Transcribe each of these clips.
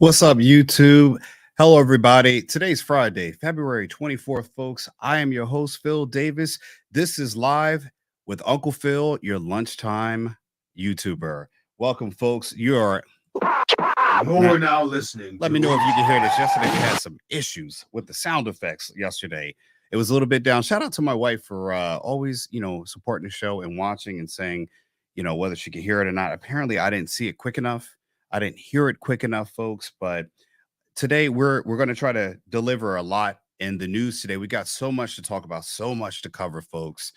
What's up, YouTube? Hello, everybody. Today's Friday, February 24th, folks. I am your host, Phil Davis. This is Live with Uncle Phil, your lunchtime YouTuber. Welcome, folks. You're now listening. Let me know if you can hear this. Yesterday, we had some issues with the sound effects yesterday. It was a little bit down. Shout out to my wife for always, supporting the show and watching and saying, whether she could hear it or not. Apparently, I didn't see it quick enough. I didn't hear it quick enough, folks. But today we're going to try to deliver a lot in the news today. We got so much to talk about, so much to cover, folks.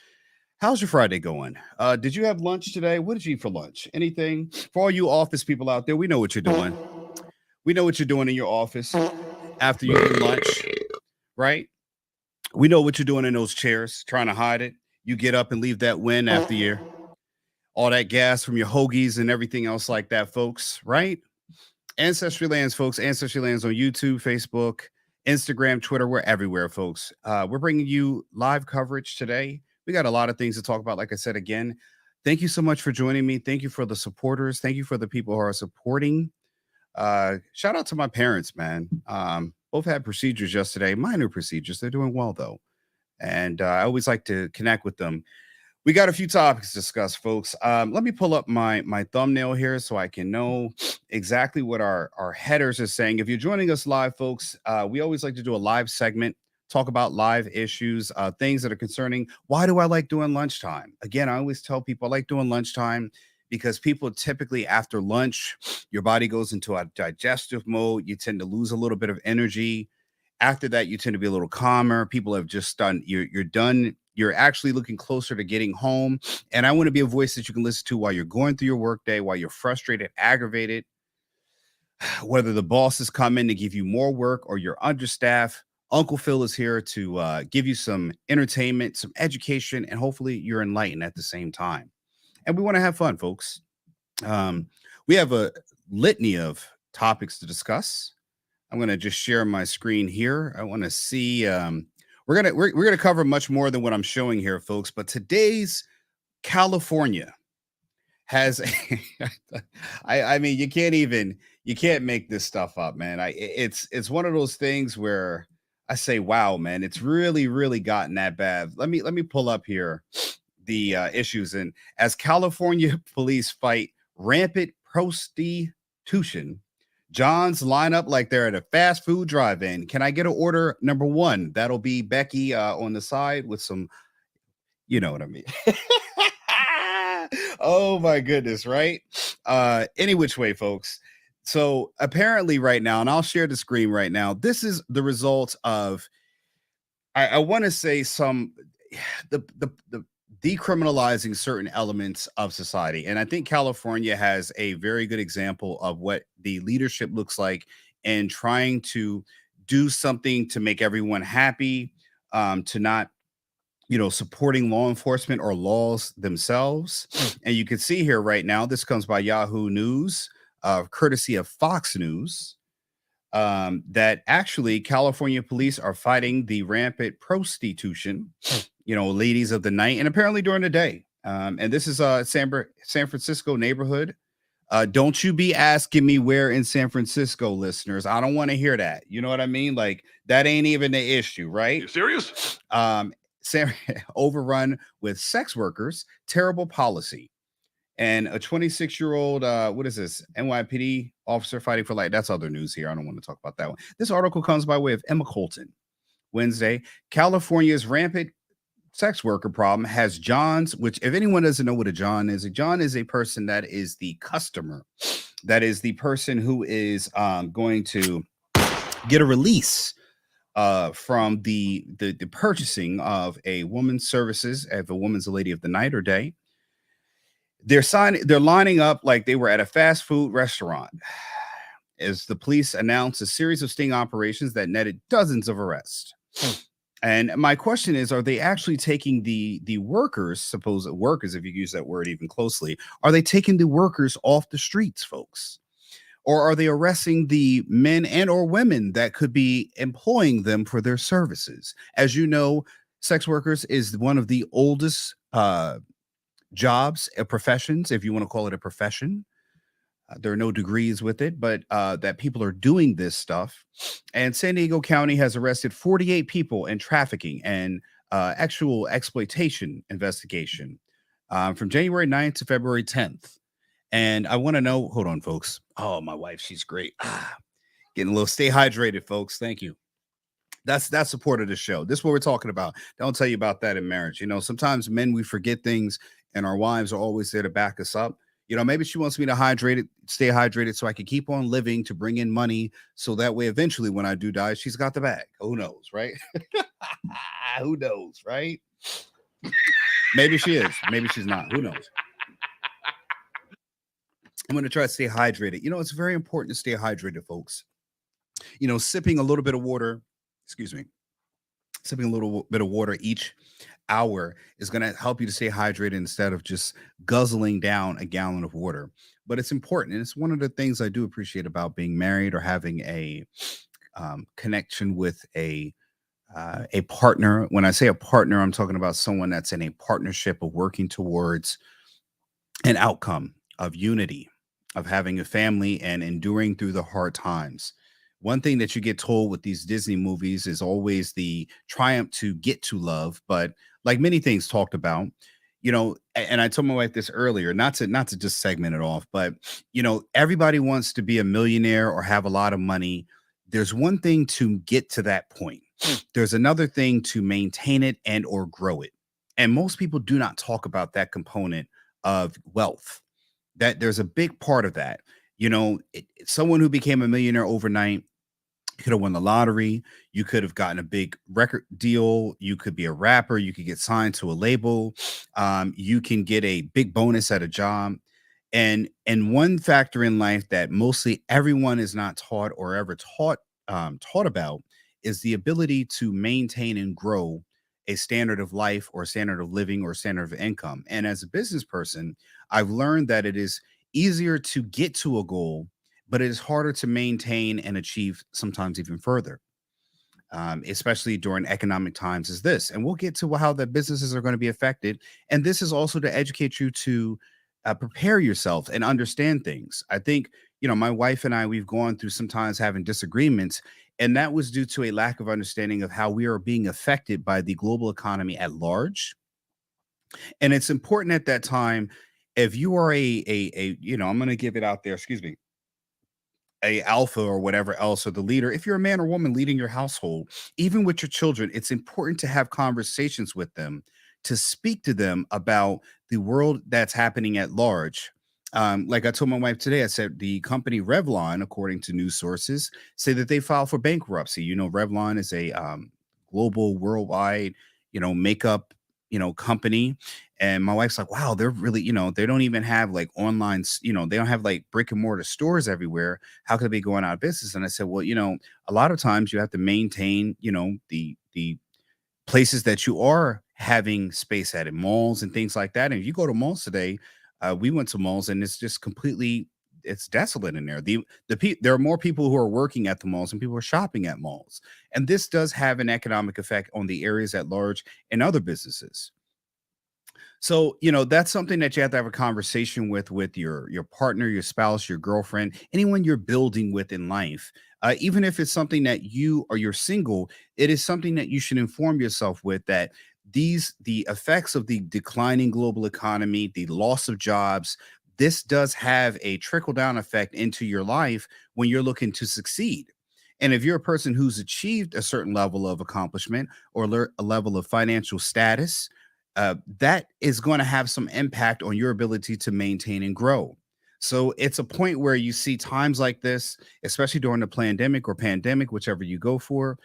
How's your Friday going? Did you have lunch today? What did you eat for lunch? Anything? For all you office people out there, we know what you're doing. We know what you're doing in your office after you eat lunch, right? We know what you're doing in those chairs, trying to hide it. You get up and leave that win after your all that gas from your hoagies and everything else like that, folks, right? Ancestrylands, folks. Ancestrylands on YouTube, Facebook, Instagram, Twitter. We're everywhere, folks. We're bringing you live coverage today. We got a lot of things to talk about. Like I said, again, thank you so much for joining me. Thank you for the supporters. Thank you for the people who are supporting. Shout out to my parents, man. Both had procedures yesterday, minor procedures. They're doing well, though. And I always like to connect with them. We got a few topics to discuss, folks. Let me pull up my thumbnail here so I can know exactly what our headers are saying. If you're joining us live, folks, we always like to do a live segment, talk about live issues, things that are concerning. Why do I like doing lunchtime? Again, I always tell people I like doing lunchtime because people typically after lunch, your body goes into a digestive mode. You tend to lose a little bit of energy. After that, you tend to be a little calmer. People have just done, you're done. You're actually looking closer to getting home. And I want to be a voice that you can listen to while you're going through your workday, while you're frustrated, aggravated, whether the bosses come in to give you more work or you're understaffed. Uncle Phil is here to give you some entertainment, some education, and hopefully you're enlightened at the same time. And we want to have fun, folks. We have a litany of topics to discuss. I'm going to just share my screen here. I want to see... We're gonna cover much more than what I'm showing here, folks. But today's California has, I mean, you can't make this stuff up, man. It's one of those things where I say, wow, man, it's really gotten that bad. Let me pull up here the issues, and as California police fight rampant prostitution. John's line up like they're at a fast food drive-in. Can I get an order number one? That'll be Becky on the side with some, you know what I mean? Oh my goodness, right? Any which way, folks. So apparently right now, and I'll share the screen right now, this is the result of, I want to say the decriminalizing certain elements of society. And I think California has a very good example of what the leadership looks like in trying to do something to make everyone happy, to not, supporting law enforcement or laws themselves. And you can see here right now, this comes by Yahoo News, courtesy of Fox News, that actually California police are fighting the rampant prostitution, ladies of the night, and apparently during the day. And this is a San Francisco neighborhood. Don't you be asking me where in San Francisco, listeners. I don't want to hear that. You know what I mean? Like, that ain't even the issue, right? You serious? Overrun with sex workers, terrible policy. And a 26-year-old, what is this? NYPD officer fighting for life. That's other news here. I don't want to talk about that one. This article comes by way of Emma Colton. Wednesday, California's rampant sex worker problem has Johns, which, if anyone doesn't know what a John is a person that is the customer. That is the person who is going to get a release from the purchasing of a woman's services. If a woman's a lady of the night or day, they're lining up like they were at a fast food restaurant as the police announced a series of sting operations that netted dozens of arrests. And my question is, are they actually taking the workers, supposed workers, if you use that word even closely, are they taking the workers off the streets, folks? Or are they arresting the men and or women that could be employing them for their services? As you know, sex workers is one of the oldest jobs, professions, if you want to call it a profession. There are no degrees with it, but that people are doing this stuff. And San Diego County has arrested 48 people in trafficking and actual exploitation investigation from January 9th to February 10th. And I want to know, hold on, folks. Oh, my wife, she's great. Getting a little stay hydrated, folks. Thank you. That's support of the show. This is what we're talking about. Don't tell you about that in marriage. Sometimes men, we forget things, and our wives are always there to back us up. Maybe she wants me to stay hydrated so I can keep on living to bring in money. So that way, eventually, when I do die, she's got the bag. Who knows, right? Who knows, right? Maybe she is. Maybe she's not. Who knows? I'm going to try to stay hydrated. It's very important to stay hydrated, folks. Sipping a little bit of water, excuse me, sipping a little bit of water each hour is going to help you to stay hydrated instead of just guzzling down a gallon of water. But it's important. And it's one of the things I do appreciate about being married or having a connection with a partner. When I say a partner, I'm talking about someone that's in a partnership of working towards an outcome of unity, of having a family and enduring through the hard times. One thing that you get told with these Disney movies is always the triumph to get to love. But like many things talked about, and I told my wife this earlier, not to just segment it off, but everybody wants to be a millionaire or have a lot of money. There's one thing to get to that point. There's another thing to maintain it and or grow it. And most people do not talk about that component of wealth. That there's a big part of that. Someone who became a millionaire overnight could have won the lottery. You could have gotten a big record deal. You could be a rapper. You could get signed to a label. You can get a big bonus at a job. And one factor in life that mostly everyone is not taught or ever taught about is the ability to maintain and grow a standard of life or standard of living or standard of income. And as a business person, I've learned that it is easier to get to a goal, but it is harder to maintain and achieve sometimes even further, especially during economic times as this. And we'll get to how the businesses are going to be affected. And this is also to educate you to prepare yourself and understand things. I think, my wife and I, we've gone through sometimes having disagreements, and that was due to a lack of understanding of how we are being affected by the global economy at large. And it's important at that time, if you are I'm going to give it out there, excuse me, a alpha or whatever else, or the leader, if you're a man or woman leading your household, even with your children, it's important to have conversations with them, to speak to them about the world that's happening at large. Like I told my wife today, I said the company Revlon, according to news sources, say that they filed for bankruptcy. Revlon is a global, worldwide, makeup, company. And my wife's like, wow, they're really, they don't even have like online, they don't have like brick and mortar stores everywhere. How could they be going out of business? And I said, well, a lot of times you have to maintain, the places that you are having space at, in malls and things like that. And if you go to malls today, we went to malls and it's just completely, it's desolate in there. There are more people who are working at the malls and people are shopping at malls. And this does have an economic effect on the areas at large and other businesses. So, that's something that you have to have a conversation with your partner, your spouse, your girlfriend, anyone you're building with in life. Even if it's something that you're single, it is something that you should inform yourself with, that the effects of the declining global economy, the loss of jobs, this does have a trickle down effect into your life when you're looking to succeed. And if you're a person who's achieved a certain level of accomplishment or a level of financial status, that is going to have some impact on your ability to maintain and grow. So it's a point where you see times like this, especially during the pandemic, whichever you go for,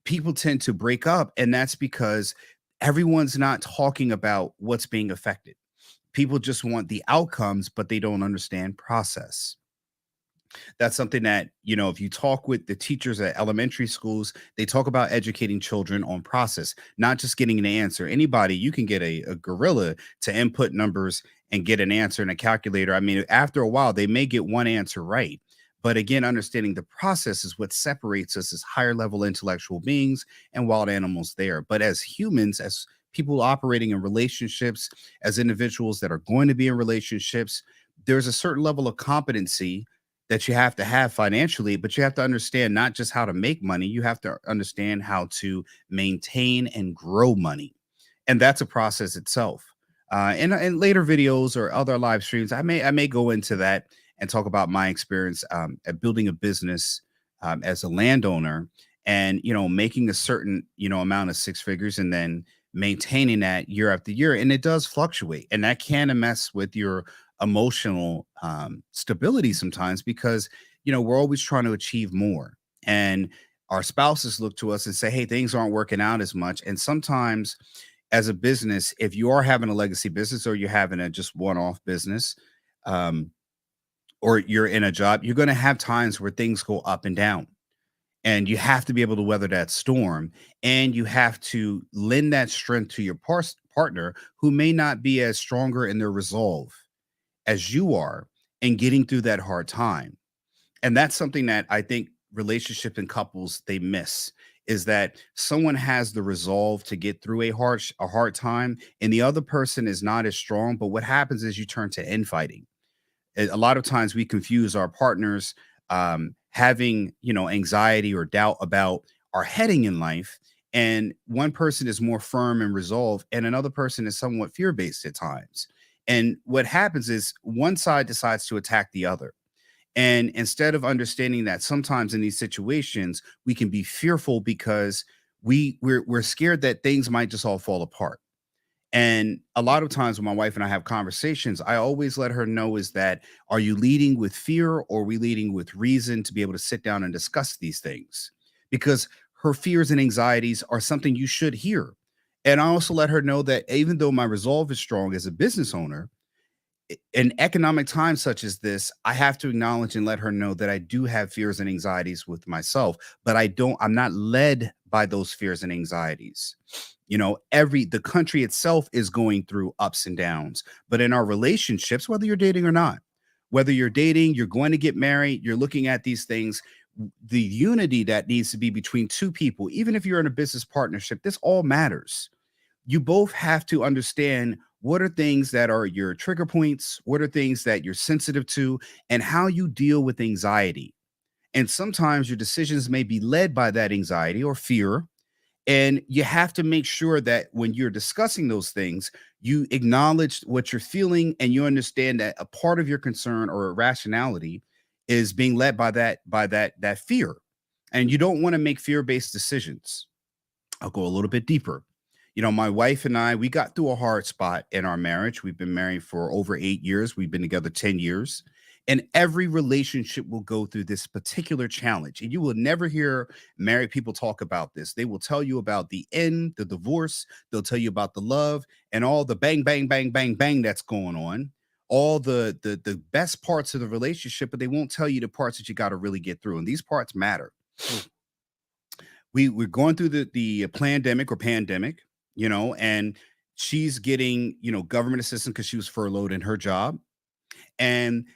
people tend to break up. And that's because everyone's not talking about what's being affected. People just want the outcomes, but they don't understand process. That's something that, if you talk with the teachers at elementary schools, they talk about educating children on process, not just getting an answer. Anybody, you can get a gorilla to input numbers and get an answer in a calculator. I mean, after a while, they may get one answer right. But again, understanding the process is what separates us as higher level intellectual beings and wild animals there. But as humans, as people operating in relationships, as individuals that are going to be in relationships, there's a certain level of competency that you have to have financially, but you have to understand not just how to make money, you have to understand how to maintain and grow money. And that's a process itself. In later videos or other live streams, I may go into that and talk about my experience at building a business as a landowner, and making a certain amount of six figures, and then maintaining that year after year. And it does fluctuate, and that can mess with your emotional stability sometimes, because we're always trying to achieve more, and our spouses look to us and say, hey, things aren't working out as much. And sometimes as a business, if you are having a legacy business, or you're having a just one-off business, um, or you're in a job, you're going to have times where things go up and down, and you have to be able to weather that storm, and you have to lend that strength to your partner, who may not be as stronger in their resolve as you are in getting through that hard time. And that's something that I think relationships and couples, they miss, is that someone has the resolve to get through a hard time, and the other person is not as strong. But what happens is you turn to infighting. A lot of times we confuse our partners having anxiety or doubt about our heading in life, and one person is more firm and resolved, and another person is somewhat fear-based at times. And what happens is one side decides to attack the other, and instead of understanding that sometimes in these situations we can be fearful because we're scared that things might just all fall apart. And a lot of times when my wife and I have conversations, I always let her know is that, are you leading with fear, or are we leading with reason to be able to sit down and discuss these things? Because her fears and anxieties are something you should hear. And I also let her know that even though my resolve is strong as a business owner, in economic times such as this, I have to acknowledge and let her know that I do have fears and anxieties with myself, but I'm not led by those fears and anxieties. The country itself is going through ups and downs, but in our relationships, whether you're dating or not, whether you're dating, you're going to get married, you're looking at these things, the unity that needs to be between two people, even if you're in a business partnership, this all matters. You both have to understand what are things that are your trigger points, what are things that you're sensitive to, and how you deal with anxiety. And sometimes your decisions may be led by that anxiety or fear. And you have to make sure that when you're discussing those things, you acknowledge what you're feeling, and you understand that a part of your concern or irrationality is being led by that fear. And you don't want to make fear-based decisions. I'll go a little bit deeper. My wife and I, we got through a hard spot in our marriage. We've been married for over 8 years. We've been together 10 years. And every relationship will go through this particular challenge. And you will never hear married people talk about this. They will tell you about the end, the divorce. They'll tell you about the love and all the bang, bang, bang, bang, bang that's going on. All the best parts of the relationship, but they won't tell you the parts that you got to really get through. And these parts matter. We're going through the pandemic, and she's getting, government assistance because she was furloughed in her job. And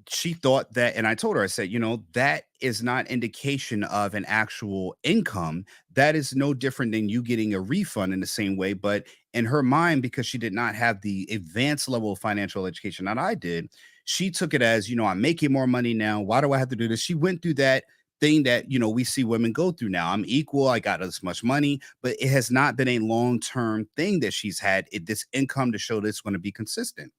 she thought that, and I told her, I said, that is not indication of an actual income. That is no different than you getting a refund in the same way. But in her mind, because she did not have the advanced level of financial education that I did, she took it as, I'm making more money now. Why do I have to do this? She went through that thing that, we see women go through now. I'm equal. I got this much money, but it has not been a long-term thing that she's had this income to show that it's going to be consistent.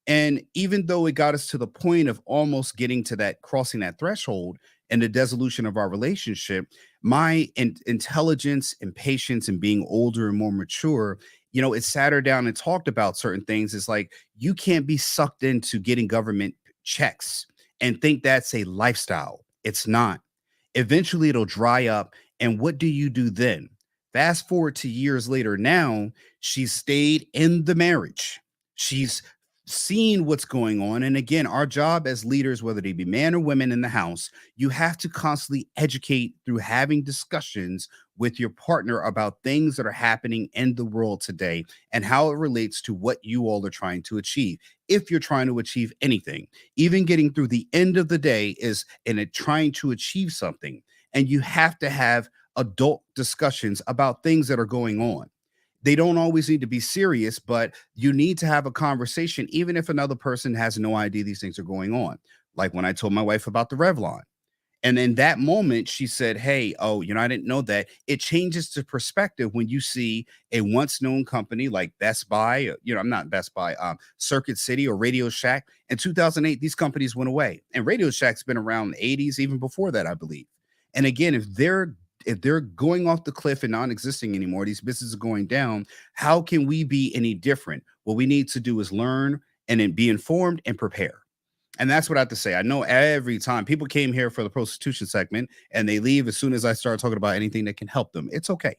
And even though it got us to the point of almost getting to that, crossing that threshold and the dissolution of our relationship, my intelligence and patience and being older and more mature, it sat her down and talked about certain things. It's like, you can't be sucked into getting government checks and think that's a lifestyle. It's not. Eventually it'll dry up. And what do you do then? Fast forward to years later. Now she's stayed in the marriage. She's seen what's going on. And again, our job as leaders, whether they be man or women in the house, you have to constantly educate through having discussions with your partner about things that are happening in the world today and how it relates to what you all are trying to achieve. If you're trying to achieve anything, even getting through the end of the day is in it trying to achieve something. And you have to have adult discussions about things that are going on. They don't always need to be serious, but you need to have a conversation, even if another person has no idea these things are going on. Like when I told my wife about the Revlon. And in that moment, she said, "Hey, oh, I didn't know that." It changes the perspective when you see a once known company like Best Buy, I'm not Best Buy, Circuit City or Radio Shack. In 2008, these companies went away. And Radio Shack's been around in the 80s, even before that, I believe. And again, if they're going off the cliff and non-existing anymore, these businesses are going down, how can we be any different? What we need to do is learn and then be informed and prepare. And that's what I have to say. I know every time people came here for the prostitution segment and they leave as soon as I start talking about anything that can help them. It's okay.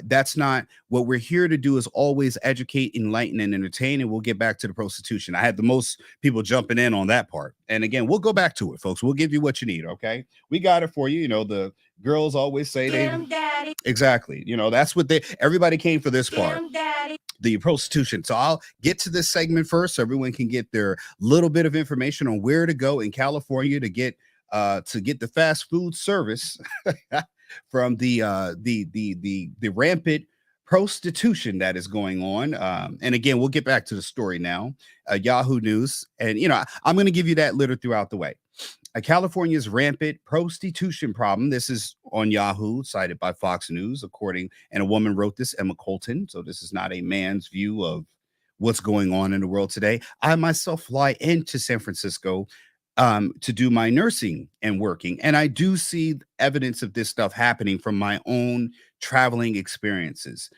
That's not what we're here to do, is always educate, enlighten, and entertain. And we'll get back to the prostitution. I had the most people jumping in on that part. And again, we'll go back to it, folks. We'll give you what you need. Okay. We got it for you. The girls always say they exactly. That's what everybody came for this part. The prostitution. So I'll get to this segment first so everyone can get their little bit of information on where to go in California to get the fast food service from the rampant prostitution that is going on. And again, we'll get back to the story now. Yahoo News. And I'm going to give you that litter throughout the way. California's rampant prostitution problem. This is on Yahoo, cited by Fox News, and a woman wrote this, Emma Colton. So this is not a man's view of what's going on in the world today. I myself fly into San Francisco to do my nursing and working, and I do see evidence of this stuff happening from my own traveling experiences.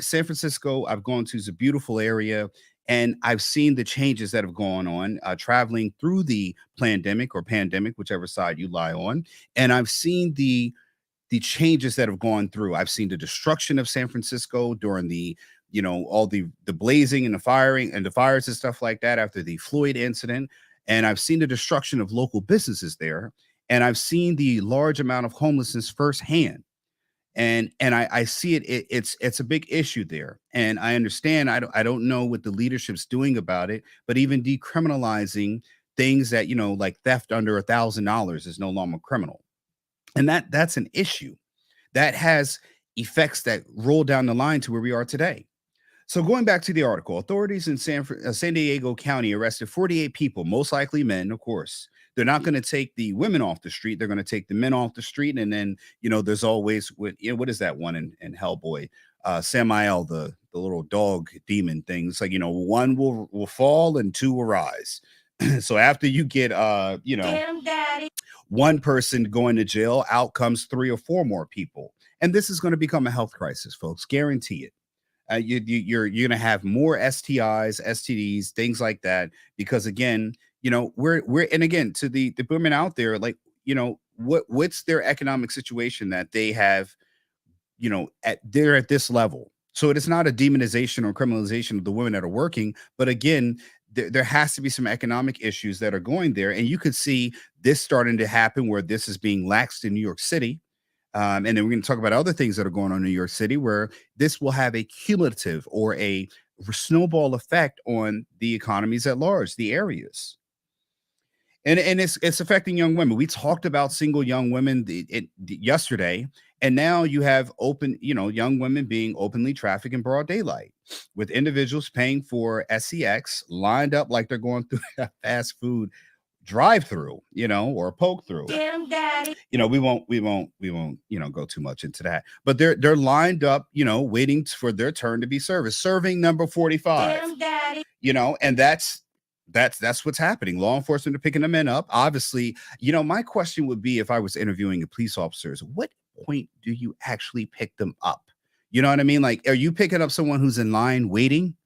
San Francisco, I've gone to, is a beautiful area. And I've seen the changes that have gone on traveling through the pandemic, whichever side you lie on. And I've seen the changes that have gone through. I've seen the destruction of San Francisco during the, all the blazing and the firing and the fires and stuff like that after the Floyd incident. And I've seen the destruction of local businesses there. And I've seen the large amount of homelessness firsthand. And I see it's a big issue there. And I understand, I don't know what the leadership's doing about it, but even decriminalizing things that, like theft under $1,000 is no longer criminal. And that's an issue that has effects that roll down the line to where we are today. So going back to the article, authorities in San Diego County arrested 48 people, most likely men, of course. They're not going to take the women off the street. They're going to take the men off the street. And then, there's always, what is that one in Hellboy? Samael, the little dog demon thing. It's like, one will fall and two will rise. So after you get, Damn, Daddy. One person going to jail, out comes 3 or 4 more people. And this is going to become a health crisis, folks. Guarantee it. You're going to have more STIs, STDs, things like that, because again, we're and again, to the women out there, like, what's their economic situation that they have, they're at this level. So it is not a demonization or criminalization of the women that are working, but again, there has to be some economic issues that are going there, and you could see this starting to happen where this is being laxed in New York City. And then we're going to talk about other things that are going on in New York City, where this will have a cumulative or a snowball effect on the economies at large, the areas. And it's affecting young women. We talked about single young women yesterday, and now you have young women being openly trafficked in broad daylight, with individuals paying for sex lined up like they're going through a fast food drive-through, or a poke-through. Damn, Daddy. We won't, go too much into that. But they're lined up, waiting for their turn to be serving number 45. Damn, Daddy. And that's what's happening. Law enforcement are picking the men up. Obviously, my question would be, if I was interviewing the police officers, what point do you actually pick them up? You know what I mean? Like, are you picking up someone who's in line waiting?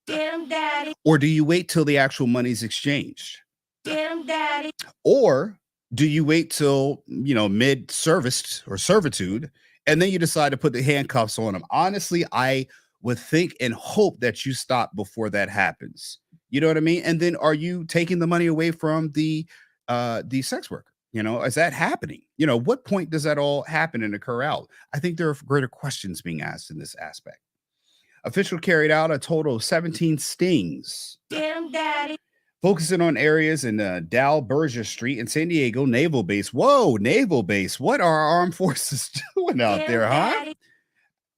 Damn, Daddy. Or do you wait till the actual money's exchanged? Damn, Daddy. Or do you wait till, mid-service or servitude, and then you decide to put the handcuffs on them? Honestly, I would think and hope that you stop before that happens. You know what I mean? And then are you taking the money away from the sex worker? Is that happening? What point does that all happen and occur out? I think there are greater questions being asked in this aspect. Official carried out a total of 17 stings. Damn, Daddy. Focusing on areas in Dal Berger Street in San Diego Naval Base. Whoa, Naval Base. What are our armed forces doing out there, huh? Daddy.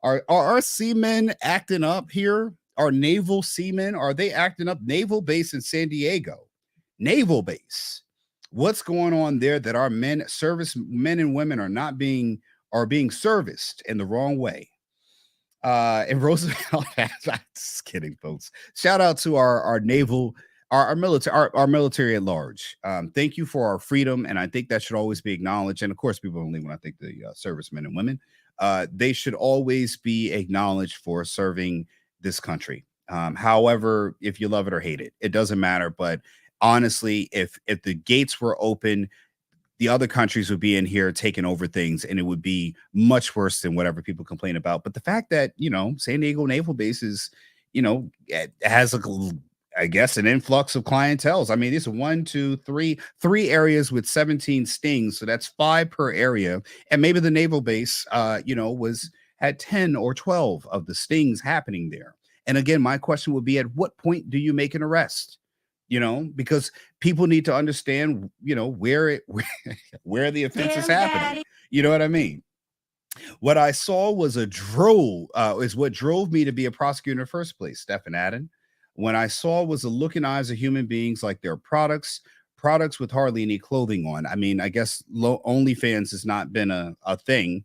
Are our seamen acting up here? Our naval seamen, are they acting up? Naval base in San Diego, naval base. What's going on there that our service men and women are being serviced in the wrong way? And Roosevelt, just kidding, folks. Shout out to our naval, our military, our military at large. Thank you for our freedom, and I think that should always be acknowledged. And of course, people only when I think the servicemen and women, they should always be acknowledged for serving this country. However, if you love it or hate it, it doesn't matter. But honestly, if the gates were open, the other countries would be in here taking over things, and it would be much worse than whatever people complain about. But the fact that, San Diego Naval Base is, it has I guess an influx of clientels. I mean, these are three areas with 17 stings, so that's 5 per area. And maybe the naval base, had 10 or 12 of the stings happening there. And again, my question would be, at what point do you make an arrest? Because people need to understand, where the offense is happening. You know what I mean? What I saw was is what drove me to be a prosecutor in the first place, Stephen Adden. When I saw was the look in eyes of human beings like their products with hardly any clothing on. I mean, I guess OnlyFans has not been a thing,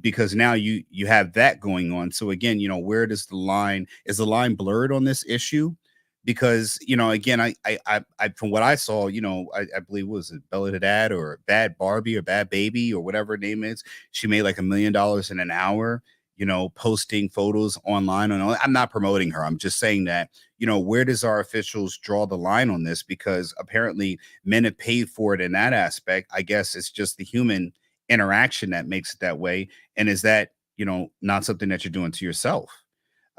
because now you have that going on. So again, where does is the line blurred on this issue? Because again, I from what I saw, I believe it was Bella Hadad or Bad Barbie or Bad Baby or whatever her name is. She made like $1 million in an hour, posting photos online. And I'm not promoting her. I'm just saying that, where does our officials draw the line on this? Because apparently men have paid for it in that aspect. I guess it's just the human interaction that makes it that way. And is that, not something that you're doing to yourself?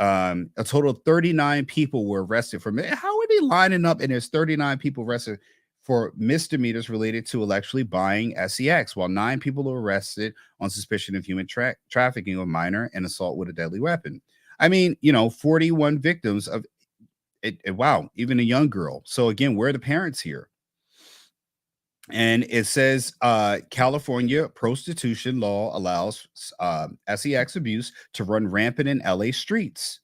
A total of 39 people were arrested for. How are they lining up? And there's 39 people arrested for misdemeanors related to allegedly buying sex, while 9 people were arrested on suspicion of human trafficking of a minor and assault with a deadly weapon. I mean, 41 victims of it. Wow, even a young girl. So again, where are the parents here? And it says California prostitution law allows sex abuse to run rampant in LA streets.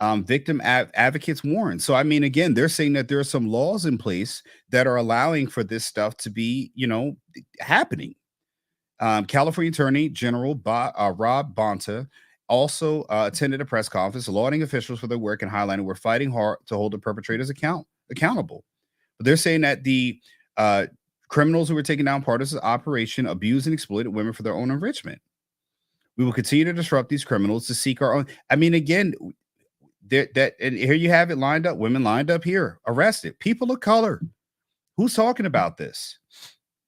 Victim advocates warn. So, I mean, again, they're saying that there are some laws in place that are allowing for this stuff to be, happening. California Attorney General Rob Bonta also attended a press conference, lauding officials for their work and highlighting we're fighting hard to hold the perpetrators accountable. But they're saying that the criminals who were taking down part of this operation abused and exploited women for their own enrichment. We will continue to disrupt these criminals to seek our own. I mean, again, and here you have it lined up. Women lined up here, arrested. People of color. Who's talking about this?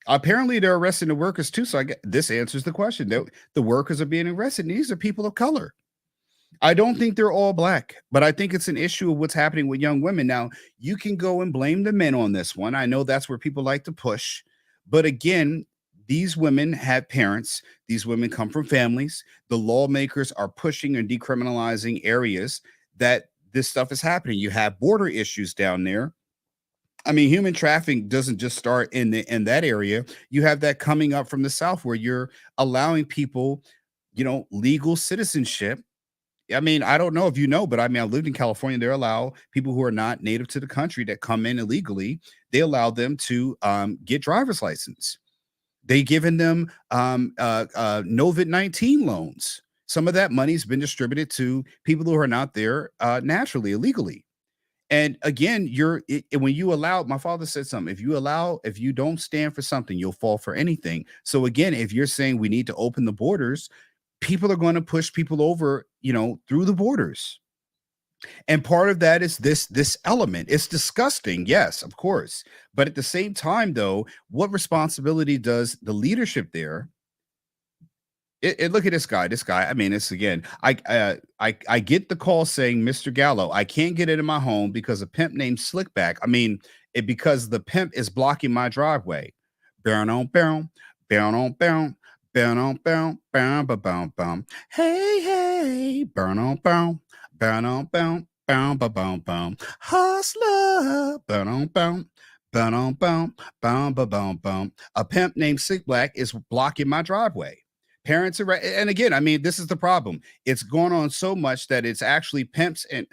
Apparently, they're arresting the workers too. So I guess this answers the question. The workers are being arrested. And these are people of color. I don't think they're all black, but I think it's an issue of what's happening with young women. Now, you can go and blame the men on this one. I know that's where people like to push. But again, these women have parents. These women come from families. The lawmakers are pushing and decriminalizing areas that this stuff is happening. You have border issues down there. I mean, human trafficking doesn't just start in that area. You have that coming up from the South where you're allowing people, legal citizenship. I mean, I don't know if you know, but I mean, I lived in California. They allow people who are not native to the country that come in illegally. They allow them to get driver's license. They given them COVID-19 loans. Some of that money has been distributed to people who are not there naturally, illegally. And again, when you allow, my father said something, if you don't stand for something, you'll fall for anything. So again, if you're saying we need to open the borders, people are going to push people over, through the borders. And part of that is this element. It's disgusting. Yes, of course. But at the same time, though, what responsibility does the leadership there? Look at this guy. I mean, it's again. I get the call saying, Mr. Gallo, I can't get into my home because a pimp named Slickback. I mean, because the pimp is blocking my driveway. Bow on bow, bow on bow, bow on bow, bow bow bow. Hey, burn on bow, burn on bow, bow bow bow. Hustler, burn on bow. Bow on bow, bow bow bow. A pimp named Slickback is blocking my driveway. Parents are right. And again, I mean, this is the problem. It's gone on so much that it's actually pimps and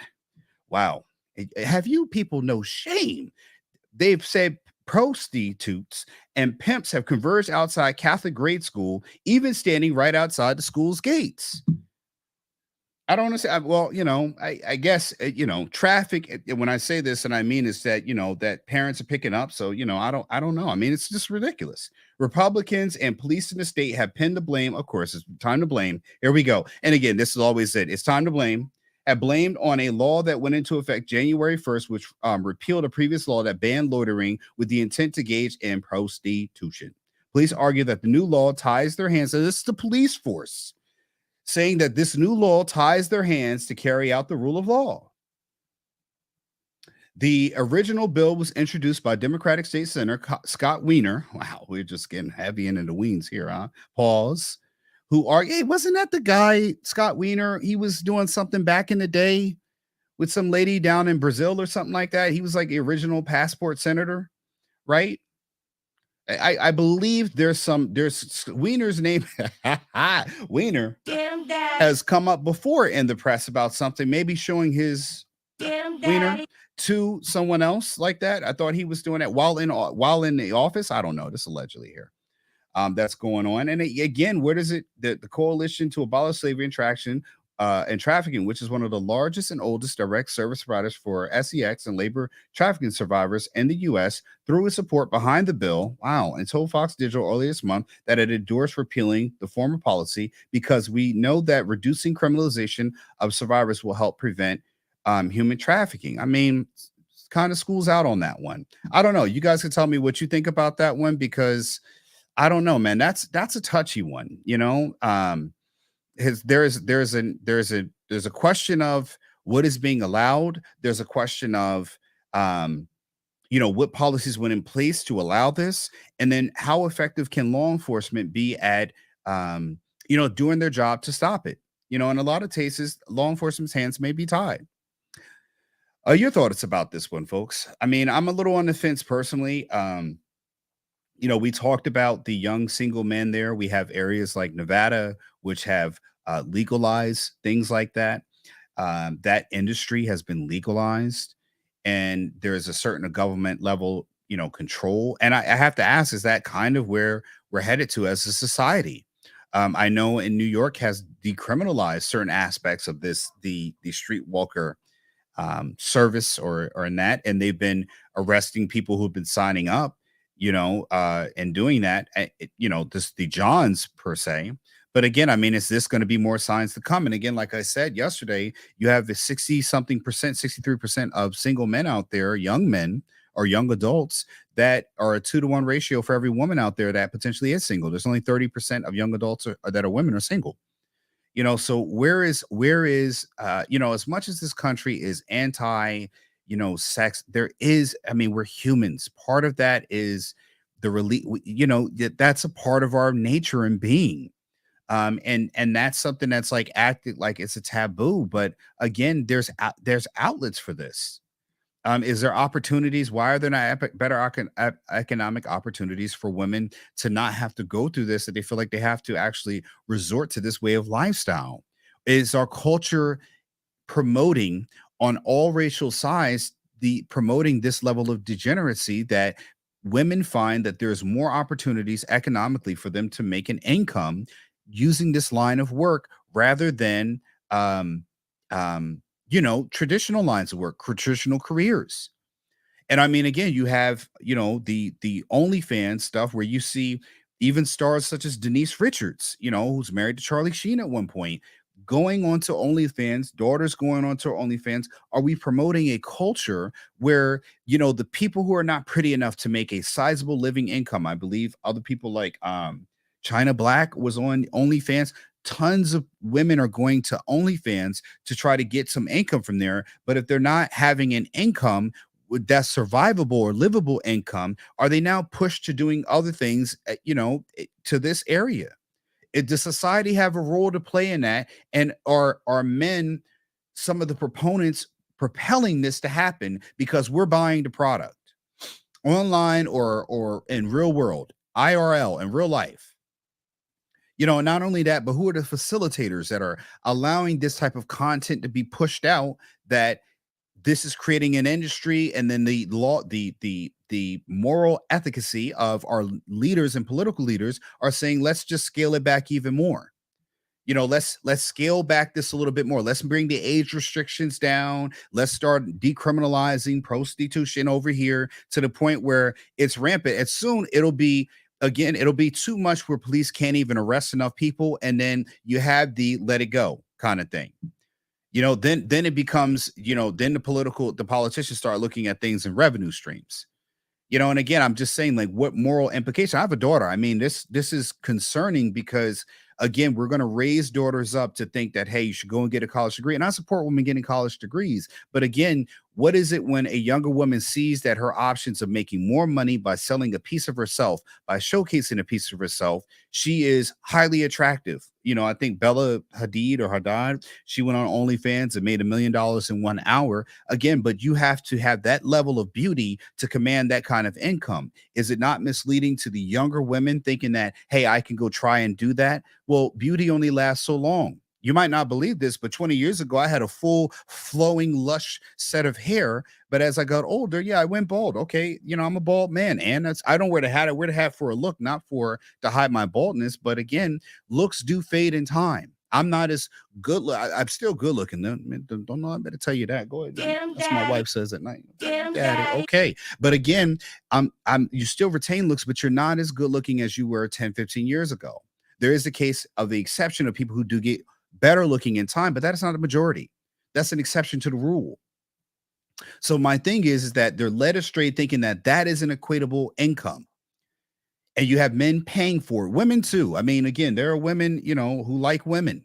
wow. Have you people no shame? They've said prostitutes and pimps have converged outside Catholic grade school, even standing right outside the school's gates. I don't understand. Well, I guess traffic. When I say this, and I mean is that that parents are picking up. So I don't know. I mean, it's just ridiculous. Republicans and police in the state have pinned the blame. Of course, it's time to blame. Here we go. And again, this is always it. It's time to blame. Have blamed on a law that went into effect January 1st, which repealed a previous law that banned loitering with the intent to engage in prostitution. Police argue that the new law ties their hands. So this is the police force saying that this new law ties their hands to carry out the rule of law. The original bill was introduced by Democratic State Senator Scott Wiener. Wow, we're just getting heavy into the weeds here, huh? Pause. Who are, hey, wasn't that the guy, Scott Wiener? He was doing something back in the day with some lady down in Brazil or something like that. He was like the original passport senator, right? I believe there's Wiener's name. Wiener has come up before in the press about something, maybe showing his wiener to someone else like that. I thought he was doing that while in the office. I don't know. This allegedly here. That's going on. And again, where does the Coalition to Abolish Slavery and Trafficking, which is one of the largest and oldest direct service providers for sex and labor trafficking survivors in the U.S., threw its support behind the bill. Wow. And told Fox Digital earlier this month that it endorsed repealing the former policy because we know that reducing criminalization of survivors will help prevent human trafficking. I mean, kind of schools out on that one. I don't know. You guys can tell me what you think about that one, because I don't know, man. That's a touchy one, there's a question of what is being allowed. There's a question of what policies went in place to allow this, and then how effective can law enforcement be at doing their job to stop it. In a lot of cases, law enforcement's hands may be tied. Your thoughts about this one, folks? I mean, I'm a little on the fence personally. We talked about the young single men there. We have areas like Nevada, which have legalized things like that. That industry has been legalized, and there's a certain government level, control. And I have to ask, is that kind of where we're headed to as a society? I know in New York has decriminalized certain aspects of the streetwalker service or in that, and they've been arresting people who've been signing up, and doing that, the Johns per se. But again, I mean, is this going to be more signs to come? And again, like I said yesterday, you have the 63% of single men out there, young men or young adults, that are a 2-to-1 ratio for every woman out there that potentially is single. There's only 30% of young adults that are women are single. So where is as much as this country is anti sex, there is, I mean, we're humans. Part of that is that's a part of our nature and being. And that's something that's like acted like it's a taboo. But again, there's outlets for this. Is there opportunities? Why are there not better economic opportunities for women to not have to go through this, that they feel like they have to actually resort to this way of lifestyle? Is our culture promoting on all racial sides, promoting this level of degeneracy that women find that there's more opportunities economically for them to make an income using this line of work rather than traditional lines of work, traditional careers? And I mean, again, you have, the OnlyFans stuff where you see even stars such as Denise Richards, who's married to Charlie Sheen at one point, going on to OnlyFans, daughters going on to OnlyFans. Are we promoting a culture where, the people who are not pretty enough to make a sizable living income? I believe other people like China Black was on OnlyFans. Tons of women are going to OnlyFans to try to get some income from there. But if they're not having an income that's survivable or livable income, are they now pushed to doing other things, to this area? Does society have a role to play in that? And are men some of the proponents propelling this to happen because we're buying the product online or in real world, IRL, in real life? Not only that, but who are the facilitators that are allowing this type of content to be pushed out, that this is creating an industry, and then the law, the moral efficacy of our leaders and political leaders are saying, let's just scale it back even more. Let's scale back this a little bit more. Let's bring the age restrictions down. Let's start decriminalizing prostitution over here to the point where it's rampant. And soon it'll be too much where police can't even arrest enough people, and then you have the let it go kind of thing. Then it becomes, then the politicians start looking at things in revenue streams. And again, I'm just saying, like, what moral implication? I have a daughter. I mean, this is concerning because, again, we're going to raise daughters up to think that, hey, you should go and get a college degree. And I support women getting college degrees. But again, what is it when a younger woman sees that her options of making more money by selling a piece of herself, by showcasing a piece of herself, she is highly attractive? I think Bella Hadid, she went on OnlyFans and made $1 million in 1 hour. Again, but you have to have that level of beauty to command that kind of income. Is it not misleading to the younger women thinking that, hey, I can go try and do that? Well, beauty only lasts so long. You might not believe this, but 20 years ago, I had a full, flowing, lush set of hair. But as I got older, I went bald. Okay, I'm a bald man, and I don't wear the hat. I wear the hat for a look, not to hide my baldness. But again, looks do fade in time. I'm not as good. I'm still good looking. Don't know. I better tell you that. Go ahead. That's my wife says at night. Daddy. Okay, but again, you still retain looks, but you're not as good looking as you were 10, 15 years ago. There is a case of the exception of people who do get better looking in time, but that is not a majority. That's an exception to the rule. So my thing is that they're led astray thinking that is an equatable income. And you have men paying for it, women too. I mean, again, there are women, who like women.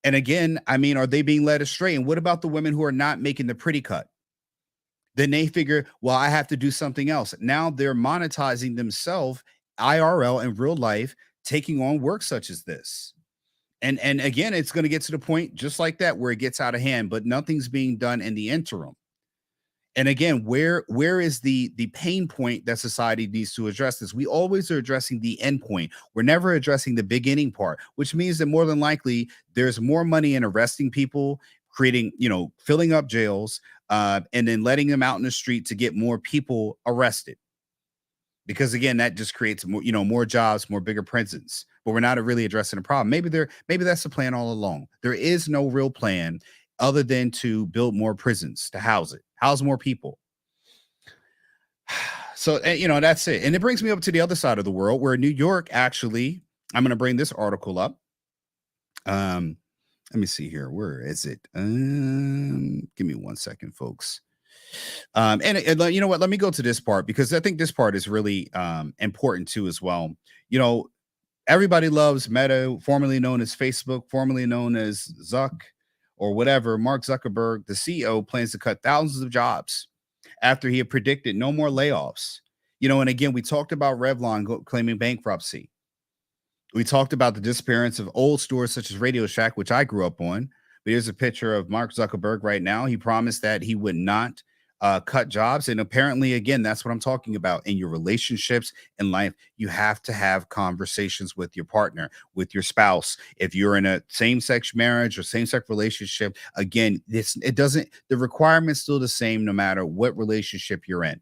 And again, I mean, are they being led astray? And what about the women who are not making the pretty cut? Then they figure, well, I have to do something else. Now they're monetizing themselves, IRL, in real life, taking on work such as this. And again, it's going to get to the point just like that where it gets out of hand, but nothing's being done in the interim. And again, where is the pain point that society needs to address this? We always are addressing the end point. We're never addressing the beginning part, which means that more than likely there's more money in arresting people, creating, filling up jails, and then letting them out in the street to get more people arrested. Because again, that just creates more, more jobs, more bigger prisons. But we're not really addressing the problem. Maybe that's the plan all along. There is no real plan other than to build more prisons to house more people. So, that's it. And it brings me up to the other side of the world where New York, actually, I'm going to bring this article up. Let me see here. Where is it? Give me 1 second, folks. And you know what? Let me go to this part because I think this part is really important too as well. Everybody loves Meta, formerly known as Facebook, formerly known as Zuck or whatever. Mark Zuckerberg, the CEO, plans to cut thousands of jobs after he had predicted no more layoffs. And again, we talked about Revlon claiming bankruptcy. We talked about the disappearance of old stores such as Radio Shack, which I grew up on. But here's a picture of Mark Zuckerberg right now. He promised that he would not cut jobs. And apparently, again, that's what I'm talking about. In your relationships in life, you have to have conversations with your partner, with your spouse. If you're in a same-sex marriage or same-sex relationship, again, the requirement's still the same no matter what relationship you're in.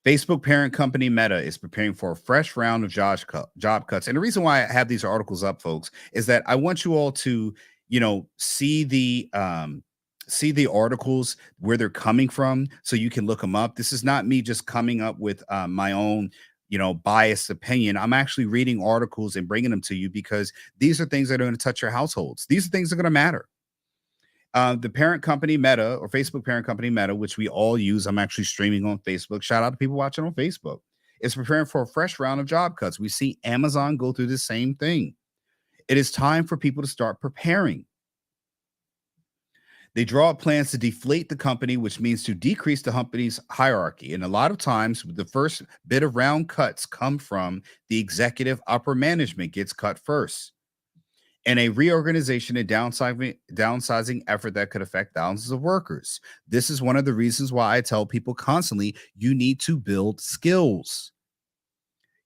Facebook parent company Meta is preparing for a fresh round of job cuts. And the reason why I have these articles up, folks, is that I want you all to, see the articles where they're coming from so you can look them up. This is not me just coming up with my own, biased opinion. I'm actually reading articles and bringing them to you because these are things that are going to touch your households. These are things that are going to matter. The parent company Meta, or Facebook parent company Meta, which we all use. I'm actually streaming on Facebook. Shout out to people watching on Facebook. Is preparing for a fresh round of job cuts. We see Amazon go through the same thing. It is time for people to start preparing. They draw up plans to deflate the company, which means to decrease the company's hierarchy. And a lot of times, the first bit of round cuts come from the executive upper management gets cut first. And a reorganization and downsizing effort that could affect thousands of workers. This is one of the reasons why I tell people constantly, you need to build skills.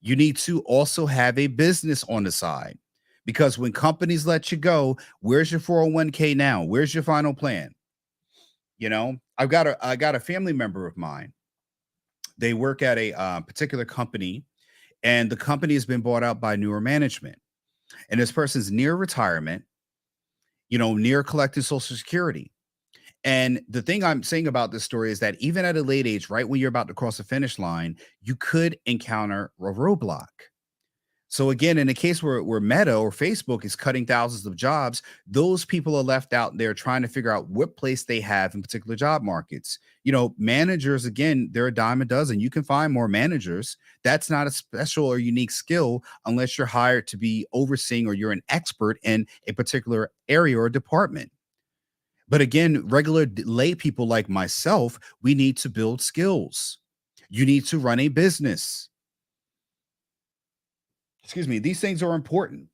You need to also have a business on the side, because when companies let you go, where's your 401k now? Where's your final plan? I got a family member of mine. They work at a particular company, and the company has been bought out by newer management. And this person's near retirement, near collecting Social Security. And the thing I'm saying about this story is that even at a late age, right when you're about to cross the finish line, you could encounter a roadblock. So again, in a case where Meta or Facebook is cutting thousands of jobs, those people are left out there trying to figure out what place they have in particular job markets. Managers, again, they're a dime a dozen. You can find more managers. That's not a special or unique skill unless you're hired to be overseeing or you're an expert in a particular area or department. But again, regular lay people like myself, we need to build skills. You need to run a business. Excuse me, these things are important.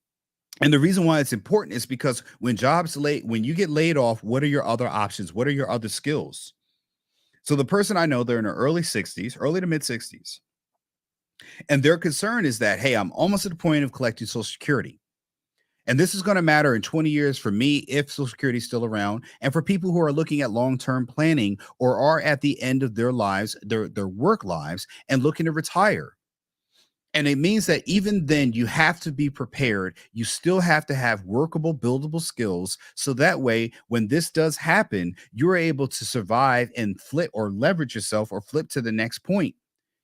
And the reason why it's important is because when you get laid off, what are your other options? What are your other skills? So the person I know, they're in their early to mid 60s. And their concern is that, hey, I'm almost at the point of collecting Social Security. And this is going to matter in 20 years for me if Social Security is still around, and for people who are looking at long-term planning or are at the end of their lives, their work lives, and looking to retire. And it means that even then you have to be prepared. You still have to have workable, buildable skills. So that way, when this does happen, you're able to survive and flip or leverage yourself or flip to the next point.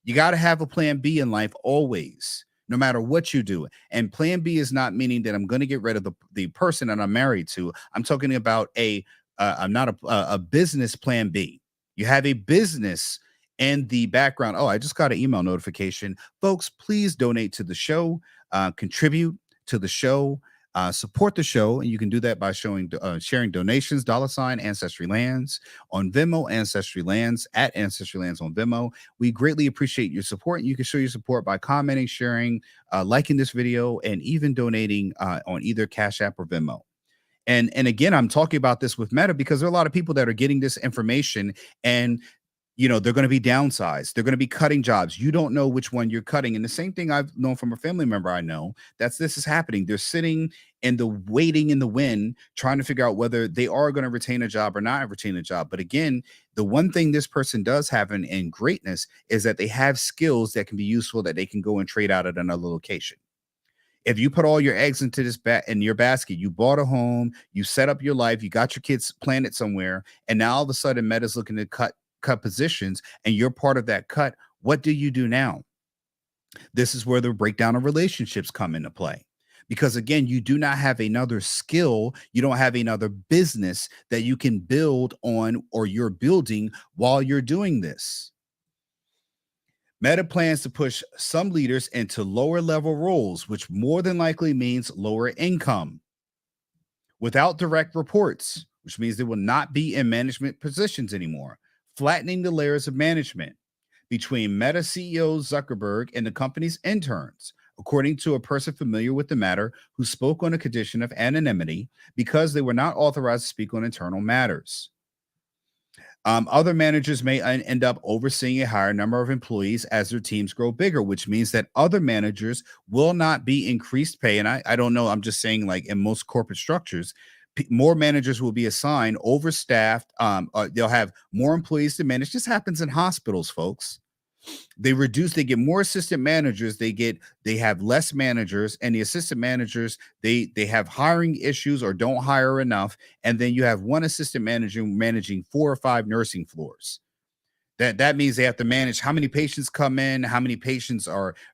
You got to have a plan B in life always, no matter what you do. And plan B is not meaning that I'm going to get rid of the person that I'm married to. I'm talking about I'm not a business plan B. You have a business and the background. Oh, I just got an email notification. Folks, please donate to the show, contribute to the show, support the show. And you can do that by sharing donations, $ ancestrylands on Venmo, ancestrylands at ancestrylands on Venmo. We greatly appreciate your support. And you can show your support by commenting, sharing, liking this video, and even donating on either Cash App or Venmo. And again, I'm talking about this with Meta because there are a lot of people that are getting this information and they're going to be downsized. They're going to be cutting jobs. You don't know which one you're cutting. And the same thing I've known from a family member I know, this is happening. They're sitting waiting in the wind, trying to figure out whether they are going to retain a job or not retain a job. But again, the one thing this person does have in greatness is that they have skills that can be useful that they can go and trade out at another location. If you put all your eggs into in your basket, you bought a home, you set up your life, you got your kids planted somewhere, and now all of a sudden Meta's looking to cut positions and you're part of that cut, what do you do now? This is where the breakdown of relationships come into play. Because again, you do not have another skill, you don't have another business that you can build on or you're building while you're doing this. Meta plans to push some leaders into lower level roles, which more than likely means lower income without direct reports, which means they will not be in management positions anymore, flattening the layers of management between Meta CEO Zuckerberg and the company's interns, according to a person familiar with the matter who spoke on a condition of anonymity because they were not authorized to speak on internal matters. Other managers may end up overseeing a higher number of employees as their teams grow bigger, which means that other managers will not be increased pay. And I don't know, I'm just saying, like in most corporate structures, more managers will be assigned, overstaffed. They'll have more employees to manage. This happens in hospitals, folks. They get more assistant managers. They have less managers, and the assistant managers, they have hiring issues or don't hire enough. And then you have one assistant manager managing 4 or 5 nursing floors. That means they have to manage how many patients come in, how many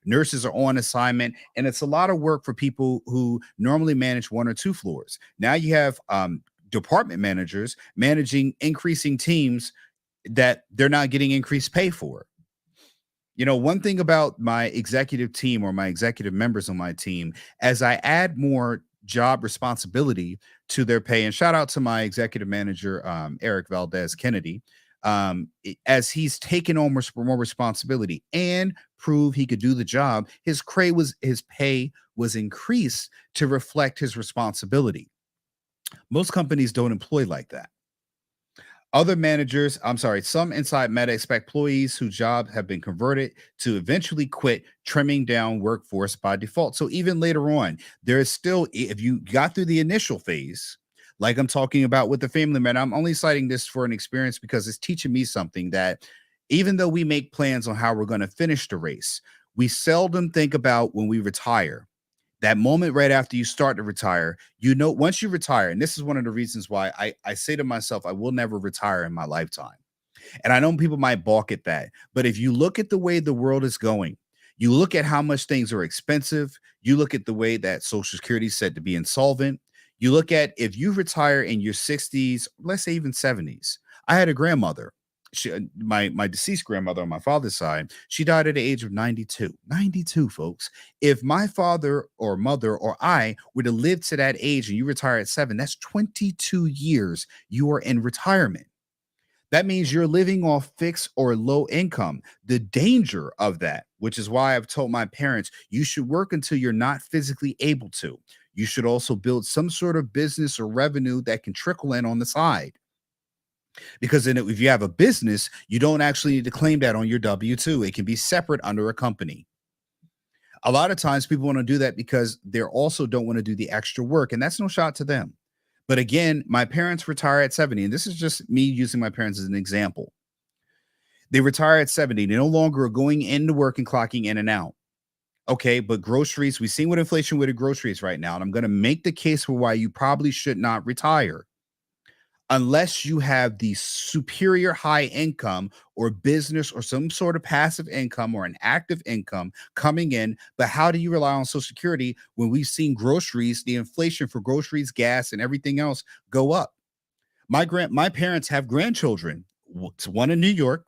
nurses are on assignment. And it's a lot of work for people who normally manage 1 or 2 floors. Now you have department managers managing increasing teams that they're not getting increased pay for. One thing about my executive team or my executive members on my team, as I add more job responsibility to their pay, and shout out to my executive manager, Eric Valdez Kennedy, as he's taken on more responsibility and prove he could do the job, his pay was increased to reflect his responsibility. Most companies don't employ like that. Some inside Meta expect employees whose jobs have been converted to eventually quit, trimming down workforce by default. So even later on, there is still, if you got through the initial phase, like I'm talking about with the family man, I'm only citing this for an experience because it's teaching me something that even though we make plans on how we're going to finish the race, we seldom think about when we retire. That moment right after you start to retire, once you retire, and this is one of the reasons why I say to myself, I will never retire in my lifetime. And I know people might balk at that, but if you look at the way the world is going, you look at how much things are expensive, you look at the way that Social Security is said to be insolvent, you look at if you retire in your 60s, let's say even 70s. I had a grandmother. My deceased grandmother on my father's side, she died at the age of 92. 92, folks. If my father or mother or I were to live to that age and you retire at 7, that's 22 years you are in retirement. That means you're living off fixed or low income. The danger of that, which is why I've told my parents, you should work until you're not physically able to. You should also build some sort of business or revenue that can trickle in on the side. Because then if you have a business, you don't actually need to claim that on your W-2. It can be separate under a company. A lot of times people want to do that because they also don't want to do the extra work, and that's no shot to them. But again, my parents retire at 70, and this is just me using my parents as an example. They retire at 70. They no longer are going into work and clocking in and out. Okay, but groceries, we've seen what inflation with the groceries right now, and I'm going to make the case for why you probably should not retire unless you have the superior high income or business or some sort of passive income or an active income coming in. But how do you rely on Social Security when we've seen groceries, the inflation for groceries, gas, and everything else go up? My parents have grandchildren, one in New York,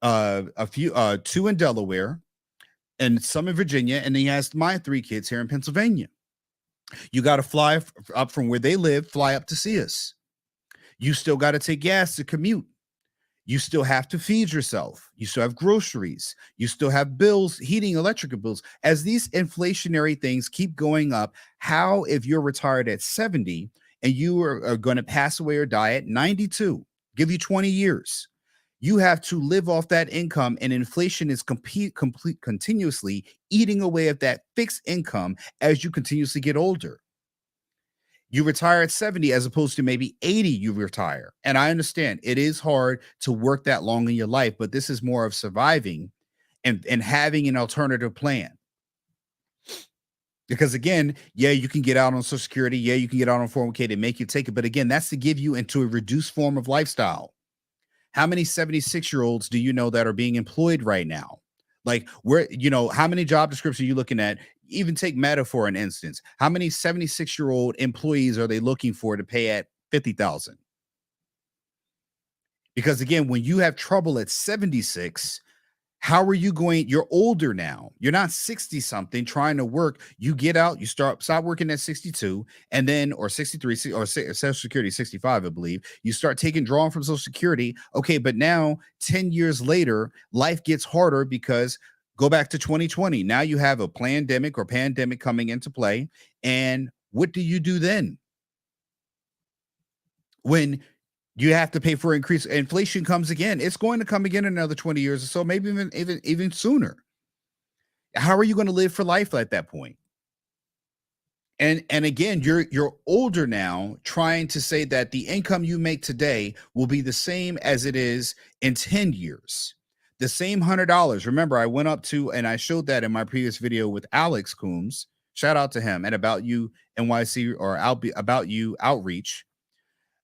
two in Delaware, and some in Virginia, and he has my 3 kids here in Pennsylvania. You got to fly up from where they live, fly up to see us. You still got to take gas to commute. You still have to feed yourself. You still have groceries. You still have bills, heating, electrical bills. As these inflationary things keep going up, how, if you're retired at 70 and you are going to pass away or die at 92, give you 20 years, you have to live off that income, and inflation is continuously eating away at that fixed income as you continuously get older. You retire at 70 as opposed to maybe 80 you retire. And I understand it is hard to work that long in your life, but this is more of surviving and having an alternative plan. Because again, yeah, you can get out on Social Security. Yeah, you can get out on 401k to make you take it. But again, that's to give you into a reduced form of lifestyle. How many 76-year-olds do you know that are being employed right now? Like, how many job descriptions are you looking at? Even take Meta for an instance. How many 76-year-old employees are they looking for to pay at $50,000? Because again, when you have trouble at 76, how are you going? You're older now. You're not 60 something trying to work. You get out, you stop working at 62, and then, or 63, or Social Security 65, I believe. You start drawing from Social Security. Okay, but now 10 years later, life gets harder because go back to 2020. Now you have a pandemic coming into play. And what do you do then? When you have to pay for increase, inflation comes again. It's going to come again in another 20 years or so, maybe even sooner. How are you going to live for life at that point? And again, you're older now, trying to say that the income you make today will be the same as it is in 10 years. The same $100. Remember, I went up to, and I showed that in my previous video with Alex Coombs. Shout out to him, and About You NYC, or About You Outreach.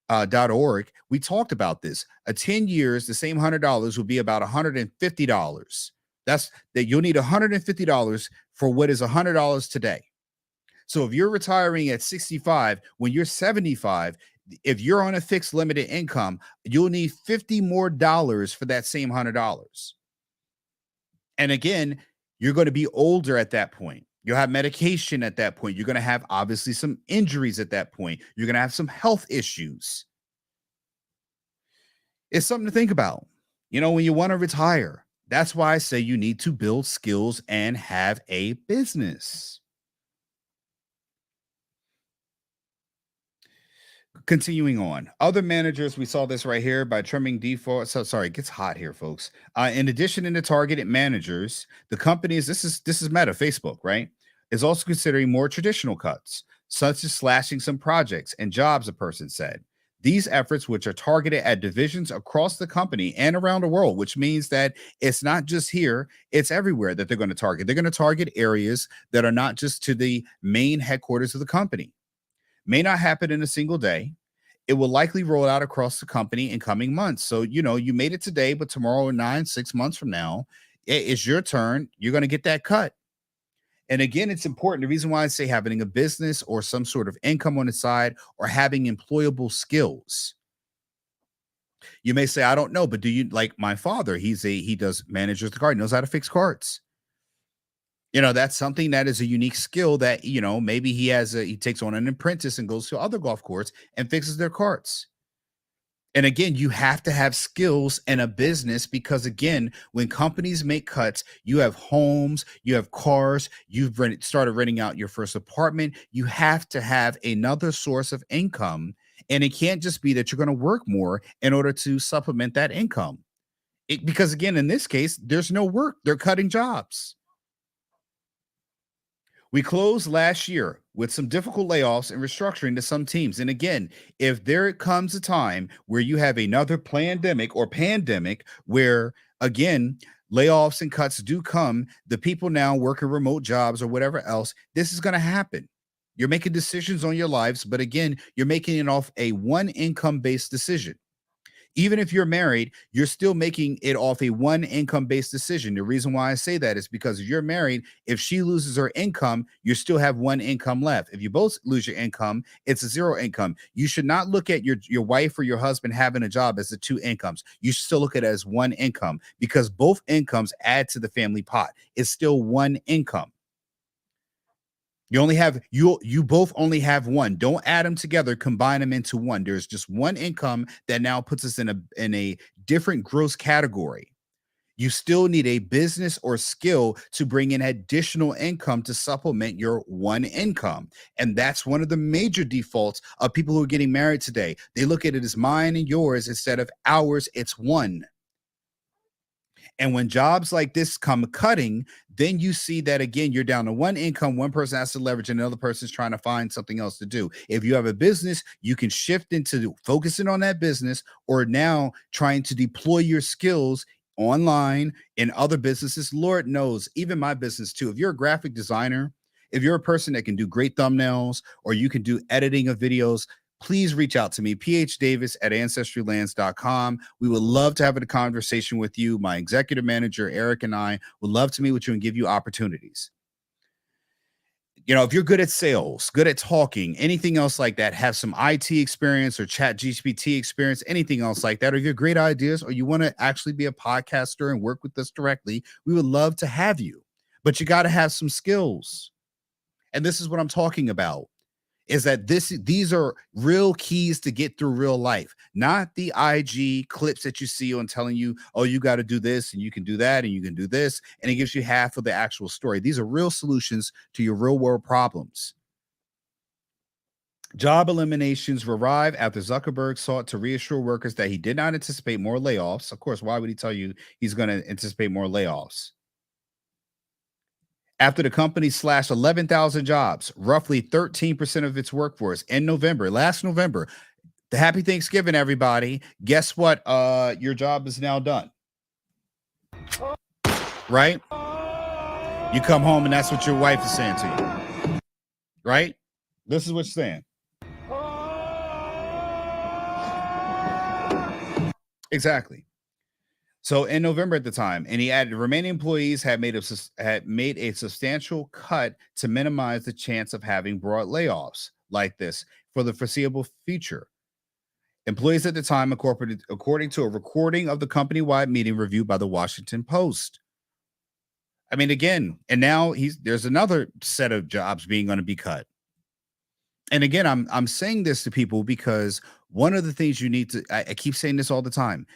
.org, we talked about this. 10 years, the same $100 will be about $150. That's that you'll need $150 for what is $100 today. So if you're retiring at 65, when you're 75, if you're on a fixed limited income, you'll need $50 more for that same $100. And again, you're going to be older at that point. You'll have medication at that point. You're going to have obviously some injuries at that point. You're going to have some health issues. It's something to think about, when you want to retire. That's why I say you need to build skills and have a business. Continuing on, other managers, we saw this right here by trimming default. So sorry, it gets hot here, folks. In addition to the targeted managers, the companies, this is Meta, Facebook, right, is also considering more traditional cuts, such as slashing some projects and jobs, a person said. These efforts, which are targeted at divisions across the company and around the world, which means that it's not just here, it's everywhere that they're going to target. They're going to target areas that are not just to the main headquarters of the company. May not happen in a single day. It will likely roll out across the company in coming months. So, you made it today, but tomorrow, 6 months from now, it's your turn. You're going to get that cut. And again, it's important. The reason why I say having a business or some sort of income on the side or having employable skills. You may say, I don't know, but do you, like my father? He does manages the car, he knows how to fix carts. That's something that is a unique skill that, maybe he takes on an apprentice and goes to other golf courses and fixes their carts. And again, you have to have skills and a business because, again, when companies make cuts, you have homes, you have cars, you've started renting out your first apartment. You have to have another source of income. And it can't just be that you're going to work more in order to supplement that income. Because, again, in this case, there's no work. They're cutting jobs. We closed last year with some difficult layoffs and restructuring to some teams. And again, if there comes a time where you have another pandemic where, again, layoffs and cuts do come, the people now working remote jobs or whatever else, this is going to happen. You're making decisions on your lives, but again, you're making it off a one income-based decision. Even if you're married, you're still making it off a one income-based decision. The reason why I say that is because if you're married, if she loses her income, you still have one income left. If you both lose your income, it's a zero income. You should not look at your wife or your husband having a job as the two incomes. You should still look at it as one income because both incomes add to the family pot. It's still one income. You both only have one. Don't add them together, combine them into one. There's just one income that now puts us in a different gross category. You still need a business or skill to bring in additional income to supplement your one income. And that's one of the major defaults of people who are getting married today. They look at it as mine and yours instead of ours, it's one. And when jobs like this come cutting, then you see that, again, you're down to one income. One person has to leverage and another person's trying to find something else to do. If you have a business, you can shift into focusing on that business or now trying to deploy your skills online in other businesses. Lord knows, even my business too. If you're a graphic designer, if you're a person that can do great thumbnails or you can do editing of videos, please reach out to me, phdavis@ancestrylands.com. We would love to have a conversation with you. My executive manager, Eric, and I would love to meet with you and give you opportunities. If you're good at sales, good at talking, anything else like that, have some IT experience or chat GPT experience, anything else like that, or you have great ideas, or you want to actually be a podcaster and work with us directly, we would love to have you. But you got to have some skills. And this is what I'm talking about. Is that these are real keys to get through real life, not the IG clips that you see on telling you, oh, you got to do this and you can do that and you can do this. And it gives you half of the actual story. These are real solutions to your real world problems. Job eliminations arrive after Zuckerberg sought to reassure workers that he did not anticipate more layoffs. Of course, why would he tell you he's going to anticipate more layoffs? After the company slashed 11,000 jobs, roughly 13% of its workforce in last November. The happy Thanksgiving, everybody. Guess what? Your job is now done. Right? You come home and that's what your wife is saying to you. Right? This is what she's saying. Exactly. So in November at the time, and he added, remaining employees had made a substantial cut to minimize the chance of having broad layoffs like this for the foreseeable future. Employees at the time incorporated, according to a recording of the company-wide meeting reviewed by the Washington Post. I mean, again, and now there's another set of jobs going to be cut. And again, I'm saying this to people because one of the things you need to, I keep saying this all the time,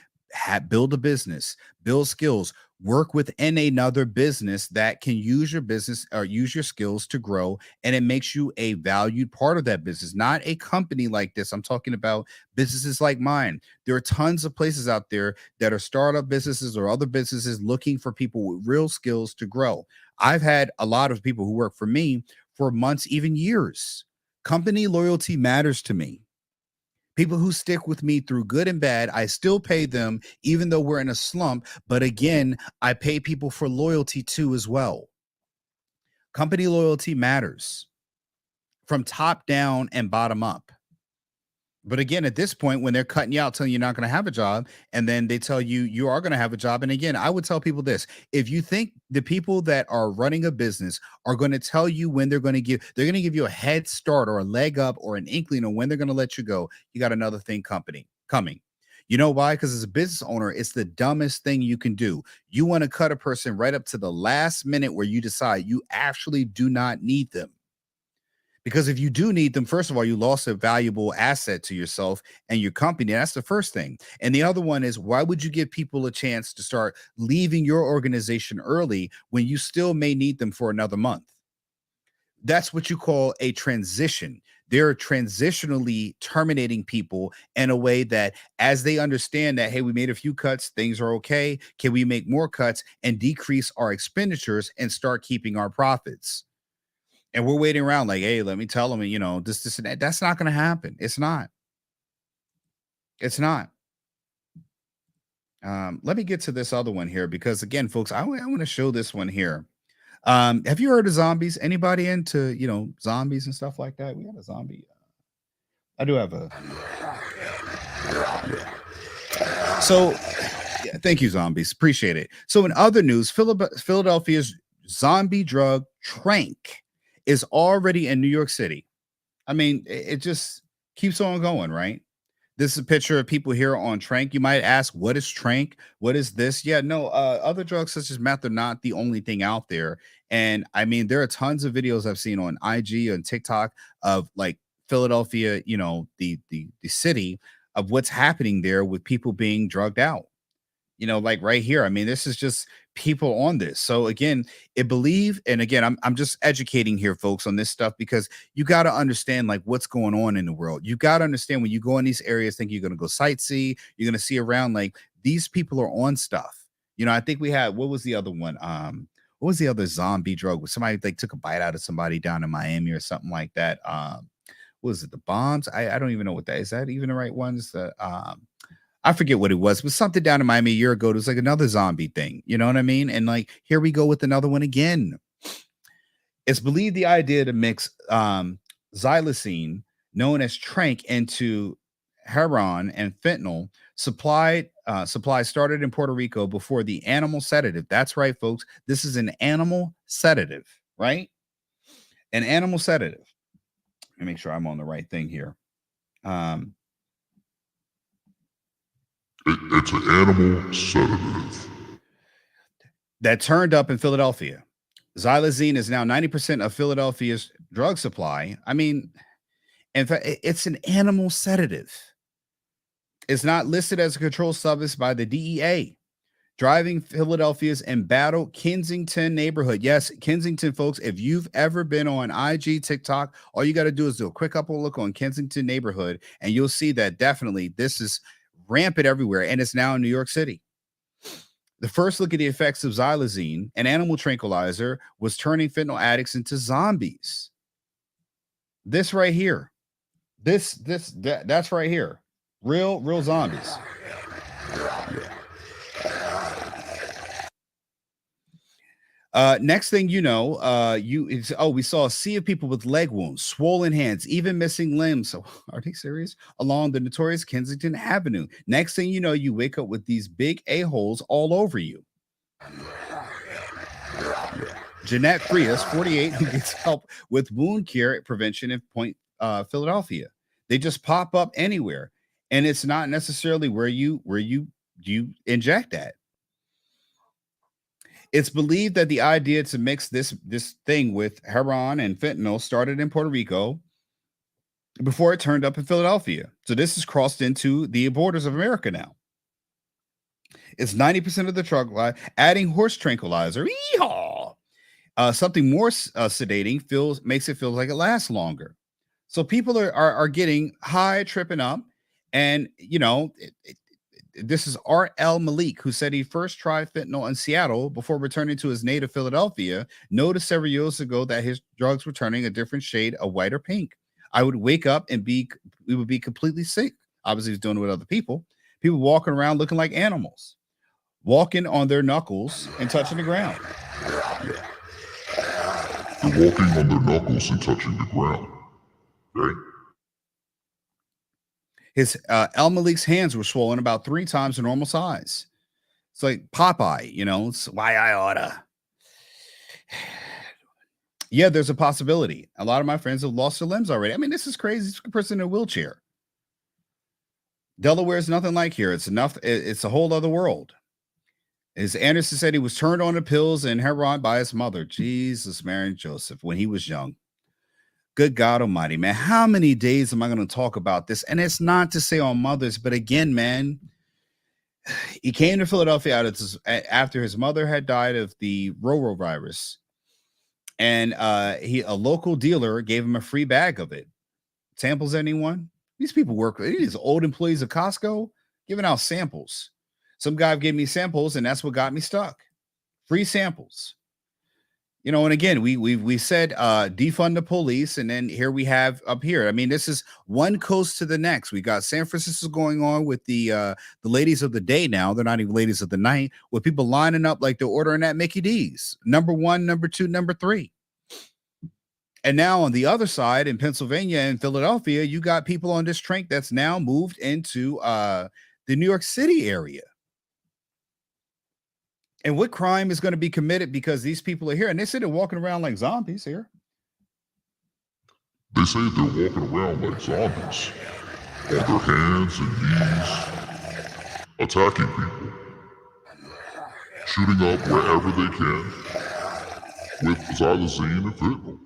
build a business, build skills, Work within another business that can use your business or use your skills to grow, and it makes you a valued part of that business, not a company like this. I'm talking about businesses like mine. There are tons of places out there that are startup businesses or other businesses looking for people with real skills to grow. I've had a lot of people who work for me for months, even years. Company loyalty matters to me. People who stick with me through good and bad, I still pay them, even though we're in a slump. But again, I pay people for loyalty too, as well. Company loyalty matters from top down and bottom up. But again, at this point, when they're cutting you out, telling you you're not going to have a job, and then they tell you you are going to have a job. And again, I would tell people this: if you think the people that are running a business are going to tell you when they're going to give you a head start or a leg up or an inkling on when they're going to let you go, you got another thing coming. You know why? Because as a business owner, it's the dumbest thing you can do. You want to cut a person right up to the last minute where you decide you actually do not need them. Because if you do need them, first of all, you lost a valuable asset to yourself and your company. That's the first thing. And the other one is, why would you give people a chance to start leaving your organization early when you still may need them for another month? That's what you call a transition. They're transitionally terminating people in a way that, as they understand that, hey, we made a few cuts, things are okay. Can we make more cuts and decrease our expenditures and start keeping our profits? And we're waiting around like, hey, let me tell them, this, and that. That's not going to happen. It's not. It's not. Let me get to this other one here because, again, folks, I want to show this one here. Have you heard of zombies? Anybody into, zombies and stuff like that? We got a zombie. I do have a. So, yeah, thank you, zombies. Appreciate it. So, in other news, Philadelphia's zombie drug Tranq is already in New York City. I mean, it just keeps on going, right? This is a picture of people here on Tranq. You might ask, what is Tranq? What is this? Yeah, no, other drugs such as meth are not the only thing out there. And I mean, there are tons of videos I've seen on IG and TikTok of like Philadelphia, the city, of what's happening there with people being drugged out. Like right here. I mean, this is just people on this. So again, and again, I'm just educating here, folks, on this stuff because you got to understand like what's going on in the world. You got to understand when you go in these areas, think you're going to go sightsee, you're going to see around, like these people are on stuff. I think we had, what was the other one? What was the other zombie drug? Was somebody like took a bite out of somebody down in Miami or something like that? What was it? The bombs? I don't even know what that is. That even the right ones? I forget what it was, but something down in Miami a year ago. It was like another zombie thing. You know what I mean? And like, here we go with another one again. It's believed the idea to mix xylazine, known as Tranq, into heroin and fentanyl supply started in Puerto Rico before the animal sedative. That's right, folks. This is an animal sedative, right? An animal sedative. Let me make sure I'm on the right thing here. It's an animal sedative that turned up in Philadelphia. Xylazine is now 90% of Philadelphia's drug supply. I mean, in fact, it's an animal sedative. It's not listed as a controlled substance by the DEA. Driving Philadelphia's embattled Kensington neighborhood. Yes, Kensington, folks, if you've ever been on IG, TikTok, all you got to do is do a quick up look on Kensington neighborhood, and you'll see that definitely this is rampant everywhere, and it's now in New York City. The first look at the effects of xylazine, an animal tranquilizer, was turning fentanyl addicts into zombies. This right here, that's right here, real zombies. Next thing you know, we saw a sea of people with leg wounds, swollen hands, even missing limbs. So are they serious? Along the notorious Kensington Avenue. Next thing you know, you wake up with these big a-holes all over you. Jeanette Frias, 48, who gets help with wound care prevention in Point Philadelphia. They just pop up anywhere, and it's not necessarily where you inject at. It's believed that the idea to mix this thing with heroin and fentanyl started in Puerto Rico before it turned up in Philadelphia. So this has crossed into the borders of America now. It's 90% of the drug life. Adding horse tranquilizer, yeehaw! Something more sedating makes it feel like it lasts longer. So people are getting high, tripping up, and this is Art L. Malik, who said he first tried fentanyl in Seattle before returning to his native Philadelphia. Noticed several years ago that his drugs were turning a different shade of white or pink. I would wake up and we would be completely sick. Obviously, he's doing it with other people. People walking around looking like animals, walking on their knuckles and touching the ground. They're walking on their knuckles and touching the ground. Right? His El Malik's hands were swollen about 3 times the normal size. It's like Popeye, it's why I oughta. Yeah, there's a possibility. A lot of my friends have lost their limbs already. I mean, this is crazy. It's a person in a wheelchair. Delaware is nothing like here. It's a whole other world. As Anderson said, he was turned on to pills and heroin by his mother. Jesus, Mary and Joseph, when he was young. Good God Almighty, man. How many days am I going to talk about this? And it's not to say on mothers, but again, man, he came to Philadelphia after his mother had died of the rotavirus. And a local dealer gave him a free bag of it. Samples, anyone? These people work, these old employees of Costco giving out samples. Some guy gave me samples, and that's what got me stuck. Free samples. And again, we said defund the police, and then here we have up here. I mean, this is one coast to the next. We got San Francisco going on with the ladies of the day now. They're not even ladies of the night, with people lining up like they're ordering at Mickey D's. Number 1, number 2, number 3. And now on the other side in Pennsylvania and Philadelphia, you got people on this Tranq that's now moved into the New York City area. And what crime is going to be committed because these people are here? And they say they're walking around like zombies here. They say they're walking around like zombies, on their hands and knees, attacking people, shooting up wherever they can with xylazine and fentanyl.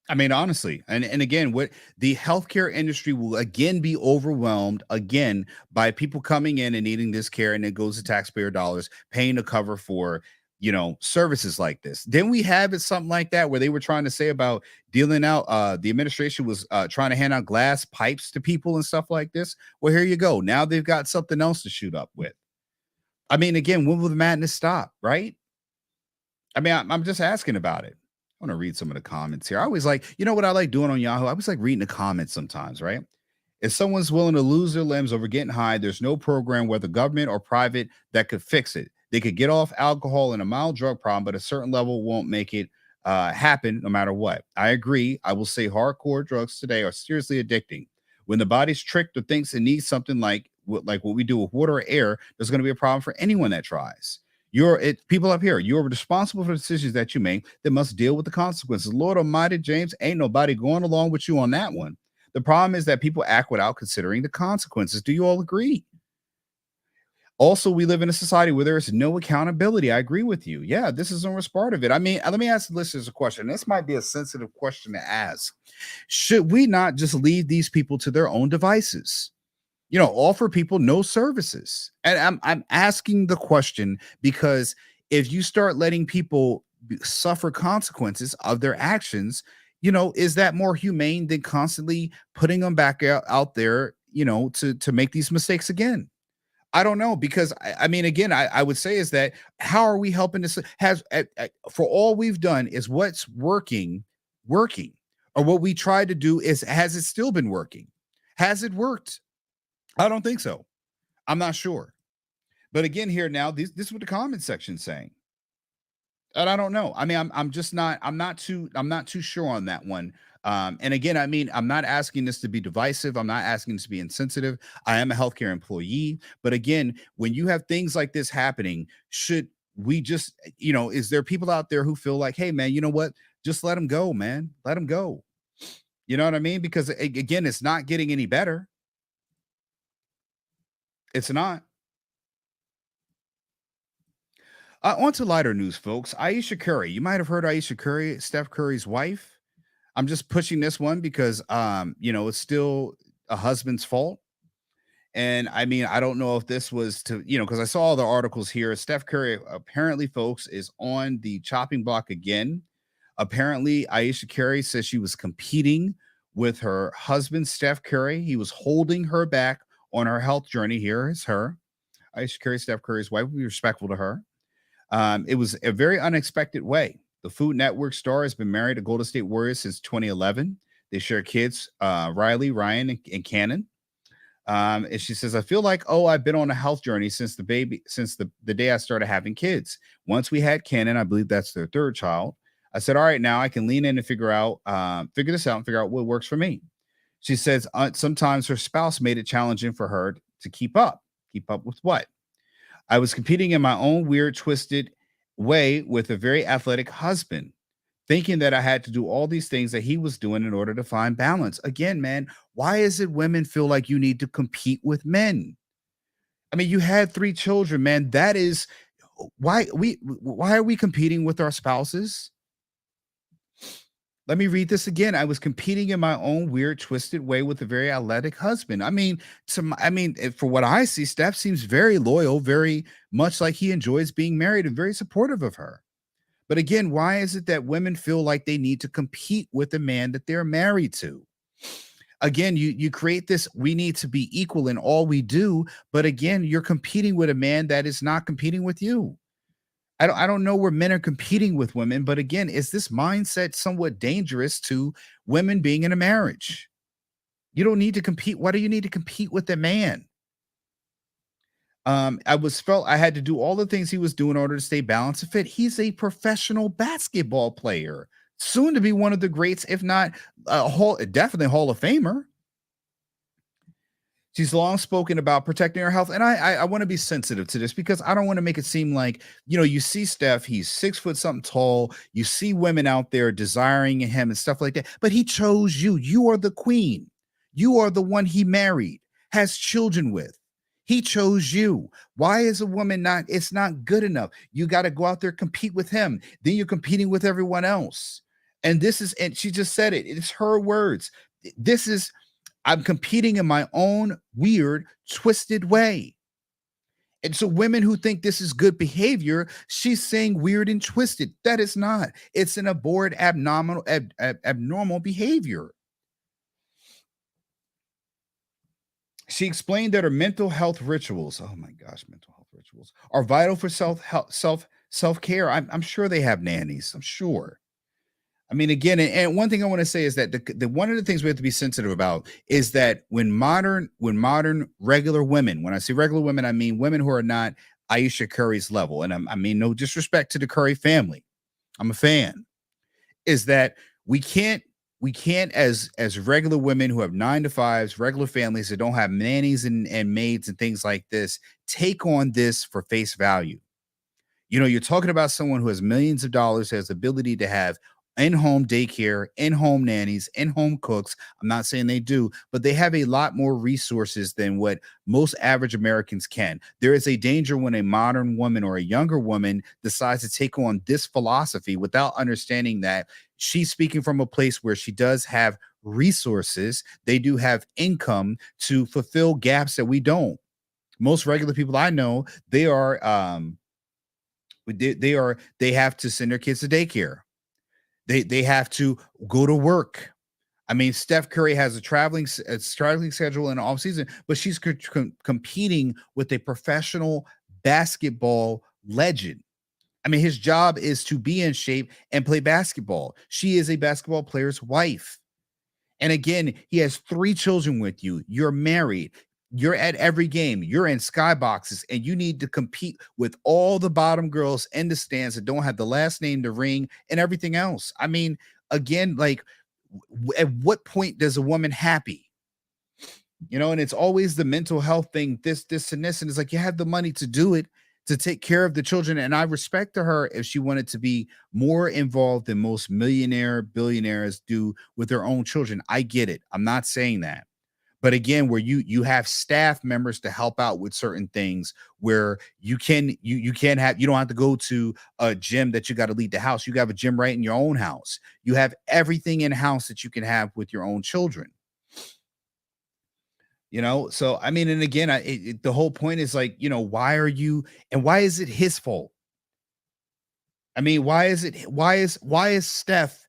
I mean, honestly, and again, what the healthcare industry will again be overwhelmed again by people coming in and needing this care, and it goes to taxpayer dollars paying to cover for services like this. Then we have it something like that where they were trying to say about dealing out. The administration was trying to hand out glass pipes to people and stuff like this. Well, here you go. Now they've got something else to shoot up with. I mean, again, when will the madness stop? Right? I mean, I'm just asking about it. I want to read some of the comments here. I always like, what I like doing on Yahoo? I always like reading the comments sometimes, right? If someone's willing to lose their limbs over getting high, there's no program, whether government or private, that could fix it. They could get off alcohol and a mild drug problem, but a certain level won't make it happen no matter what. I agree. I will say hardcore drugs today are seriously addicting. When the body's tricked or thinks it needs something like what we do with water or air, there's going to be a problem for anyone that tries. People up here, you're responsible for the decisions that you make that must deal with the consequences. Lord Almighty, James, ain't nobody going along with you on that one. The problem is that people act without considering the consequences. Do you all agree? Also, we live in a society where there is no accountability. I agree with you. Yeah, this is almost part of it. I mean, let me ask the listeners a question. This might be a sensitive question to ask. Should we not just leave these people to their own devices? Offer people no services. And I'm asking the question because if you start letting people suffer consequences of their actions, is that more humane than constantly putting them back out there, to make these mistakes again? I don't know, because I mean, again, I would say is that how are we helping this? For all we've done is what's working, or what we tried to do has it still been working? Has it worked? I don't think so. I'm not sure. But again, here now, this is what the comment section's saying. And I don't know. I mean, I'm not too sure on that one. And again, I mean, I'm not asking this to be divisive. I'm not asking this to be insensitive. I am a healthcare employee. But again, when you have things like this happening, should we just, is there people out there who feel like, hey, man, you know what? Just let them go, man. Let them go. You know what I mean? Because again, it's not getting any better. It's not. On to lighter news, folks. Aisha Curry. You might have heard Aisha Curry, Steph Curry's wife. I'm just pushing this one because, it's still a husband's fault. And I mean, I don't know if this was to, because I saw all the articles here. Steph Curry apparently, folks, is on the chopping block again. Apparently, Aisha Curry says she was competing with her husband, Steph Curry. He was holding her back on her health journey. Here is her. Aisha Curry, Steph Curry's wife. Be respectful to her. It was a very unexpected way. The Food Network star has been married to Golden State Warriors since 2011. They share kids, Riley, Ryan, and Cannon. And she says, I feel like, I've been on a health journey since the day I started having kids. Once we had Cannon, I believe that's their third child. I said, all right, now I can lean in and figure this out and figure out what works for me. She says, sometimes her spouse made it challenging for her to keep up. Keep up with what? I was competing in my own weird, twisted way with a very athletic husband, thinking that I had to do all these things that he was doing in order to find balance. Again, man, why is it women feel like you need to compete with men? I mean, you had 3 children, man. That is why are we competing with our spouses? Let me read this again. I was competing in my own weird, twisted way with a very athletic husband. I mean, for what I see, Steph seems very loyal, very much like he enjoys being married and very supportive of her. But again, why is it that women feel like they need to compete with the man that they're married to? Again, you create this, we need to be equal in all we do. But again, you're competing with a man that is not competing with you. I don't know where men are competing with women, but again, is this mindset somewhat dangerous to women being in a marriage? You don't need to compete. Why do you need to compete with a man? I had to do all the things he was doing in order to stay balanced and fit. He's a professional basketball player, soon to be one of the greats, if not definitely Hall of Famer. She's long spoken about protecting her health. And I want to be sensitive to this because I don't want to make it seem like, you see Steph, he's 6 foot something tall. You see women out there desiring him and stuff like that. But he chose you. You are the queen. You are the one he married, has children with. He chose you. Why is a woman it's not good enough? You got to go out there, compete with him. Then you're competing with everyone else. And she just said it. It's her words. I'm competing in my own weird, twisted way. And so women who think this is good behavior, she's saying weird and twisted. That is not. It's an abhorrent, abnormal behavior. She explained that her mental health rituals, mental health rituals are vital for self-care. I'm sure they have nannies. I'm sure. I mean, again, and one thing I want to say is that the one of the things we have to be sensitive about is that when modern regular women, when I say regular women, I mean women who are not Aisha Curry's level, and I mean no disrespect to the Curry family, I'm a fan, is that we can't as regular women who have 9-to-5s, regular families that don't have nannies and maids and things like this, take on this for face value. You're talking about someone who has millions of dollars, has the ability to have in-home daycare, in-home nannies, in-home cooks. I'm not saying they do, but they have a lot more resources than what most average Americans can. There is a danger when a modern woman or a younger woman decides to take on this philosophy without understanding that she's speaking from a place where she does have resources. They do have income to fulfill gaps that we don't. Most regular people I know, they have to send their kids to daycare. They have to go to work. I mean, Steph Curry has a traveling schedule in the off season, but she's competing with a professional basketball legend. I mean, his job is to be in shape and play basketball. She is a basketball player's wife. And again, he has 3 children with you. You're married. You're at every game. You're in skyboxes, and you need to compete with all the bottom girls in the stands that don't have the last name, the ring, and everything else. I mean, again, like, at what point does a woman happy? And it's always the mental health thing, this, and this. And it's like, you have the money to do it, to take care of the children. And I respect to her if she wanted to be more involved than most billionaires do with their own children. I get it. I'm not saying that. But again, where you have staff members to help out with certain things, where you don't have to go to a gym that you got to leave the house. You have a gym right in your own house. You have everything in house that you can have with your own children. So I mean, and again, the whole point is like, why are you, and why is it his fault? I mean, why is Steph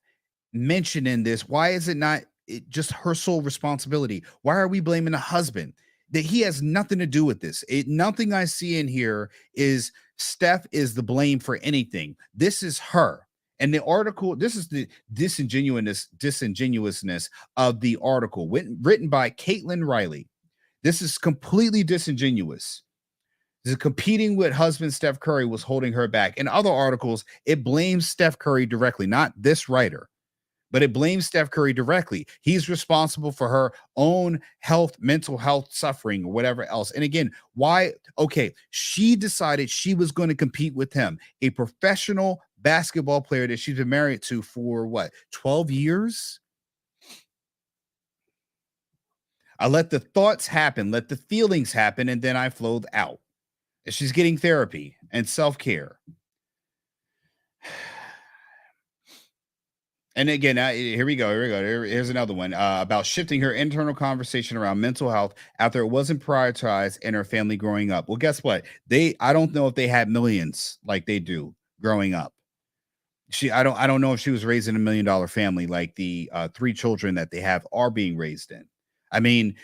mentioning this? Why is it not just her sole responsibility? Why are we blaming the husband? That he has nothing to do with this. Nothing I see in here is Steph is the blame for anything. This is her. And the article, this is the disingenuousness of the article written by Caitlin Riley. This is completely disingenuous. This is competing with husband Steph Curry was holding her back. In other articles, it blames Steph Curry directly, not this writer, but it blames Steph Curry directly. He's responsible for her own health, mental health suffering, or whatever else. And again, why? Okay, she decided she was going to compete with him, a professional basketball player that she's been married to for what, 12 years? I let the thoughts happen, let the feelings happen, and then I flowed out. She's getting therapy and self-care. And again, here we go. Here's another one about shifting her internal conversation around mental health after it wasn't prioritized in her family growing up. Well, guess what? I don't know if they had millions like they do growing up. I don't know if she was raised in $1 million family like the 3 children that they have are being raised in. I mean,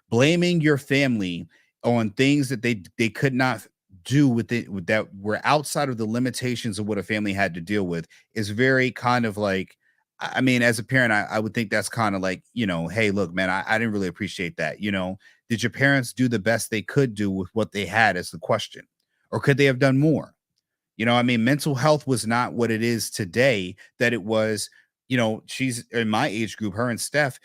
blaming your family on things that they could not do with it, that were outside of the limitations of what a family had to deal with, is very kind of like, I mean, as a parent, I would think that's kind of like, hey, look, man, I didn't really appreciate that. Did your parents do the best they could do with what they had, is the question, or could they have done more? I mean, mental health was not what it is today that it was. She's in my age group, her and Steph,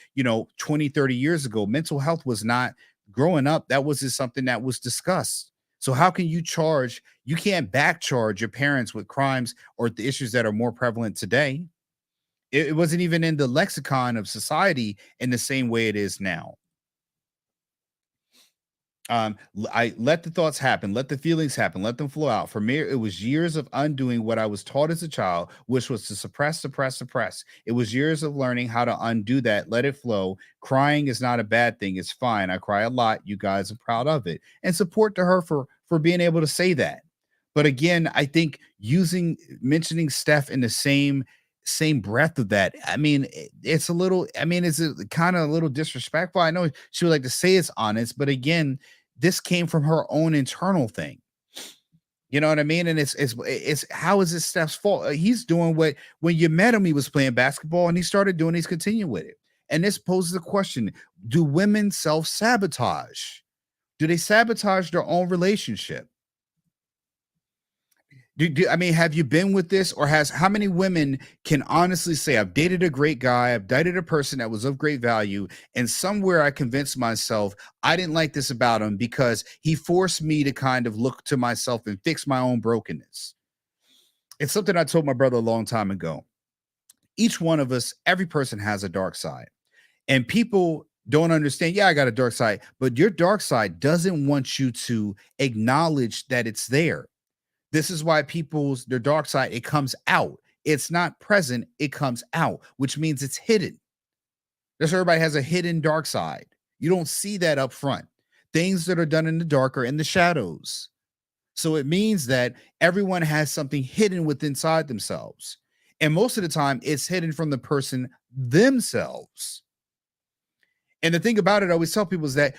20, 30 years ago, mental health was not, growing up, that wasn't something that was discussed. So how can you can't back charge your parents with crimes or the issues that are more prevalent today. It wasn't even in the lexicon of society in the same way it is now. I let the thoughts happen, let the feelings happen, let them flow out. For me, it was years of undoing what I was taught as a child, which was to suppress. It was years of learning how to undo that, let it flow. Crying is not a bad thing. It's fine. I cry a lot. You guys are proud of it. And support to her for being able to say that. But again, I think mentioning Steph in the same breath of that, I mean, it's a little, it's kind of a little disrespectful. I know she would like to say it's honest, but again, this came from her own internal thing. You know what I mean? And it's how is it Steph's fault? He's doing when you met him, he was playing basketball, and he started doing, he's continuing with it. And this poses a question: do women self-sabotage? Do they sabotage their own relationship? I mean, have you been with this, or how many women can honestly say, I've dated a great guy, I've dated a person that was of great value, and somewhere I convinced myself I didn't like this about him because he forced me to kind of look to myself and fix my own brokenness? It's something I told my brother a long time ago. Each one of us, every person has a dark side, and people don't understand. Yeah, I got a dark side, but your dark side doesn't want you to acknowledge that it's there. This is why their dark side, it comes out. It's not present, it comes out, which means it's hidden. Just everybody has a hidden dark side. You don't see that up front. Things that are done in the dark are in the shadows. So it means that everyone has something hidden within inside themselves. And most of the time, it's hidden from the person themselves. And the thing about it, I always tell people, is that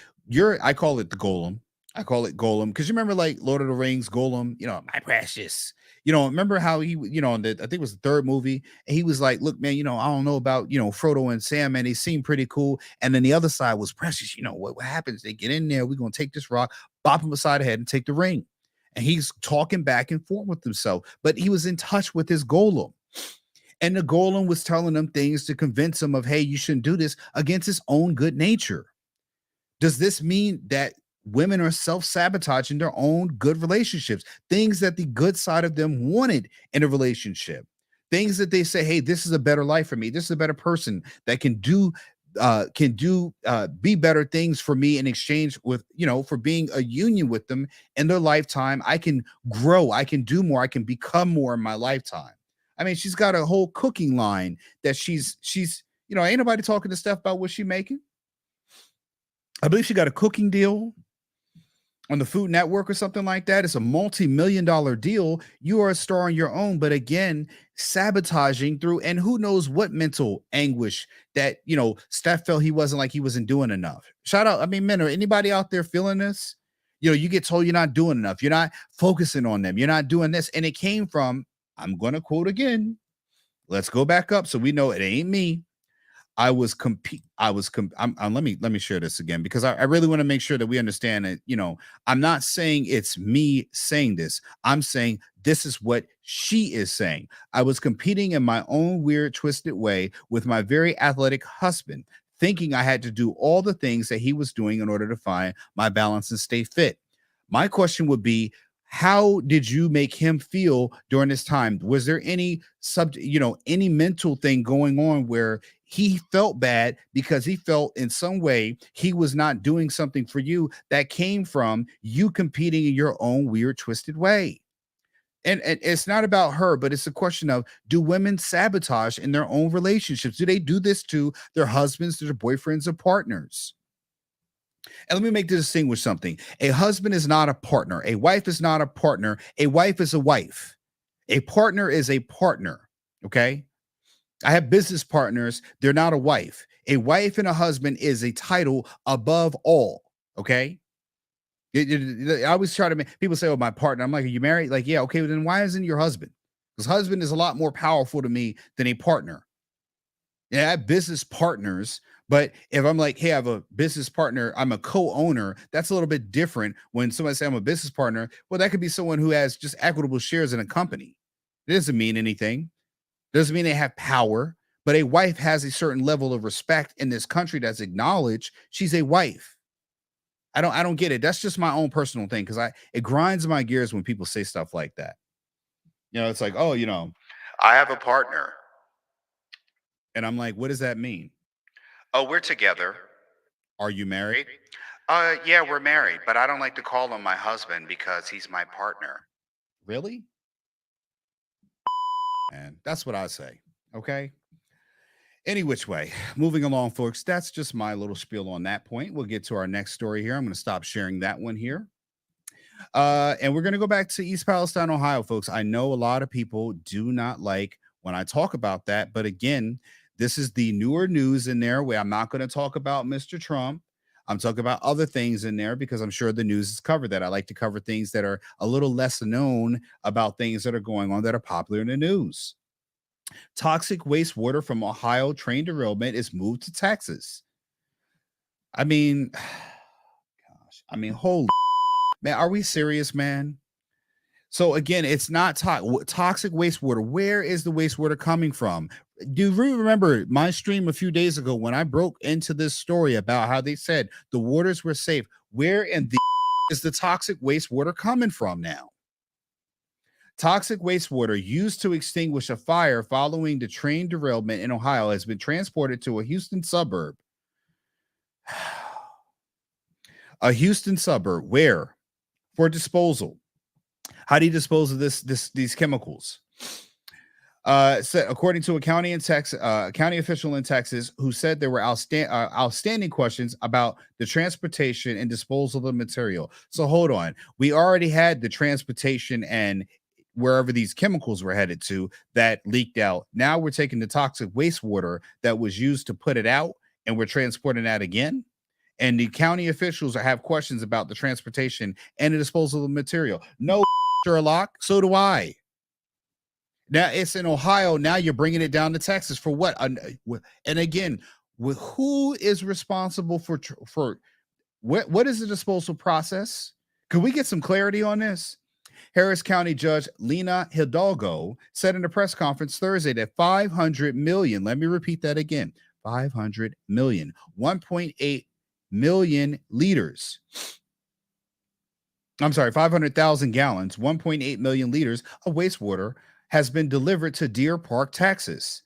I call it the golem. I call it Golem because you remember, like, Lord of the Rings, Golem, my precious, remember how he, I think it was the 3rd movie, and he was like, look, man, I don't know about, Frodo and Sam, man, they seem pretty cool. And then the other side was Precious. What happens? They get in there, we're going to take this rock, bop him beside the head, and take the ring. And he's talking back and forth with himself, but he was in touch with his Golem. And the Golem was telling him things to convince him of, hey, you shouldn't do this, against his own good nature. Does this mean that women are self-sabotaging their own good relationships, things that the good side of them wanted in a relationship, things that they say, hey, this is a better life for me, this is a better person that can do be better things for me in exchange with, for being a union with them in their lifetime? I can grow, I can do more, I can become more in my lifetime. I mean, she's got a whole cooking line that she's ain't nobody talking to Steph about what she's making. I believe she got a cooking deal on the Food Network or something like that. It's a multi-million-dollar deal. You are a star on your own, but again, sabotaging through, and who knows what mental anguish that, Steph felt he wasn't doing enough. Shout out, I mean, men, or anybody out there feeling this? You get told you're not doing enough. You're not focusing on them. You're not doing this. And it came from, I'm going to quote again. Let's go back up so we know it ain't me. I was compete. Let me share this again because I really want to make sure that we understand it. I'm not saying it's me saying this. I'm saying this is what she is saying. I was competing in my own weird, twisted way with my very athletic husband, thinking I had to do all the things that he was doing in order to find my balance and stay fit. My question would be, how did you make him feel during this time? Was there any any mental thing going on where he felt bad because he felt in some way he was not doing something for you that came from you competing in your own weird, twisted way? And it's not about her, but it's a question of, do women sabotage in their own relationships? Do they do this to their husbands, to their boyfriends, or partners? And let me make the distinguish something. A husband is not a partner. A wife is not a partner. A wife is a wife. A partner is a partner. Okay. I have business partners. They're not a wife. A wife and a husband is a title above all. Okay. I always try to make people say, oh, my partner. I'm like, are you married? Like, yeah. Okay. Well, then why isn't your husband? Because husband is a lot more powerful to me than a partner. Yeah, I have business partners, but if I'm like, hey, I have a business partner, I'm a co-owner, that's a little bit different. When somebody say I'm a business partner, well, that could be someone who has just equitable shares in a company. It doesn't mean anything. Doesn't mean they have power, but a wife has a certain level of respect in this country that's acknowledged. She's a wife. I don't get it. That's just my own personal thing because it grinds my gears when people say stuff like that. It's like, oh, I have a partner. And I'm like, what does that mean? Oh, we're together. Are you married? Yeah, we're married, but I don't like to call him my husband because he's my partner. Really? And that's what I say. Okay. Any which way, moving along, folks. That's just my little spiel on that point. We'll get to our next story here. I'm going to stop sharing that one here. And we're going to go back to East Palestine, Ohio, folks. I know a lot of people do not like when I talk about that, but again, this is the newer news in there where I'm not going to talk about Mr. Trump. I'm talking about other things in there because I'm sure the news has covered that. I like to cover things that are a little less known about things that are going on that are popular in the news. Toxic wastewater from Ohio train derailment is moved to Texas. I mean, gosh, holy man, are we serious, man? So again, it's not toxic wastewater. Where is the wastewater coming from? Do you remember my stream a few days ago when I broke into this story about how they said the waters were safe? Where in the is the toxic wastewater coming from now? Toxic wastewater used to extinguish a fire following the train derailment in Ohio has been transported to a Houston suburb. A Houston suburb where for disposal. How do you dispose of these chemicals? According to a county official in Texas, who said there were outstanding questions about the transportation and disposal of the material. So hold on, we already had the transportation and wherever these chemicals were headed to that leaked out. Now we're taking the toxic wastewater that was used to put it out, and we're transporting that again. And the county officials have questions about the transportation and the disposal of the material. No, Sherlock. So do I. Now it's in Ohio. Now you're bringing it down to Texas for what? And again, who is responsible for what is the disposal process? Could we get some clarity on this? Harris County Judge Lena Hidalgo said in a press conference Thursday that 500 million. Let me repeat that again: 500 million, 1.8 million liters. I'm sorry, 500,000 gallons, 1.8 million liters of wastewater has been delivered to Deer Park, Texas.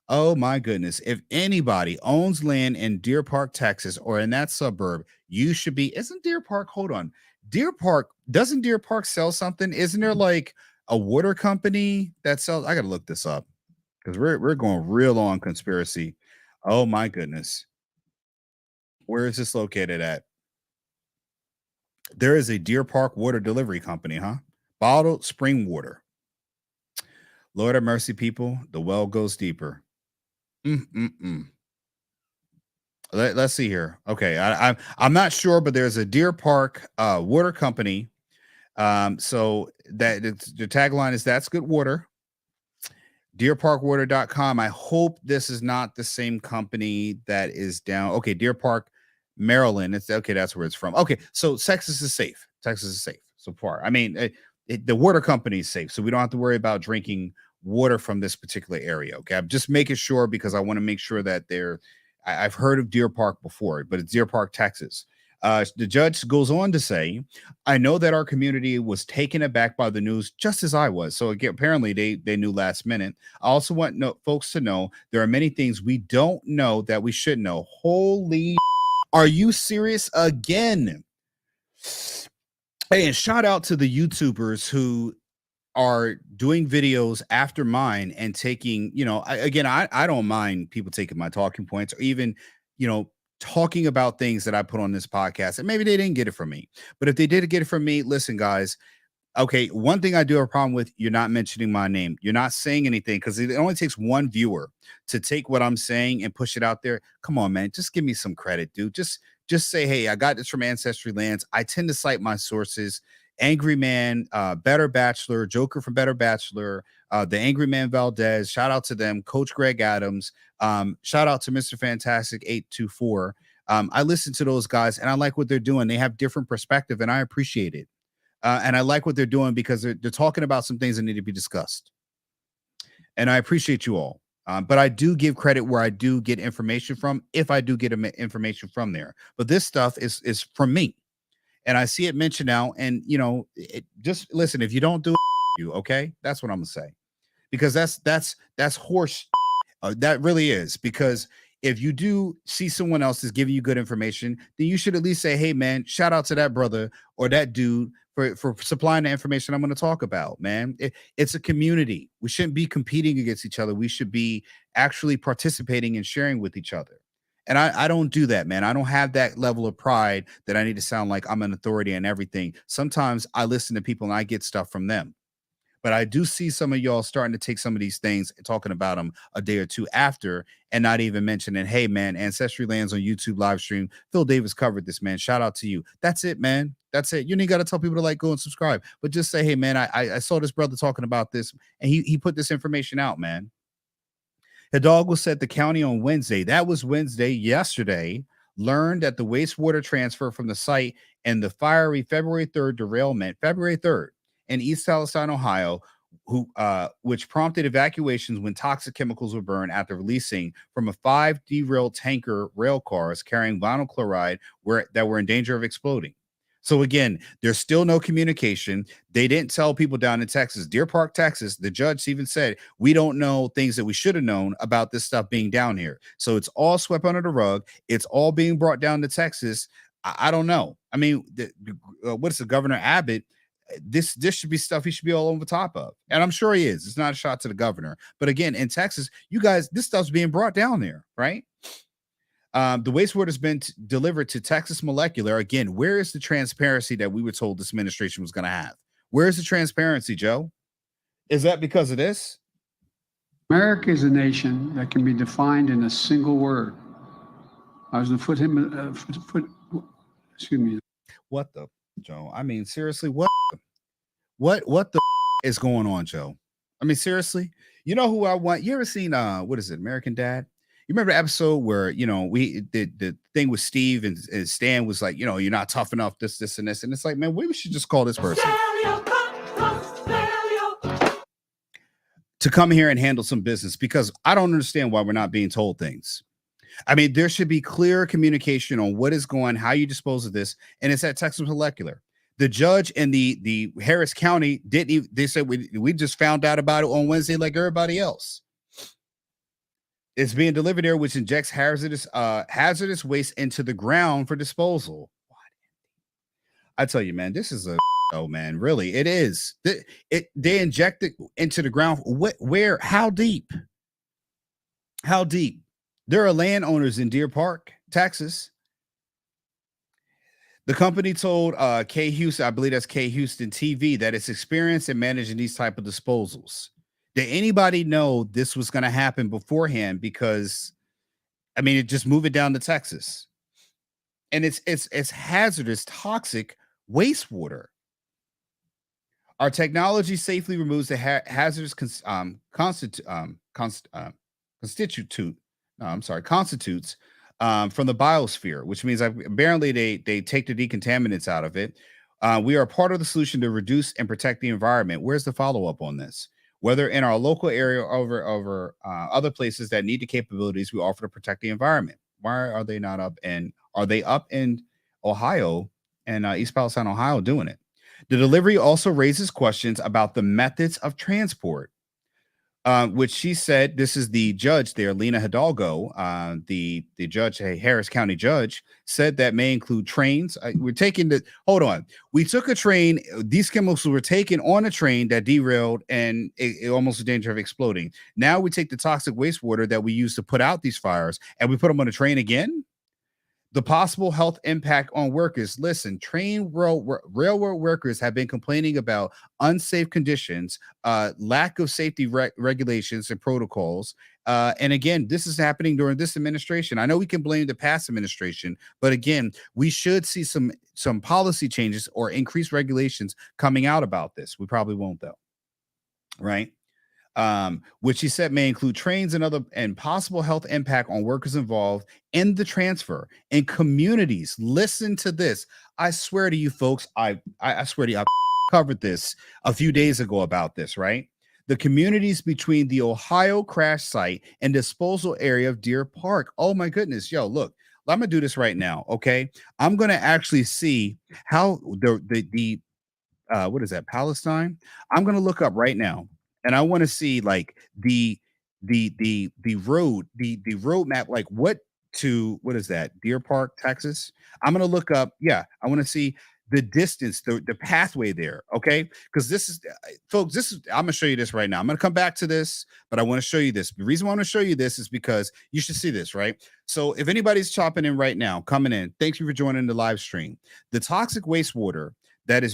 Oh my goodness. If anybody owns land in Deer Park, Texas, or in that suburb, you should be. Isn't Deer Park? Hold on. Doesn't Deer Park sell something? Isn't there like a water company that sells? I got to look this up because we're going real on conspiracy. Oh my goodness. Where is this located at? There is a Deer Park water delivery company, huh? Bottled spring water. Lord have mercy, people. The well goes deeper. Let's see here. Okay, I'm not sure, but there's a Deer Park water company. So that the tagline is "That's good water." DeerParkWater.com. I hope this is not the same company that is down. Okay, Deer Park, Maryland. It's okay. That's where it's from. Okay, so Texas is safe. Texas is safe so far. I mean, the water company is safe, so we don't have to worry about drinking water from this particular area. Okay, I'm just making sure because I want to make sure that I've heard of Deer Park before, but it's Deer Park, Texas. The judge goes on to say, I know that our community was taken aback by the news just as I was. So again, apparently they knew last minute. I also want folks to know there are many things we don't know that we should know. Holy, are you serious again? Hey, and shout out to the YouTubers who are doing videos after mine and taking, I don't mind people taking my talking points or even, talking about things that I put on this podcast. And maybe they didn't get it from me. But if they did get it from me, listen, guys. Okay, one thing I do have a problem with, you're not mentioning my name. You're not saying anything because it only takes one viewer to take what I'm saying and push it out there. Come on, man. Just give me some credit, dude. Just say, hey, I got this from Ancestrylands. I tend to cite my sources. Angry Man, Better Bachelor, Joker from Better Bachelor, the Angry Man Valdez. Shout out to them. Coach Greg Adams. Shout out to Mr. Fantastic 824. I listen to those guys and I like what they're doing. They have different perspective and I appreciate it. And I like what they're doing because they're talking about some things that need to be discussed. And I appreciate you all. But I do give credit where I do get information from, if I do get information from there. But this stuff is from me. And I see it mentioned now. And, just listen, if you don't do it, you, okay? That's what I'm going to say. Because that's horse. That really is. Because if you do see someone else is giving you good information, then you should at least say, hey, man, shout out to that brother or that dude for supplying the information I'm going to talk about, man. It's a community. We shouldn't be competing against each other. We should be actually participating and sharing with each other. And I don't do that, man. I don't have that level of pride that I need to sound like I'm an authority and everything. Sometimes I listen to people and I get stuff from them. But I do see some of y'all starting to take some of these things and talking about them a day or two after and not even mentioning, hey, man, Ancestrylands on YouTube live stream. Phil Davis covered this, man. Shout out to you. That's it, man. That's it. You ain't got to tell people to go and subscribe. But just say, hey, man, I saw this brother talking about this and he put this information out, man. Hidalgo said the county on Wednesday, that was Wednesday, yesterday, learned that the wastewater transfer from the site and the fiery February 3rd derailment, February 3rd, in East Palestine, Ohio, which prompted evacuations when toxic chemicals were burned after releasing from a 5 derailed tanker rail cars carrying vinyl chloride that were in danger of exploding. So again, there's still no communication. They didn't tell people down in Texas, Deer Park, Texas. The judge even said, we don't know things that we should have known about this stuff being down here. So it's all swept under the rug. It's all being brought down to Texas. I don't know. I mean, what's the Governor Abbott? This should be stuff he should be all over the top of. And I'm sure he is. It's not a shot to the governor. But again, in Texas, you guys, this stuff's being brought down there, right? The wastewater has been delivered to Texas Molecular. Again, where is the transparency that we were told this administration was going to have? Where is the transparency, Joe? Is that because of this? America is a nation that can be defined in a single word. I was going to excuse me. What the, Joe? I mean, seriously, what the is going on, Joe? I mean, seriously, you know who I want? You ever seen, what is it, American Dad? You remember the episode where, the thing with Steve and Stan was like, you're not tough enough, this, and this. And it's like, man, we should just call this person to come here and handle some business, because I don't understand why we're not being told things. I mean, there should be clear communication on what is going, how you dispose of this. And it's at Texas Molecular. The judge in the Harris County didn't even, they said, we just found out about it on Wednesday like everybody else. It's being delivered there, which injects hazardous waste into the ground for disposal. I tell you, man, this is man, really, it is. They inject it into the ground. Where? How deep? How deep? There are landowners in Deer Park, Texas, The company told K Houston, I believe that's K Houston TV, that it's experienced in managing these type of disposals. Did anybody know this was going to happen beforehand? Because I mean, it just move it down to Texas, and it's hazardous, toxic wastewater. Our technology safely removes the hazardous constitutes from the biosphere, which means apparently they take the decontaminants out of it. We are part of the solution to reduce and protect the environment. Where's the follow up on this? Whether in our local area or over other places that need the capabilities we offer to protect the environment. Why are they not up? And are they up in Ohio and East Palestine, Ohio, doing it? The delivery also raises questions about the methods of transport, which she said, this is the judge there, Lena Hidalgo, the judge, a Harris County judge, said that may include trains. We took a train. These chemicals were taken on a train that derailed and it almost in danger of exploding. Now we take the toxic wastewater that we use to put out these fires and we put them on a train again. The possible health impact on workers. Listen, railroad workers have been complaining about unsafe conditions, lack of safety regulations and protocols. And again, this is happening during this administration. I know we can blame the past administration, but again, we should see some policy changes or increased regulations coming out about this. We probably won't, though. Right? Which he said may include trains and possible health impact on workers involved in the transfer and communities. Listen to this. I swear to you folks, I swear to you, I covered this a few days ago about this, right? The communities between the Ohio crash site and disposal area of Deer Park. Oh my goodness. Yo, look, I'm gonna do this right now. Okay. I'm gonna actually see how the what is that, Palestine? I'm gonna look up right now. And I want to see like the road map, like what is that? Deer Park, Texas. I'm gonna look up. Yeah, I want to see the distance, the pathway there. Okay, because this is, folks. I'm gonna show you this right now. I'm gonna come back to this, but I want to show you this. The reason why I want to show you this is because you should see this, right? So if anybody's chopping in right now, coming in, thank you for joining the live stream. The toxic wastewater that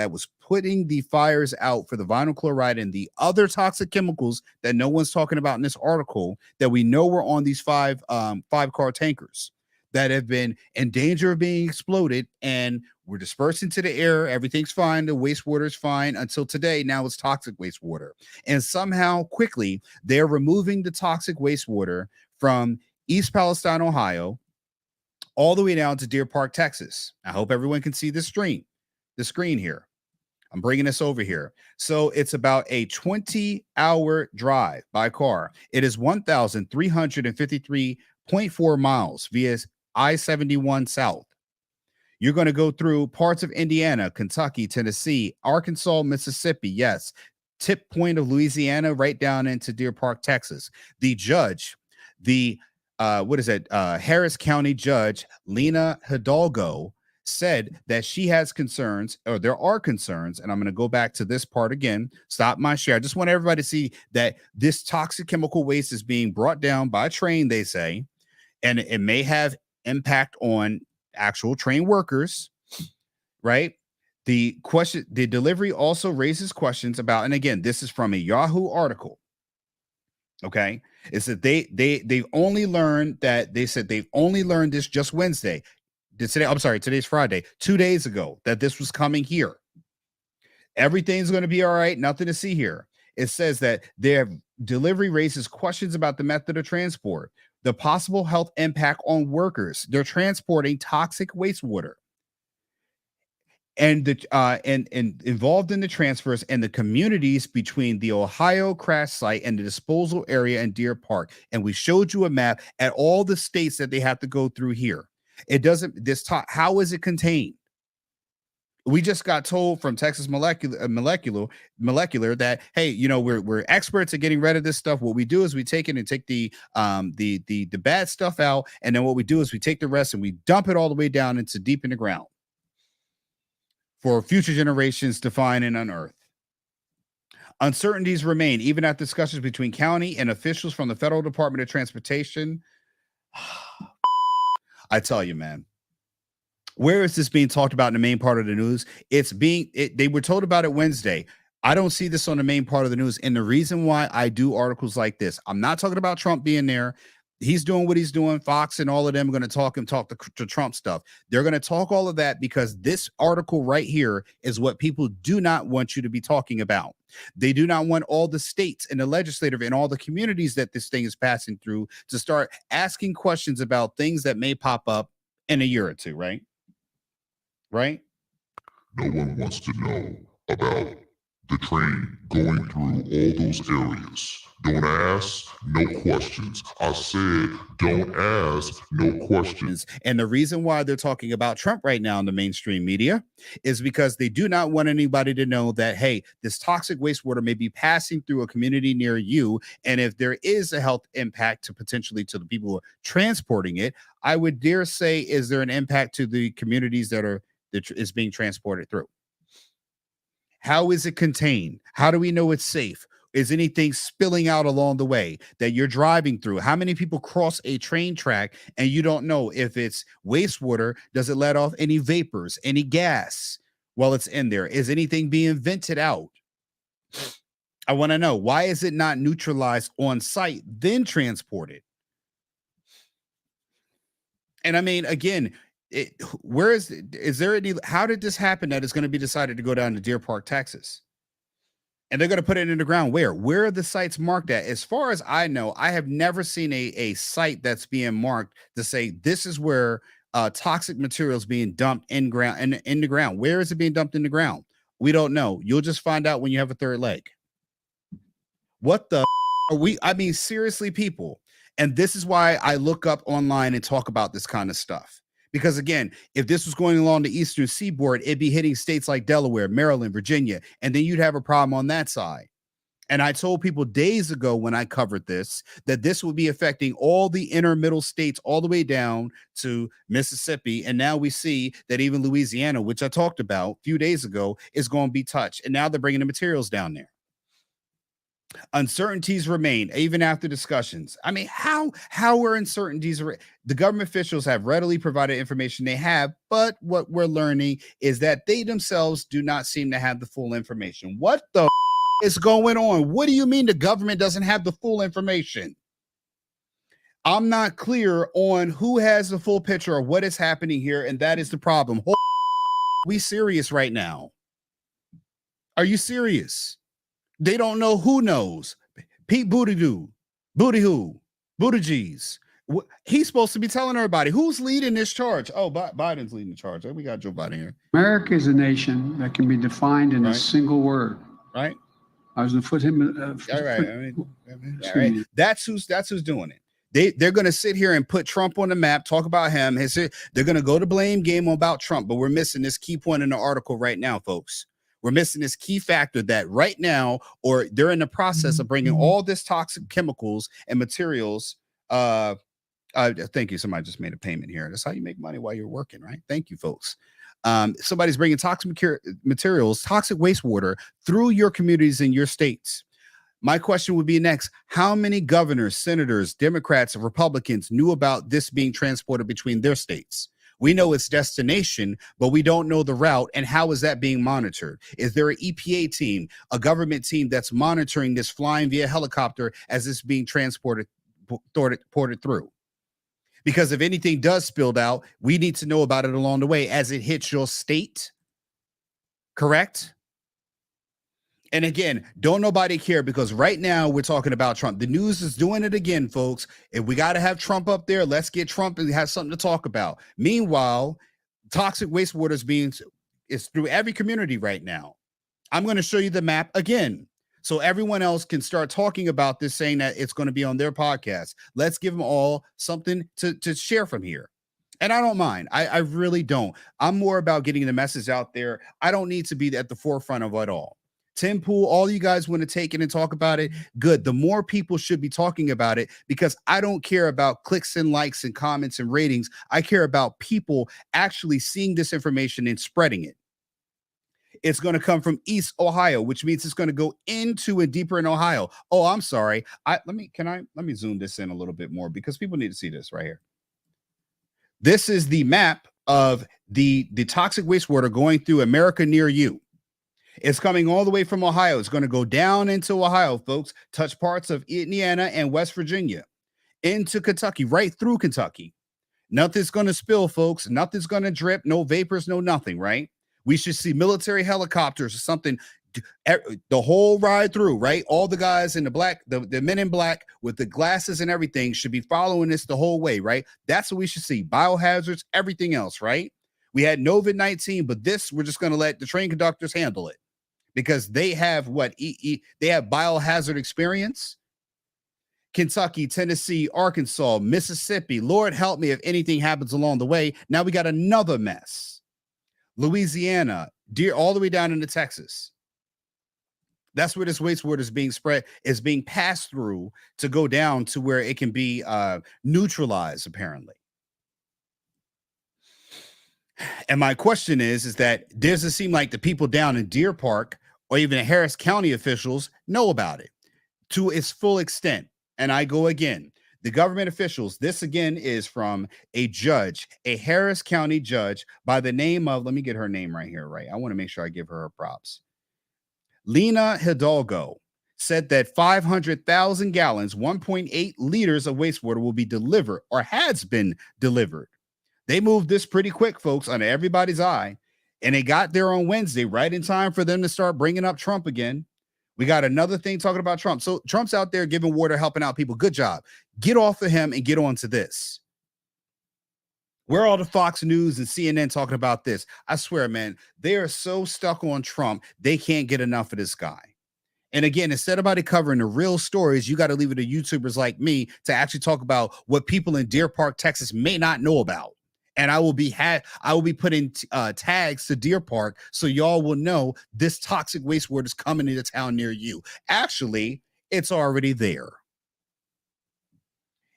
was putting the fires out for the vinyl chloride and the other toxic chemicals that no one's talking about in this article that we know were on these five car tankers that have been in danger of being exploded, and we're dispersed into the air. Everything's fine. The wastewater is fine until today. Now it's toxic wastewater. And somehow quickly they're removing the toxic wastewater from East Palestine, Ohio, all the way down to Deer Park, Texas. I hope everyone can see the screen here. I'm bringing this over here. So it's about a 20-hour drive by car. It is 1,353.4 miles via I-71 South. You're going to go through parts of Indiana, Kentucky, Tennessee, Arkansas, Mississippi. Yes. Tip point of Louisiana, right down into Deer Park, Texas. The judge, Harris County Judge Lena Hidalgo said that she has concerns, or there are concerns, and I'm going to go back to this part again. Stop my share. I just want everybody to see that this toxic chemical waste is being brought down by train, they say, and it may have impact on actual train workers, right? The delivery also raises questions about, and again, this is from a Yahoo article. Okay, it's that they've only learned this just Wednesday. Today's Friday, 2 days ago, that this was coming here. Everything's going to be all right. Nothing to see here. It says that their delivery raises questions about the method of transport, the possible health impact on workers. They're transporting toxic wastewater. And involved in the transfers and the communities between the Ohio crash site and the disposal area in Deer Park. And we showed you a map at all the states that they have to go through here. It doesn't, how is it contained? We just got told from Texas Molecular that, hey, we're experts at getting rid of this stuff. What we do is we take it and take the bad stuff out. And then what we do is we take the rest and we dump it all the way down into deep in the ground for future generations to find and unearth. Uncertainties remain, even after discussions between county and officials from the Federal Department of Transportation. I tell you, man, Where is this being talked about in the main part of the news? They were told about it Wednesday. I don't see this on the main part of the news. And the reason why I do articles like this, I'm not talking about Trump being there. He's doing what he's doing. Fox and all of them are going to talk to Trump stuff. They're going to talk all of that because this article right here is what people do not want you to be talking about. They do not want all the states and the legislative and all the communities that this thing is passing through to start asking questions about things that may pop up in a year or two, right? Right? No one wants to know about the train going through all those areas. Don't ask no questions. I said don't ask no questions. And the reason why they're talking about Trump right now in the mainstream media is because they do not want anybody to know that, hey, this toxic wastewater may be passing through a community near you. And if there is a health impact potentially to the people who are transporting it, I would dare say, is there an impact to the communities that is being transported through? How is it contained? How do we know it's safe? Is anything spilling out along the way that you're driving through? How many people cross a train track and you don't know if it's wastewater? Does it let off any vapors, any gas while it's in there? Is anything being vented out? I want to know, why is it not neutralized on site, then transported? And I mean, again, how did this happen that it's going to be decided to go down to Deer Park, Texas? And they're going to put it in the ground. Where are the sites marked at? As far as I know, I have never seen a site that's being marked to say this is where toxic materials being dumped in the ground. Where is it being dumped in the ground? We don't know. You'll just find out when you have a third leg. What the are we? I mean, seriously, people. And this is why I look up online and talk about this kind of stuff. Because again, if this was going along the eastern seaboard, it'd be hitting states like Delaware, Maryland, Virginia, and then you'd have a problem on that side. And I told people days ago when I covered this, that this would be affecting all the inner middle states all the way down to Mississippi. And now we see that even Louisiana, which I talked about a few days ago, is going to be touched. And now they're bringing the materials down there. Uncertainties remain even after discussions. I mean, how are uncertainties? The government officials have readily provided information they have, but what we're learning is that they themselves do not seem to have the full information. What the is going on? What do you mean the government doesn't have the full information? I'm not clear on who has the full picture of what is happening here, and that is the problem. We serious right now? Are you serious? They don't know who knows. Pete Buttigieg, he's supposed to be telling everybody who's leading this charge. Oh, Biden's leading the charge. We got Joe Biden here. America is a nation that can be defined in a single word. Right. I was going to put him. All right. That's who's doing it. They're going to sit here and put Trump on the map, talk about him. They're going to go to blame game about Trump, but we're missing this key point in the article right now, folks. We're missing this key factor that right now, or they're in the process of bringing all this toxic chemicals and materials. Thank you. Somebody just made a payment here. That's how you make money while you're working, right? Thank you, folks. Somebody's bringing toxic materials, toxic wastewater through your communities in your states. My question would be next: how many governors, senators, Democrats, and Republicans knew about this being transported between their states? We know its destination, but we don't know the route. And how is that being monitored? Is there an EPA team, a government team that's monitoring this flying via helicopter as it's being ported through? Because if anything does spill out, we need to know about it along the way as it hits your state. Correct? And again, don't nobody care, because right now we're talking about Trump. The news is doing it again, folks. If we got to have Trump up there, let's get Trump and have something to talk about. Meanwhile, toxic wastewater is through every community right now. I'm going to show you the map again, so everyone else can start talking about this, saying that it's going to be on their podcast. Let's give them all something to share from here. And I don't mind. I really don't. I'm more about getting the message out there. I don't need to be at the forefront of it all. Tim Pool, all you guys want to take it and talk about it, good. The more people should be talking about it, because I don't care about clicks and likes and comments and ratings. I care about people actually seeing this information and spreading it. It's going to come from East Ohio, which means it's going to go into and deeper in Ohio. Oh, I'm sorry. Let me zoom this in a little bit more, because people need to see this right here. This is the map of the toxic wastewater going through America near you. It's coming all the way from Ohio. It's going to go down into Ohio, folks, touch parts of Indiana and West Virginia, into Kentucky, right through Kentucky. Nothing's going to spill, folks. Nothing's going to drip. No vapors, no nothing, right? We should see military helicopters or something the whole ride through, right? All the guys in the black, the men in black with the glasses and everything should be following this the whole way, right? That's what we should see. Biohazards, everything else, right? We had COVID-19, but this, we're just going to let the train conductors handle it because they have they have biohazard experience. Kentucky, Tennessee, Arkansas, Mississippi. Lord help me if anything happens along the way. Now we got another mess. Louisiana, all the way down into Texas. That's where this wastewater is being spread, is being passed through to go down to where it can be neutralized, apparently. And my question is that does it seem like the people down in Deer Park or even Harris County officials know about it to its full extent? And I go again, the government officials, this again is from a judge, a Harris County judge by the name of, let me get her name right here, right? I want to make sure I give her props. Lena Hidalgo said that 500,000 gallons, 1.8 liters of wastewater will be delivered or has been delivered. They moved this pretty quick, folks, under everybody's eye. And they got there on Wednesday, right in time for them to start bringing up Trump again. We got another thing talking about Trump. So Trump's out there giving water, helping out people. Good job. Get off of him and get on to this. Where are all the Fox News and CNN talking about this? I swear, man, they are so stuck on Trump, they can't get enough of this guy. And again, instead of covering the real stories, you got to leave it to YouTubers like me to actually talk about what people in Deer Park, Texas may not know about. And I will be putting tags to Deer Park so y'all will know this toxic wastewater is coming into town near you. Actually, it's already there.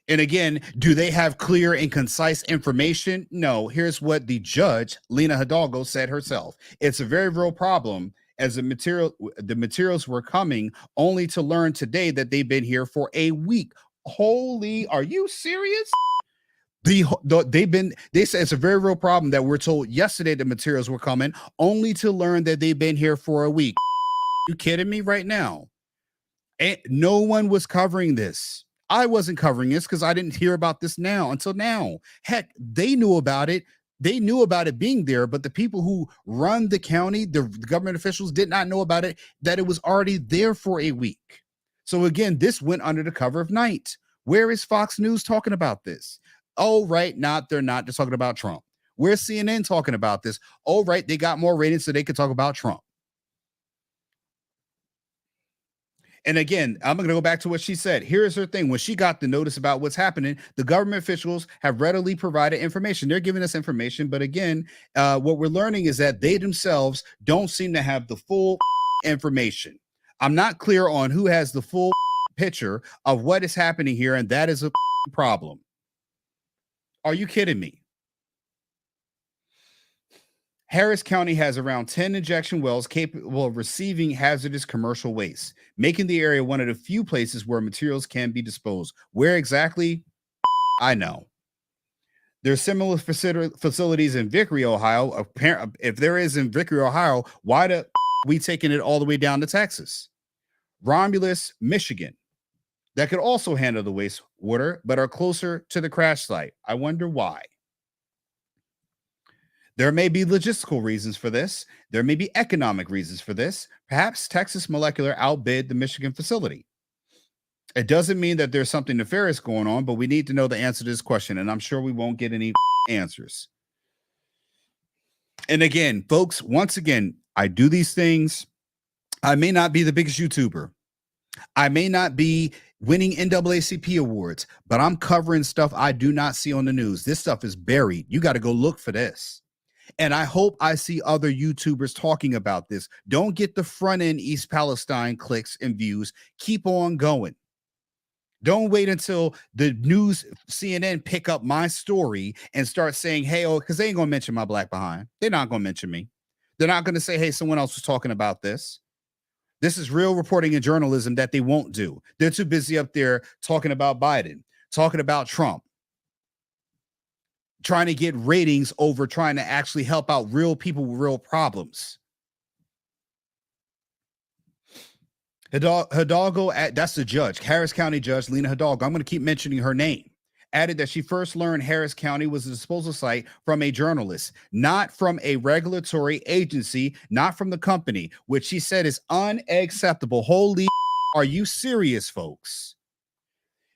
And again, do they have clear and concise information? No. Here's what the judge, Lena Hidalgo, said herself. It's a very real problem as the materials were coming only to learn today that they've been here for a week. Holy, are you serious? They say it's a very real problem that we're told yesterday the materials were coming only to learn that they've been here for a week. You kidding me right now? And no one was covering this. I wasn't covering this because I didn't hear about this until now. Heck, they knew about it. They knew about it being there, but the people who run the county, the government officials did not know about it, that it was already there for a week. So again, this went under the cover of night. Where is Fox News talking about this? Oh, right. They're not. They're talking about Trump. Where's CNN talking about this? Oh, right. They got more ratings so they could talk about Trump. And again, I'm going to go back to what she said. Here's her thing. When she got the notice about what's happening, the government officials have readily provided information. They're giving us information. But again, what we're learning is that they themselves don't seem to have the full information. I'm not clear on who has the full picture of what is happening here. And that is a problem. Are you kidding me? Harris County has around 10 injection wells capable of receiving hazardous commercial waste, making the area one of the few places where materials can be disposed. Where exactly? I know. There's similar facilities in Vickery, Ohio. If there is in Vickery, Ohio, why are we taking it all the way down to Texas? Romulus, Michigan, that could also handle the wastewater, but are closer to the crash site. I wonder why. There may be logistical reasons for this. There may be economic reasons for this. Perhaps Texas Molecular outbid the Michigan facility. It doesn't mean that there's something nefarious going on, but we need to know the answer to this question, and I'm sure we won't get any answers. And again, folks, once again, I do these things. I may not be the biggest YouTuber. I may not be winning NAACP awards, but I'm covering stuff I do not see on the news. This stuff is buried. You got to go look for this. And I hope I see other YouTubers talking about this. Don't get the front end East Palestine clicks and views. Keep on going. Don't wait until the news, CNN, pick up my story and start saying, hey, oh, because they ain't going to mention my black behind. They're not going to mention me. They're not going to say, hey, someone else was talking about this. This is real reporting and journalism that they won't do. They're too busy up there talking about Biden, talking about Trump. trying to get ratings over trying to actually help out real people with real problems. Hidalgo, that's the judge, Harris County Judge Lena Hidalgo. I'm going to keep mentioning her name. Added that she first learned Harris County was a disposal site from a journalist, not from a regulatory agency, not from the company, which she said is unacceptable. Holy, are you serious, folks?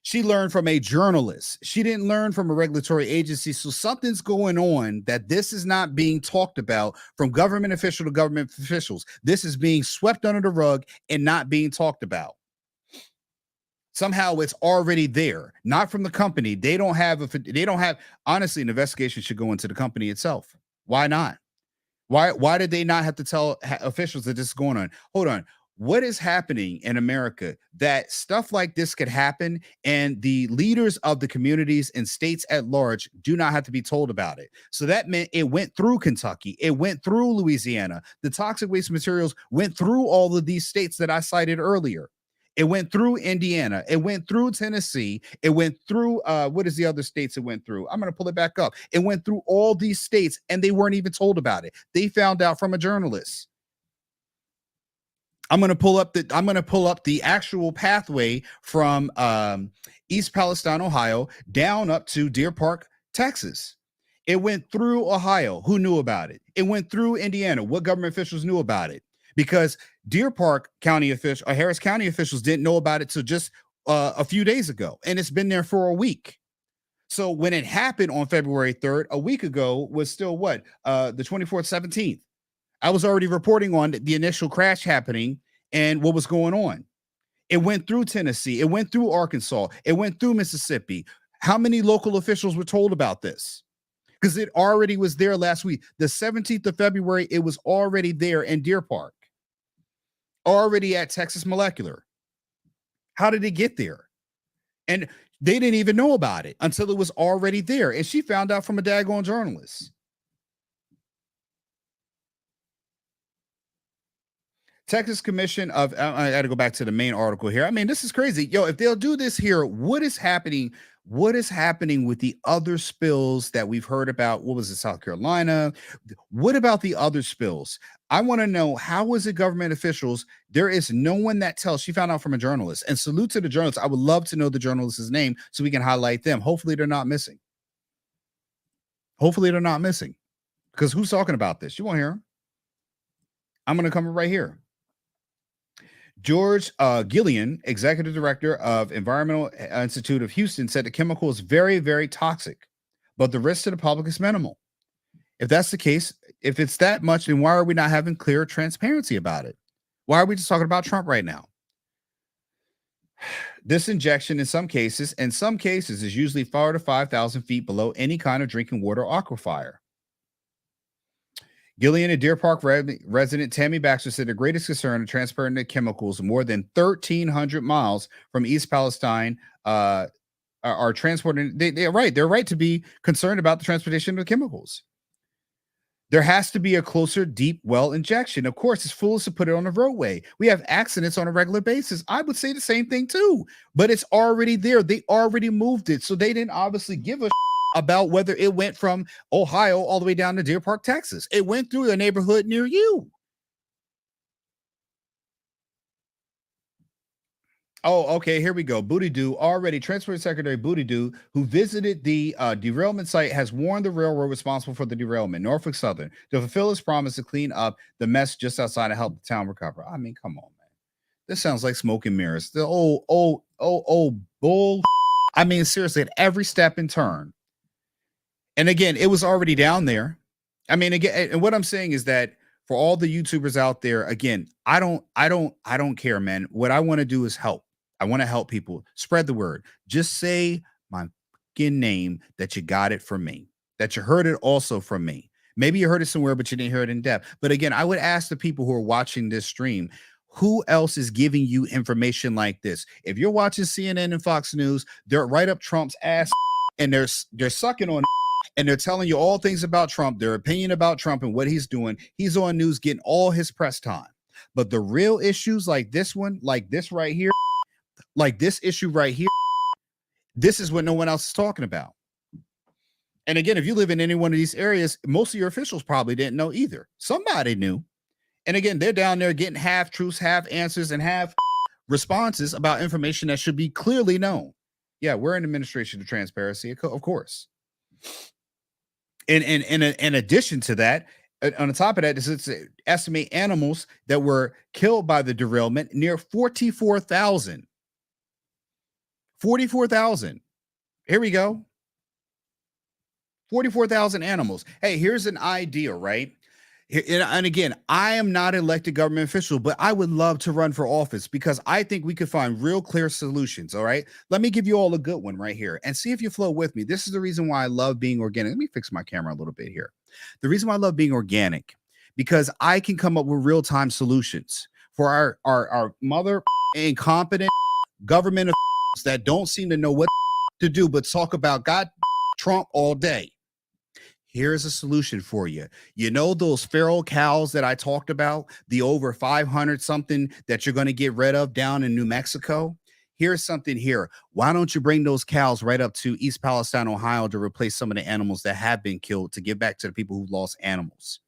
She learned from a journalist. She didn't learn from a regulatory agency. So something's going on that this is not being talked about from government official to government officials. This is being swept under the rug and not being talked about. Somehow it's already there, not from the company. They don't have, honestly, an investigation should go into the company itself. Why not? Why did they not have to tell officials that this is going on? Hold on. What is happening in America that stuff like this could happen and the leaders of the communities and states at large do not have to be told about it? So that meant it went through Kentucky. It went through Louisiana. The toxic waste materials went through all of these states that I cited earlier. It went through Indiana. It went through Tennessee. It went through, what is the other states it went through? I'm going to pull it back up. It went through all these states and they weren't even told about it. They found out from a journalist. I'm going to pull up the actual pathway from East Palestine, Ohio, down up to Deer Park, Texas. It went through Ohio. Who knew about it? It went through Indiana. What government officials knew about it? Because Deer Park County officials or Harris County officials didn't know about it till just a few days ago, and it's been there for a week. So when it happened on February 3rd, a week ago was still what? The 24th, 17th. I was already reporting on the initial crash happening and what was going on. It went through Tennessee. It went through Arkansas. It went through Mississippi. How many local officials were told about this? Because it already was there last week. The 17th of February, it was already there in Deer Park. Already at Texas Molecular. How did it get there? And they didn't even know about it until it was already there. And she found out from a daggone journalist. Texas Commission of, I got to go back to the main article here. I mean, this is crazy. Yo, if they'll do this here, what is happening? What is happening with the other spills that we've heard about? What was it, South Carolina? What about the other spills? I want to know, how is it government officials? There is no one that tells. She found out from a journalist. And salute to the journalist. I would love to know the journalist's name so we can highlight them. Hopefully they're not missing. Hopefully they're not missing. Because who's talking about this? You won't hear him. I'm going to come right here. George Gillian, executive director of Environmental Institute of Houston, said the chemical is very, very toxic, but the risk to the public is minimal. If that's the case, if it's that much, then why are we not having clear transparency about it? Why are we just talking about Trump right now? This injection in some cases is usually 4,000 to 5,000 feet below any kind of drinking water aquifer. Gillian and Deer Park resident Tammy Baxter said the greatest concern of transporting the chemicals more than 1,300 miles from East Palestine are transporting. They're right. They're right to be concerned about the transportation of the chemicals. There has to be a closer deep well injection. Of course, it's foolish to put it on the roadway. We have accidents on a regular basis. I would say the same thing too, but it's already there. They already moved it. So they didn't obviously give a about whether it went from Ohio all the way down to Deer Park, Texas. It went through a neighborhood near you. Oh, okay, here we go. Booty Doo, already Transport Secretary Booty Doo, who visited the derailment site, has warned the railroad responsible for the derailment, Norfolk Southern, to fulfill his promise to clean up the mess just outside to help the town recover. I mean, come on, man. This sounds like smoke and mirrors. The old bull. I mean, seriously, at every step and turn. And again, it was already down there. I mean, again, and what I'm saying is that for all the YouTubers out there, again, I don't care, man. What I want to do is help. I want to help people. Spread the word. Just say my fucking name that you got it from me, that you heard it also from me. Maybe you heard it somewhere, but you didn't hear it in depth. But again, I would ask the people who are watching this stream, who else is giving you information like this? If you're watching CNN and Fox News, they're right up Trump's ass and they're sucking on it. And they're telling you all things about Trump, their opinion about Trump and what he's doing. He's on news getting all his press time. But the real issues like this one, like this right here, like this issue right here, this is what no one else is talking about. And again, if you live in any one of these areas, most of your officials probably didn't know either. Somebody knew. And again, they're down there getting half truths, half answers, and half responses about information that should be clearly known. Yeah, we're an administration of transparency, of course. And in addition to that, on the top of that, it's estimate animals that were killed by the derailment near 44,000. 44,000. Here we go. 44,000 animals. Hey, here's an idea, right? And again, I am not an elected government official, but I would love to run for office because I think we could find real clear solutions. All right. Let me give you all a good one right here and see if you flow with me. This is the reason why I love being organic. Let me fix my camera a little bit here. The reason why I love being organic, because I can come up with real-time solutions for our mother incompetent government officials that don't seem to know what to do, but talk about God Trump all day. Here's a solution for you. You know those feral cows that I talked about, the over 500 something that you're going to get rid of down in New Mexico? Here's something here. Why don't you bring those cows right up to East Palestine, Ohio to replace some of the animals that have been killed to give back to the people who lost animals?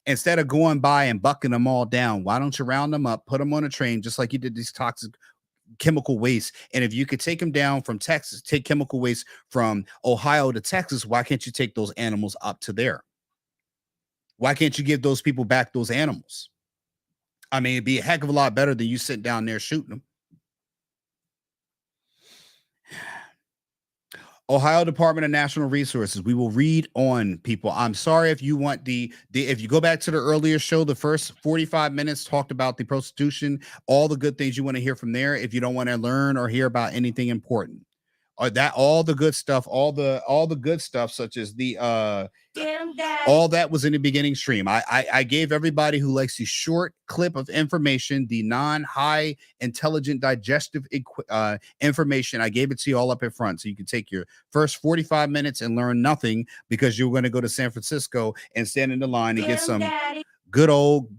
Instead of going by and bucking them all down, why don't you round them up, put them on a train, just like you did these toxic chemical waste? And if you could take them down from Texas, take chemical waste from Ohio to Texas, why can't you take those animals up to there? Why can't you give those people back those animals? I mean, it'd be a heck of a lot better than you sitting down there shooting them. Ohio Department of Natural Resources. We will read on, people. I'm sorry if you want if you go back to the earlier show, the first 45 minutes talked about the prostitution, all the good things you want to hear from there. If you don't want to learn or hear about anything important, or that all the good stuff, all the good stuff, such as the all that was in the beginning stream. I gave everybody who likes the short clip of information, the non-high intelligent digestive information. I gave it to you all up in front, so you can take your first 45 minutes and learn nothing because you're going to go to San Francisco and stand in the line and get some good old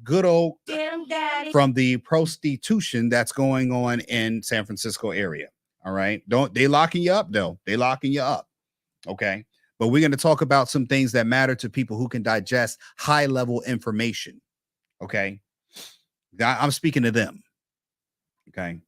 from the prostitution that's going on in San Francisco area. All right, they locking you up though. They locking you up. Okay. But we're going to talk about some things that matter to people who can digest high level information. Okay. I'm speaking to them. Okay.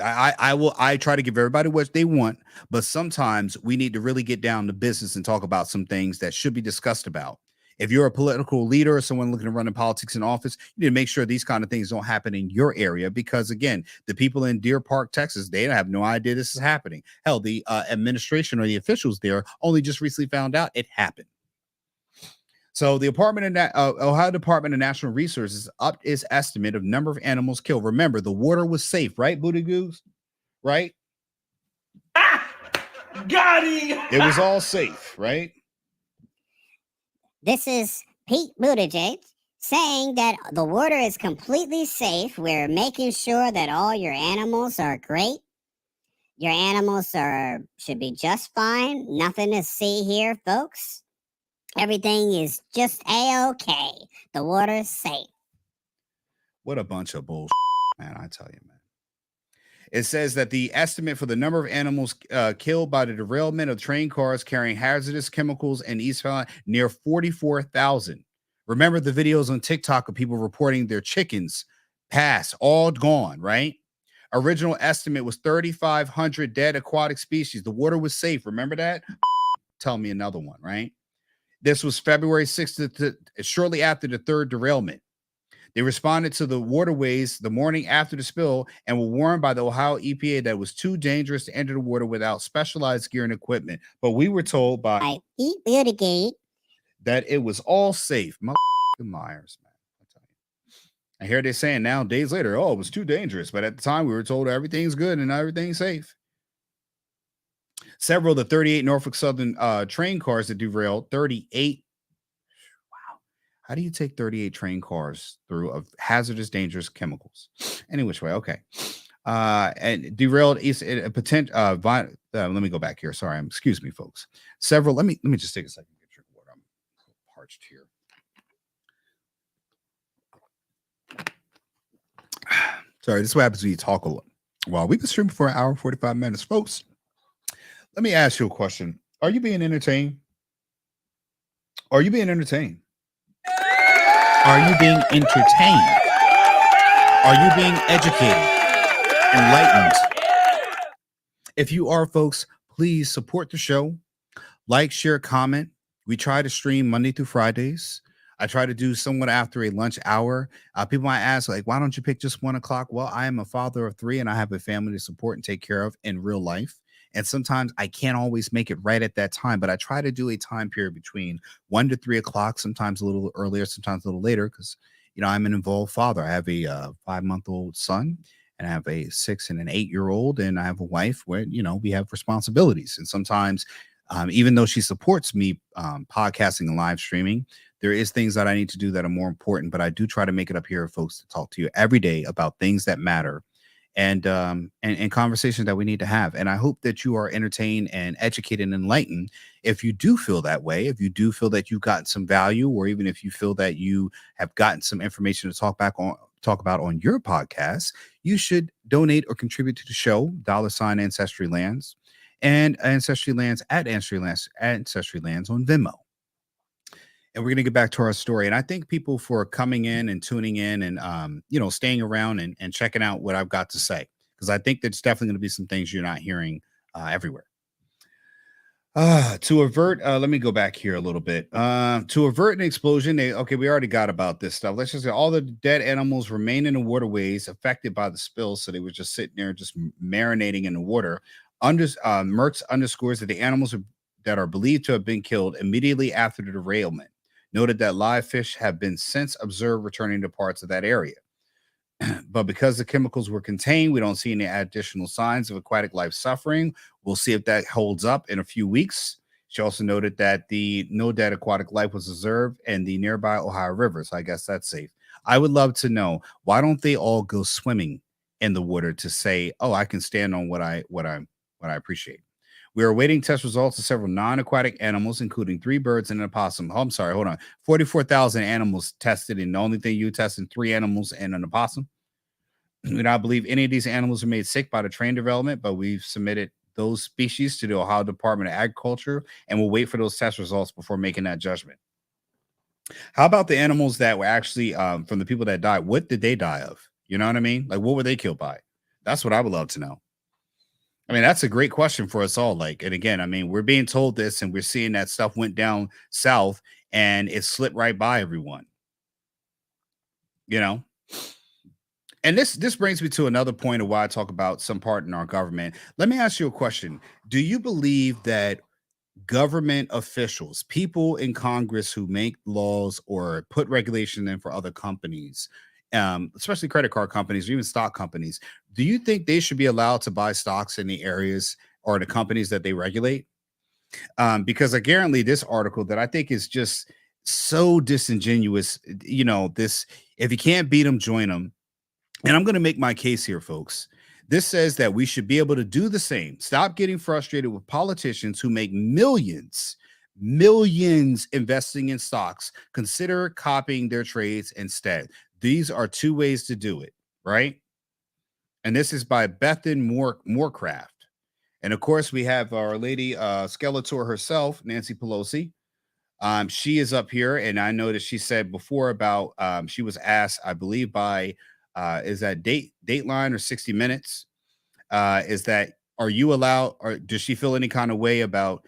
I try to give everybody what they want, but sometimes we need to really get down to business and talk about some things that should be discussed about. If you're a political leader or someone looking to run in politics in office, you need to make sure these kind of things don't happen in your area, because again, the people in Deer Park, Texas, they have no idea this is happening. Hell, the administration or the officials there only just recently found out it happened. So the Ohio Department of Natural Resources upped its estimate of number of animals killed. Remember, the water was safe, right, Booty Goose? Right? Got him! It was all safe, right? This is Pete Buttigieg saying that the water is completely safe. We're making sure that all your animals are great. Your animals should be just fine. Nothing to see here, folks. Everything is just A-okay. The water is safe. What a bunch of bullshit, man. I tell you, man. It says that the estimate for the number of animals killed by the derailment of train cars carrying hazardous chemicals in East Carolina near 44,000. Remember the videos on TikTok of people reporting their chickens passed, all gone, right? Original estimate was 3,500 dead aquatic species. The water was safe. Remember that? Tell me another one, right? This was February 6th, shortly after the third derailment. They responded to the waterways the morning after the spill and were warned by the Ohio EPA that it was too dangerous to enter the water without specialized gear and equipment. But we were told by that it was all safe. Myers, man. I tell you. I hear they're saying now, days later, oh, it was too dangerous. But at the time, we were told everything's good and everything's safe. Several of the 38 Norfolk Southern train cars that derailed, 38. How do you take 38 train cars through of hazardous, dangerous chemicals? Any which way, okay. And derailed east let me go back here. Sorry, excuse me, folks. Several. Let me just take a second to get drink water. I'm parched here. Sorry, this is what happens when you talk a lot. Well, we've been streaming for an hour, 45 minutes, folks. Let me ask you a question. Are you being entertained? Are you being entertained? Are you being entertained? Are you being educated, enlightened? If you are, folks, please support the show. Like, share, comment. We try to stream Monday through Fridays. I try to do somewhat after a lunch hour. People might ask, like, why don't you pick just 1 o'clock? Well, I am a father of 3 and I have a family to support and take care of in real life. And sometimes I can't always make it right at that time, but I try to do a time period between 1 to 3 o'clock, sometimes a little earlier, sometimes a little later, because, I'm an involved father. I have a 5-month-old son, and I have a 6 and an 8-year-old, and I have a wife where, we have responsibilities. And sometimes, even though she supports me podcasting and live streaming, there is things that I need to do that are more important, but I do try to make it up here, folks, to talk to you every day about things that matter and conversations that we need to have. And I hope that you are entertained and educated and enlightened. If you do feel that way, if you do feel that you've gotten some value, or even if you feel that you have gotten some information to talk about on your podcast, you should donate or contribute to the show, $Ancestrylands, and Ancestrylands at Ancestrylands on Venmo. And we're going to get back to our story. And I thank people for coming in and tuning in and, staying around and checking out what I've got to say, because I think there's definitely going to be some things you're not hearing everywhere. To avert, let me go back here a little bit. To avert an explosion, we already got about this stuff. Let's just say all the dead animals remain in the waterways affected by the spill. So they were just sitting there, just marinating in the water. Mertz underscores that the animals that are believed to have been killed immediately after the derailment. Noted that live fish have been since observed returning to parts of that area. But because the chemicals were contained, we don't see any additional signs of aquatic life suffering. We'll see if that holds up in a few weeks. She also noted that no dead aquatic life was observed in the nearby Ohio River. So I guess that's safe. I would love to know, why don't they all go swimming in the water to say, oh, I can stand on what I appreciate. We are awaiting test results of several non-aquatic animals, including 3 birds and an opossum. Oh, I'm sorry, hold on. 44,000 animals tested, and the only thing you tested 3 animals and an opossum. We do not believe any of these animals are made sick by the train development, but we've submitted those species to the Ohio Department of Agriculture, and we'll wait for those test results before making that judgment. How about the animals that were actually from the people that died? What did they die of? You know what I mean? Like, what were they killed by? That's what I would love to know. I mean, that's a great question for us all. Like, and again, I mean, we're being told this and we're seeing that stuff went down south and it slipped right by everyone. And this brings me to another point of why I talk about some part in our government. Let me ask you a question. Do you believe that government officials, people in Congress who make laws or put regulation in for other companies, especially credit card companies or even stock companies, do you think they should be allowed to buy stocks in the areas or the companies that they regulate? Because I guarantee this article that I think is just so disingenuous. This, if you can't beat them, join them. And I'm going to make my case here, folks. This says that we should be able to do the same. Stop getting frustrated with politicians who make millions investing in stocks. Consider copying their trades instead. These are 2 ways to do it, right? And this is by Bethan Moorcraft. And of course, we have our lady Skeletor herself, Nancy Pelosi. She is up here, and I noticed she said before about she was asked, I believe, by is that Dateline or 60 Minutes? Is that, are you allowed, or does she feel any kind of way about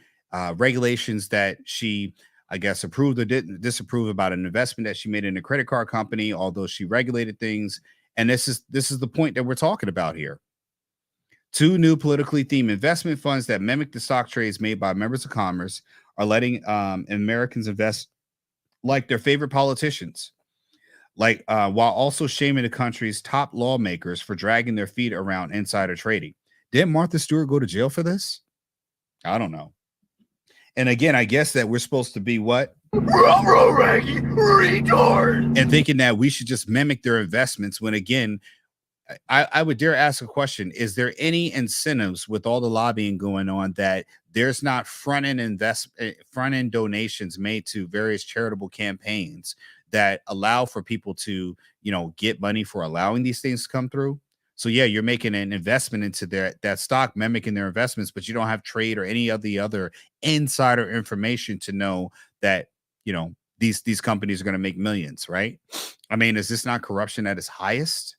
regulations that she, I guess, approved or didn't disapprove about an investment that she made in a credit card company, although she regulated things? And this is the point that we're talking about here. 2 new politically themed investment funds that mimic the stock trades made by members of Congress are letting Americans invest like their favorite politicians, while also shaming the country's top lawmakers for dragging their feet around insider trading. Didn't Martha Stewart go to jail for this? I don't know. And again, I guess that we're supposed to be what? Retard. And thinking that we should just mimic their investments when, again, I would dare ask a question. Is there any incentives with all the lobbying going on that there's not front-end donations made to various charitable campaigns that allow for people to, get money for allowing these things to come through? So yeah, you're making an investment into that stock, mimicking their investments, but you don't have trade or any of the other insider information to know that these companies are going to make millions, right? I mean, is this not corruption at its highest?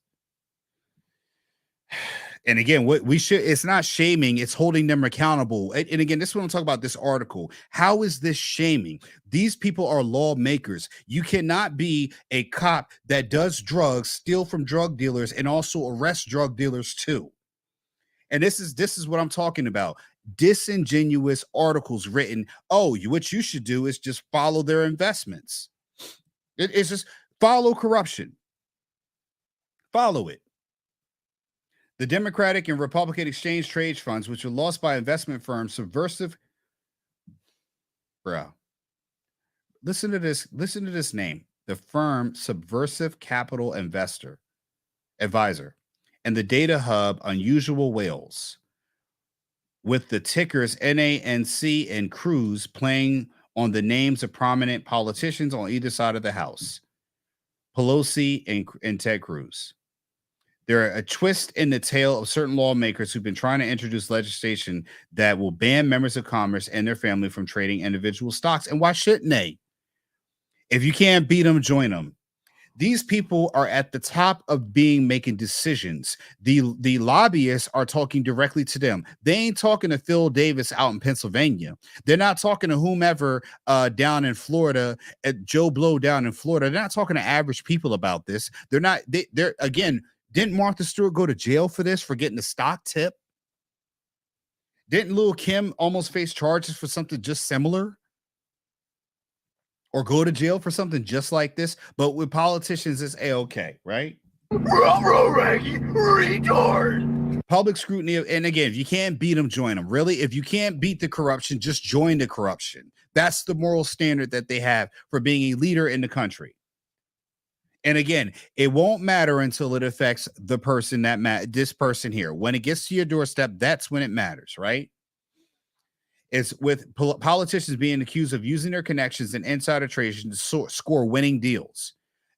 And again, it's not shaming, it's holding them accountable. And again, this is what I'm talking about, this article. How is this shaming? These people are lawmakers. You cannot be a cop that does drugs, steal from drug dealers, and also arrest drug dealers too. And this is what I'm talking about. Disingenuous articles written, what you should do is just follow their investments. It's just follow corruption. Follow it. The Democratic and Republican exchange trade funds, which were lost by investment firms, subversive. Listen to this name. The firm Subversive Capital Advisor, and the data hub Unusual Whales, with the tickers NANC and Cruz playing on the names of prominent politicians on either side of the House, Pelosi and Ted Cruz. They're a twist in the tail of certain lawmakers who've been trying to introduce legislation that will ban members of Congress and their family from trading individual stocks. And why shouldn't they? If you can't beat them, join them. These people are at the top of making decisions. The lobbyists are talking directly to them. They ain't talking to Phil Davis out in Pennsylvania. They're not talking to whomever down in Florida, at Joe Blow down in Florida. They're not talking to average people about this. They're again, didn't Martha Stewart go to jail for this, for getting the stock tip? Didn't Lil' Kim almost face charges for something just similar? Or go to jail for something just like this? But with politicians, it's A-okay, right? Retard. Public scrutiny. And again, if you can't beat them, join them. Really? If you can't beat the corruption, just join the corruption. That's the moral standard that they have for being a leader in the country. And again, it won't matter until it affects the person this person here. When it gets to your doorstep, that's when it matters, right? It's with politicians being accused of using their connections and insider trading to score winning deals.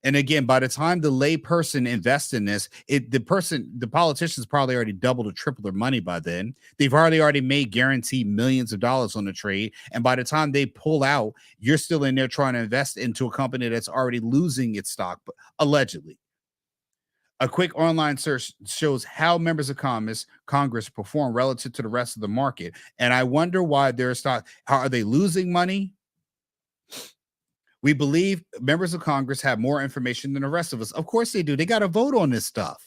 And again, by the time the lay person invests in this, the politicians probably already doubled or tripled their money by then. They've already made guaranteed millions of dollars on the trade. And by the time they pull out, you're still in there trying to invest into a company that's already losing its stock, allegedly. A quick online search shows how members of Congress perform relative to the rest of the market. And I wonder why are they losing money? We believe members of Congress have more information than the rest of us. Of course they do. They got to vote on this stuff.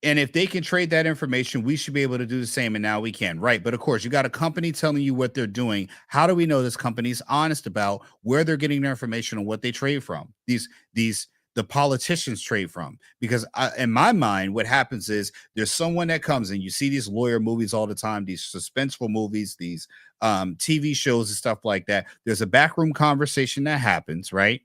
And if they can trade that information, we should be able to do the same. And now we can. Right. But of course, you got a company telling you what they're doing. How do we know this company's honest about where they're getting their information and what they trade from? The politicians trade from, because in my mind, what happens is there's someone that comes and you see these lawyer movies all the time, these suspenseful movies, these TV shows and stuff like that. There's a backroom conversation that happens, right?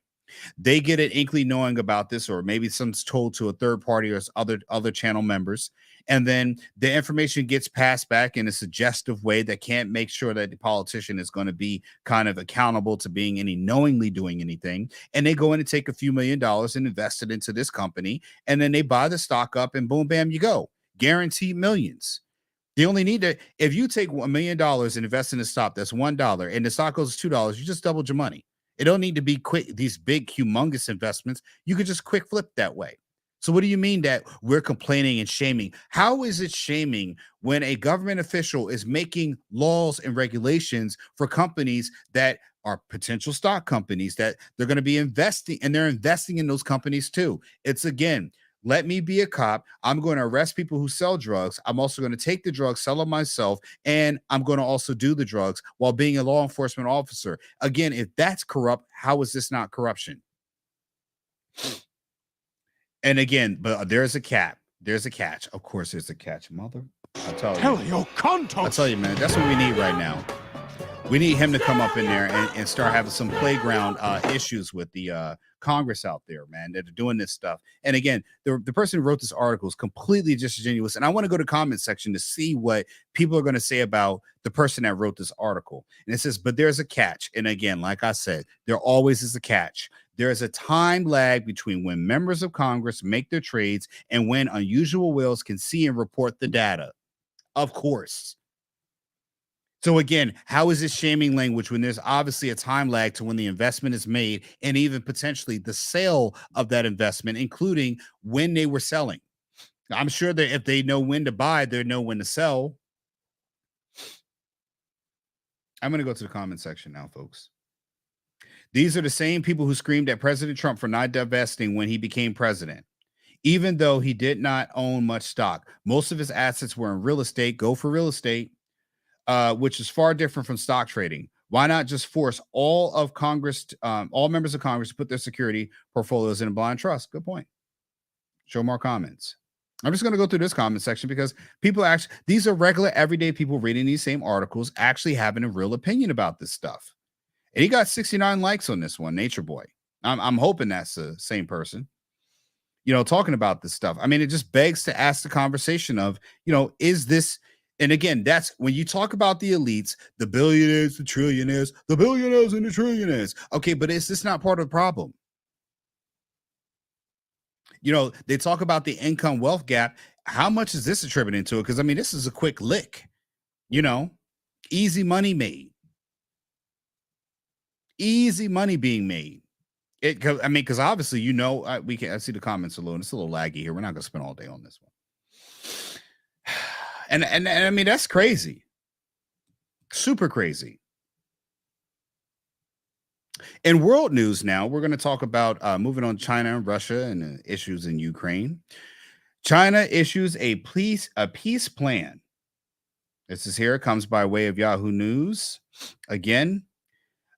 They get an inkling knowing about this, or maybe someone's told to a third party or other channel members. And then the information gets passed back in a suggestive way that can't make sure that the politician is going to be kind of accountable to being knowingly doing anything. And they go in and take a few $1 million and invest it into this company. And then they buy the stock up and boom, bam, you go. Guaranteed millions. They only need to, if you take $1 million and invest in a stock, that's $1, and the stock goes to $2, you just doubled your money. It don't need to be quick, these big, humongous investments. You could just quick flip that way. So what do you mean that we're complaining and shaming? How is it shaming when a government official is making laws and regulations for companies that are potential stock companies that they're going to be investing, and they're investing in those companies too? It's, again, let me be a cop. I'm going to arrest people who sell drugs. I'm also going to take the drugs, sell them myself, and I'm going to also do the drugs while being a law enforcement officer. Again, if that's corrupt, how is this not corruption? And again, but there's a cap. There's a catch. Of course, there's a catch, mother. I tell you, man, that's what we need right now. We need him to come up in there and start having some playground issues with the Congress out there, man, that are doing this stuff. And again, the person who wrote this article is completely disingenuous. And I want to go to the comment section to see what people are going to say about the person that wrote this article. And it says, but there's a catch. And again, like I said, there always is a catch. There is a time lag between when members of Congress make their trades and when Unusual Whales can see and report the data. Of course. So again, how is this shaming language when there's obviously a time lag to when the investment is made and even potentially the sale of that investment, including when they were selling? I'm sure that if they know when to buy, they know when to sell. I'm going to go to the comment section now, folks. These are the same people who screamed at President Trump for not divesting when he became president, even though he did not own much stock. Most of his assets were in real estate. Go for real estate. Which is far different from stock trading. Why not just force all of Congress, all members of Congress to put their security portfolios in a blind trust? Good point. Show more comments. I'm just going to go through this comment section because people actually, these are regular everyday people reading these same articles, actually having a real opinion about this stuff. And he got 69 likes on this one, Nature Boy. I'm hoping that's the same person, talking about this stuff. I mean, it just begs to ask the conversation of, is this, and again, that's when you talk about the elites, the billionaires, the trillionaires, the billionaires and the trillionaires. Okay, but is this not part of the problem? They talk about the income wealth gap. How much is this attributing to it? Because, I mean, this is a quick lick, easy money made. Easy money being made. Because obviously, I see the comments alone. It's a little laggy here. We're not going to spend all day on this one. And I mean, that's crazy. Super crazy. In world news now, we're going to talk about moving on China and Russia and the issues in Ukraine. China issues a peace plan. This is here. It comes by way of Yahoo News. Again,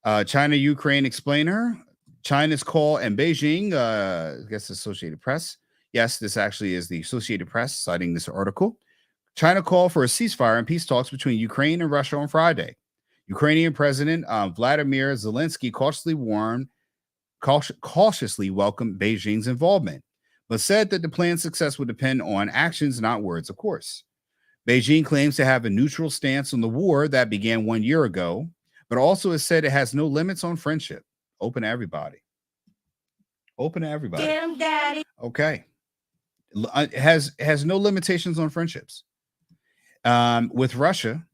China-Ukraine explainer. China's call and Beijing, I guess Associated Press. Yes, this actually is the Associated Press citing this article. China called for a ceasefire and peace talks between Ukraine and Russia on Friday. Ukrainian President Vladimir Zelensky cautiously welcomed Beijing's involvement, but said that the plan's success would depend on actions, not words, of course. Beijing claims to have a neutral stance on the war that began 1 year ago, but also has said it has no limits on friendship. Open to everybody. Open to everybody. Damn, daddy. Okay. Has no limitations on friendships. With Russia,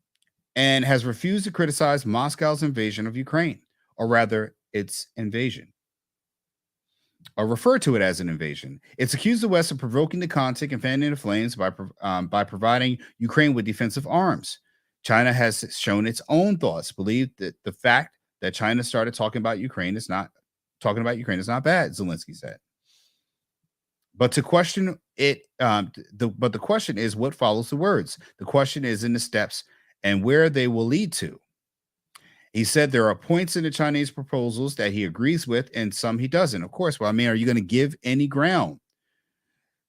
and has refused to criticize Moscow's invasion of Ukraine, or rather, its invasion, or refer to it as an invasion. It's accused the West of provoking the conflict and fanning the flames by providing Ukraine with defensive arms. China has shown its own thoughts, believe that the fact that China started talking about Ukraine is not bad, Zelensky said. But to question it, the question is what follows the words. The question is in the steps and where they will lead to. He said there are points in the Chinese proposals that he agrees with and some he doesn't. Of course, well, I mean, are you going to give any ground?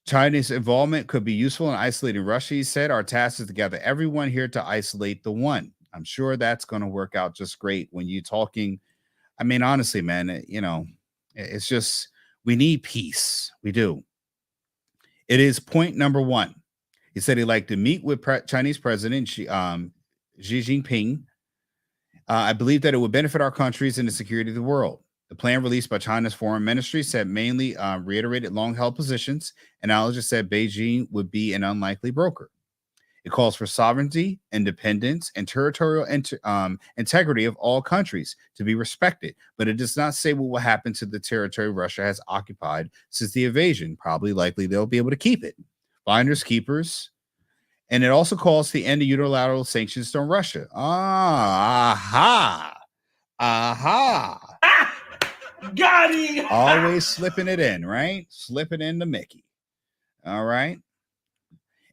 China's involvement could be useful in isolating Russia, he said. Our task is to gather everyone here to isolate the one. I'm sure that's going to work out just great when you're talking. I mean, honestly, man, it's just, we need peace. We do. It is point number one. He said he'd like to meet with Chinese President Xi Jinping. I believe that it would benefit our countries and the security of the world. The plan released by China's foreign ministry said mainly reiterated long-held positions, and analysts said Beijing would be an unlikely broker. It calls for sovereignty, independence, and territorial integrity of all countries to be respected, but it does not say what will happen to the territory Russia has occupied since the invasion. Probably likely they'll be able to keep it. Finders, keepers. And it also calls for the end of unilateral sanctions on Russia. Aha. Got him. Always slipping it in, right? Slipping in the Mickey. All right.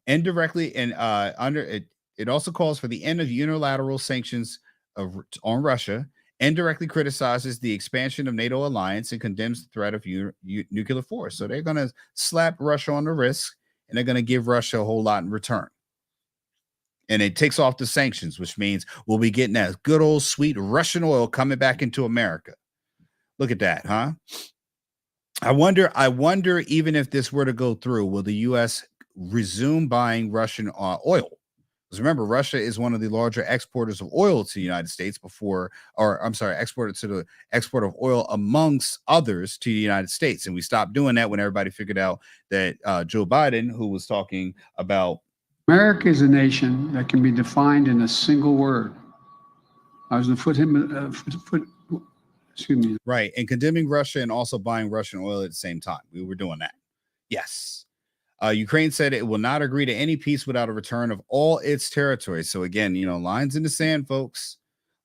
Indirectly and under it, it also calls for the end of unilateral sanctions on Russia, indirectly criticizes the expansion of NATO alliance and condemns the threat of nuclear force. So they're going to slap Russia on the wrist and they're going to give Russia a whole lot in return. And it takes off the sanctions, which means we'll be getting that good old sweet Russian oil coming back into America. Look at that, huh? I wonder even if this were to go through, will the U.S. resume buying Russian oil? Because remember, Russia is one of the larger exporters of oil to the United States exporter to the export of oil amongst others to the United States. And we stopped doing that when everybody figured out that Joe Biden, who was talking about America is a nation that can be defined in a single word. I was going to excuse me. Right. And condemning Russia and also buying Russian oil at the same time. We were doing that. Yes. Ukraine said it will not agree to any peace without a return of all its territory. So again, lines in the sand, folks.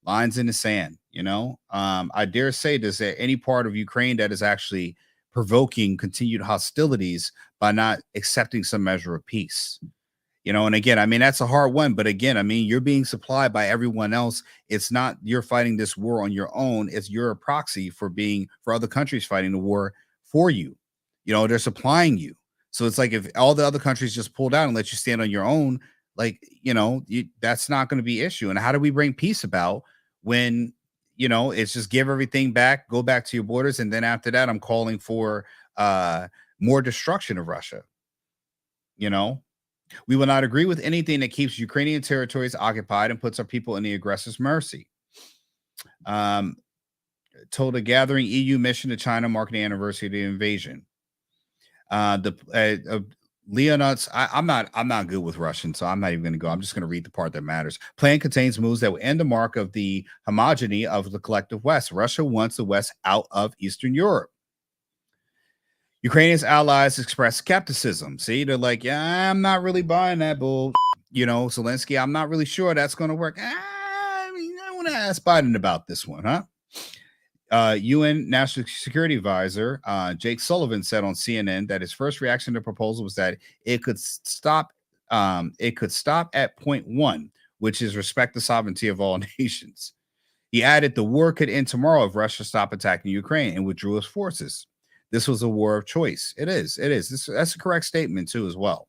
Lines in the sand. I dare say, is there any part of Ukraine that is actually provoking continued hostilities by not accepting some measure of peace? And again, that's a hard one. But again, you're being supplied by everyone else. It's not you're fighting this war on your own. It's you're a proxy for other countries fighting the war for you. They're supplying you. So it's like if all the other countries just pulled out and let you stand on your own, that's not going to be an issue. And how do we bring peace about when, it's just give everything back, go back to your borders. And then after that, I'm calling for more destruction of Russia. We will not agree with anything that keeps Ukrainian territories occupied and puts our people in the aggressor's mercy. Told a gathering EU mission to China marking the anniversary of the invasion. Leonard's, I'm not good with Russian, so I'm not even going to go. I'm just going to read the part that matters. Plan contains moves that will end the mark of the homogeny of the collective West. Russia wants the West out of Eastern Europe. Ukrainians' allies express skepticism. See, they're like, yeah, I'm not really buying that bull. Zelensky, I'm not really sure that's going to work. I want to ask Biden about this one, huh? UN National Security Advisor Jake Sullivan said on CNN that his first reaction to the proposal was that it could stop at point one, which is respect the sovereignty of all nations. He added the war could end tomorrow if Russia stopped attacking Ukraine and withdrew its forces. This was a war of choice. It is. That's a correct statement too, as well.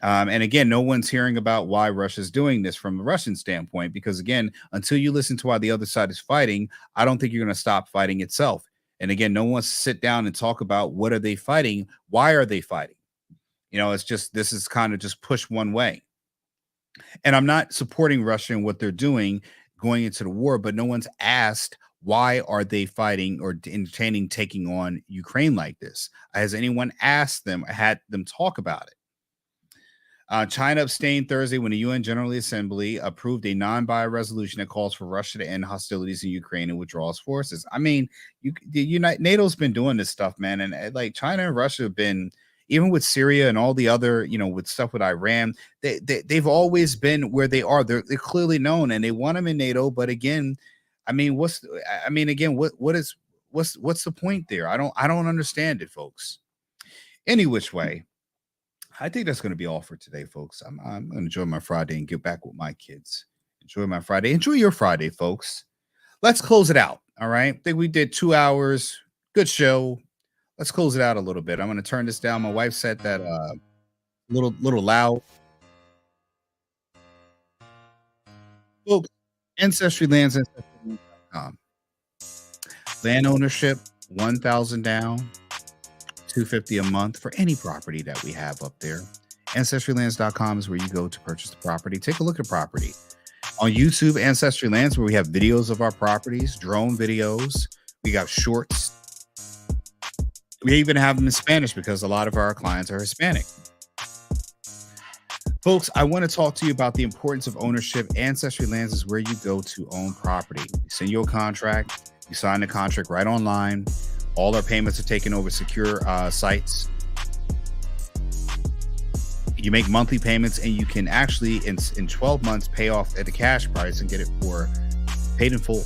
And again, no one's hearing about why Russia's doing this from the Russian standpoint, because again, until you listen to why the other side is fighting, I don't think you're going to stop fighting itself. And again, no one wants to sit down and talk about what are they fighting? Why are they fighting? It's just, this is kind of just push one way. And I'm not supporting Russia and what they're doing going into the war, but no one's asked, why are they fighting or entertaining taking on Ukraine like this? Has anyone asked them, had them talk about it? China abstained Thursday when the UN General Assembly approved a non-bio resolution that calls for Russia to end hostilities in Ukraine and withdraw its forces. NATO's been doing this stuff, man. And like China and Russia have been, even with Syria and all the other, with stuff with Iran, they've always been where they are. They're clearly known and they want them in NATO. But again, what's the point there? I don't understand it, folks. Any which way, I think that's going to be all for today, folks. I'm going to enjoy my Friday and get back with my kids. Enjoy my Friday. Enjoy your Friday, folks. Let's close it out. All right. I think we did 2 hours. Good show. Let's close it out a little bit. I'm going to turn this down. My wife said that little loud. Folks, Ancestrylands, ancestrylands.com. Land ownership, $1,000 down, $250 a month for any property that we have up there. Ancestrylands.com is where you go to purchase the property. Take a look at property. On YouTube, Ancestrylands, where we have videos of our properties, drone videos. We got shorts. We even have them in Spanish because a lot of our clients are Hispanic. Folks, I want to talk to you about the importance of ownership. Ancestrylands is where you go to own property. You send you a contract. You sign the contract right online. All our payments are taken over secure sites. You make monthly payments and you can actually in 12 months pay off at the cash price and get it paid in full.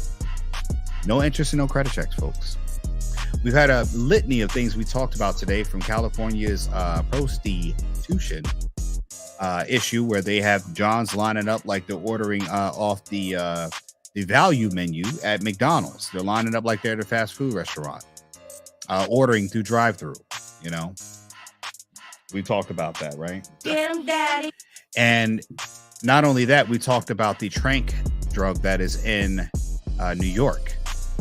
No interest and no credit checks, folks. We've had a litany of things we talked about today, from California's prostitution issue, where they have Johns lining up like they're ordering off the value menu at McDonald's. They're lining up like they're at a fast food restaurant, ordering through drive-through. We talked about that, right? Get him, daddy. And not only that, we talked about the Tranq drug that is in New York.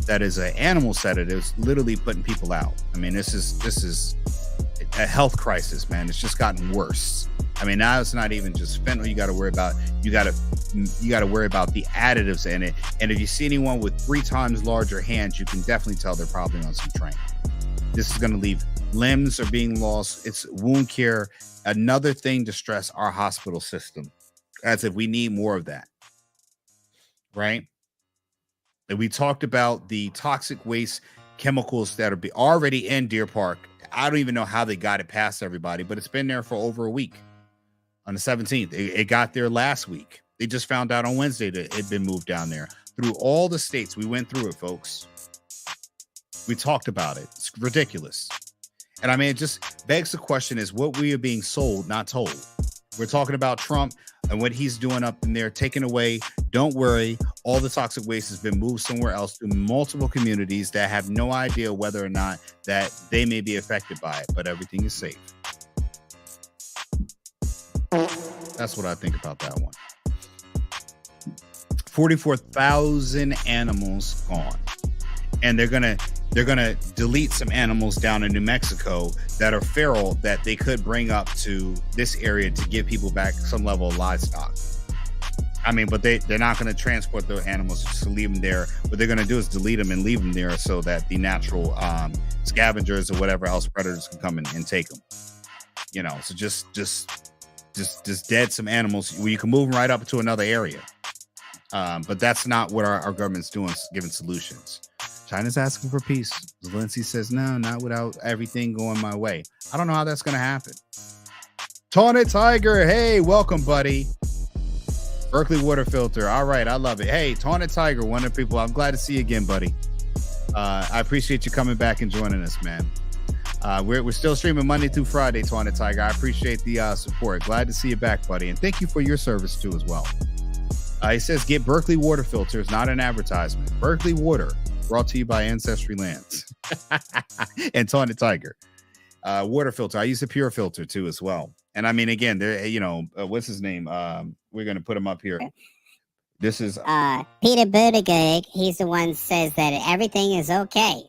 That is an animal sedative. It's literally putting people out. This is a health crisis, man. It's just gotten worse. Now it's not even just fentanyl. You got to worry about. You got to worry about the additives in it. And if you see anyone with 3 times larger hands, you can definitely tell they're probably on some Tranq. This is going to leave limbs are being lost. It's wound care. Another thing to stress our hospital system, as if we need more of that, right? And we talked about the toxic waste chemicals that are already in Deer Park. I don't even know how they got it past everybody, but it's been there for over a week. On the 17th, it got there last week. They just found out on Wednesday that it had been moved down there. Through all the states, we went through it, folks. We talked about it. It's ridiculous. And I mean, it just begs the question is what we are being sold, not told. We're talking about Trump and what he's doing up in there, taking away. Don't worry. All the toxic waste has been moved somewhere else to multiple communities that have no idea whether or not that they may be affected by it, but everything is safe. That's what I think about that one. 44,000 animals gone. And they're gonna delete some animals down in New Mexico that are feral that they could bring up to this area to give people back some level of livestock. I mean, but they're not going to transport the animals just to leave them there. What they're going to do is delete them and leave them there so that the natural scavengers or whatever else predators can come in and take them. You know, so just dead some animals where you can move them right up to another area. But that's not what our government's doing, giving solutions. China's asking for peace. Zelensky says, no, not without everything going my way. I don't know how that's going to happen. Taunted Tiger, hey, welcome, buddy. Berkeley water filter. All right, I love it. Hey, Taunted Tiger, one of the people. I'm glad to see you again, buddy. I appreciate you coming back and joining us, man. We're still streaming Monday through Friday, Taunted Tiger. I appreciate the support. Glad to see you back, buddy. And thank you for your service, too, as well. He says, get Berkeley water filters, not an advertisement. Berkeley water, brought to you by Ancestrylands and Taunted Tiger. Water filter. I use a pure filter, too, as well. And I mean, again, there, you know, what's his name? We're going to put him up here. This is Peter Buttigieg. He's the one who says that everything is okay.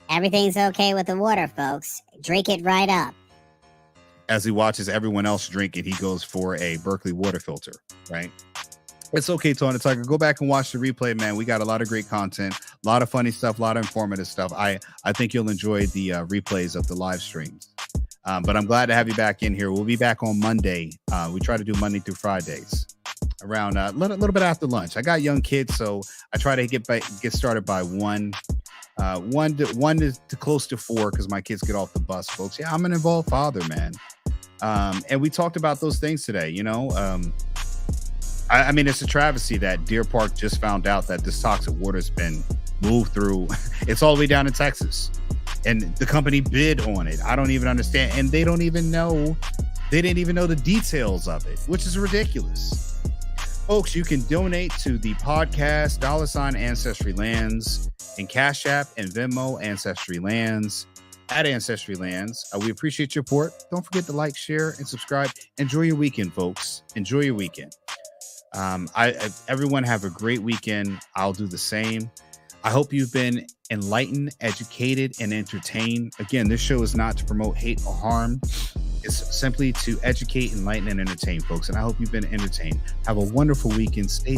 Everything's okay with the water, folks. Drink it right up. As he watches everyone else drink it, he goes for a Berkeley water filter, right? It's okay, Taunted Tiger. Go back and watch the replay, man. We got a lot of great content, a lot of funny stuff, a lot of informative stuff. I think you'll enjoy the replays of the live streams. But I'm glad to have you back in here. We'll be back on Monday. We try to do Monday through Fridays around a little bit after lunch. I got young kids, so I try to get started by 1 to close to 4 because my kids get off the bus, folks. Yeah, I'm an involved father, man. And we talked about those things today, you know. I mean, it's a travesty that Deer Park just found out that this toxic water has been moved through. It's all the way down in Texas. And the company bid on it. I don't even understand. And they don't even know. They didn't even know the details of it, which is ridiculous. Folks, you can donate to the podcast, $ Ancestrylands, and Cash App and Venmo, Ancestrylands, at Ancestrylands. We appreciate your support. Don't forget to like, share, and subscribe. Enjoy your weekend, folks. Enjoy your weekend. Everyone have a great weekend. I'll do the same. I hope you've been enlightened, educated, and entertained. Again, this show is not to promote hate or harm. It's simply to educate, enlighten, and entertain, folks. And I hope you've been entertained. Have a wonderful weekend. Stay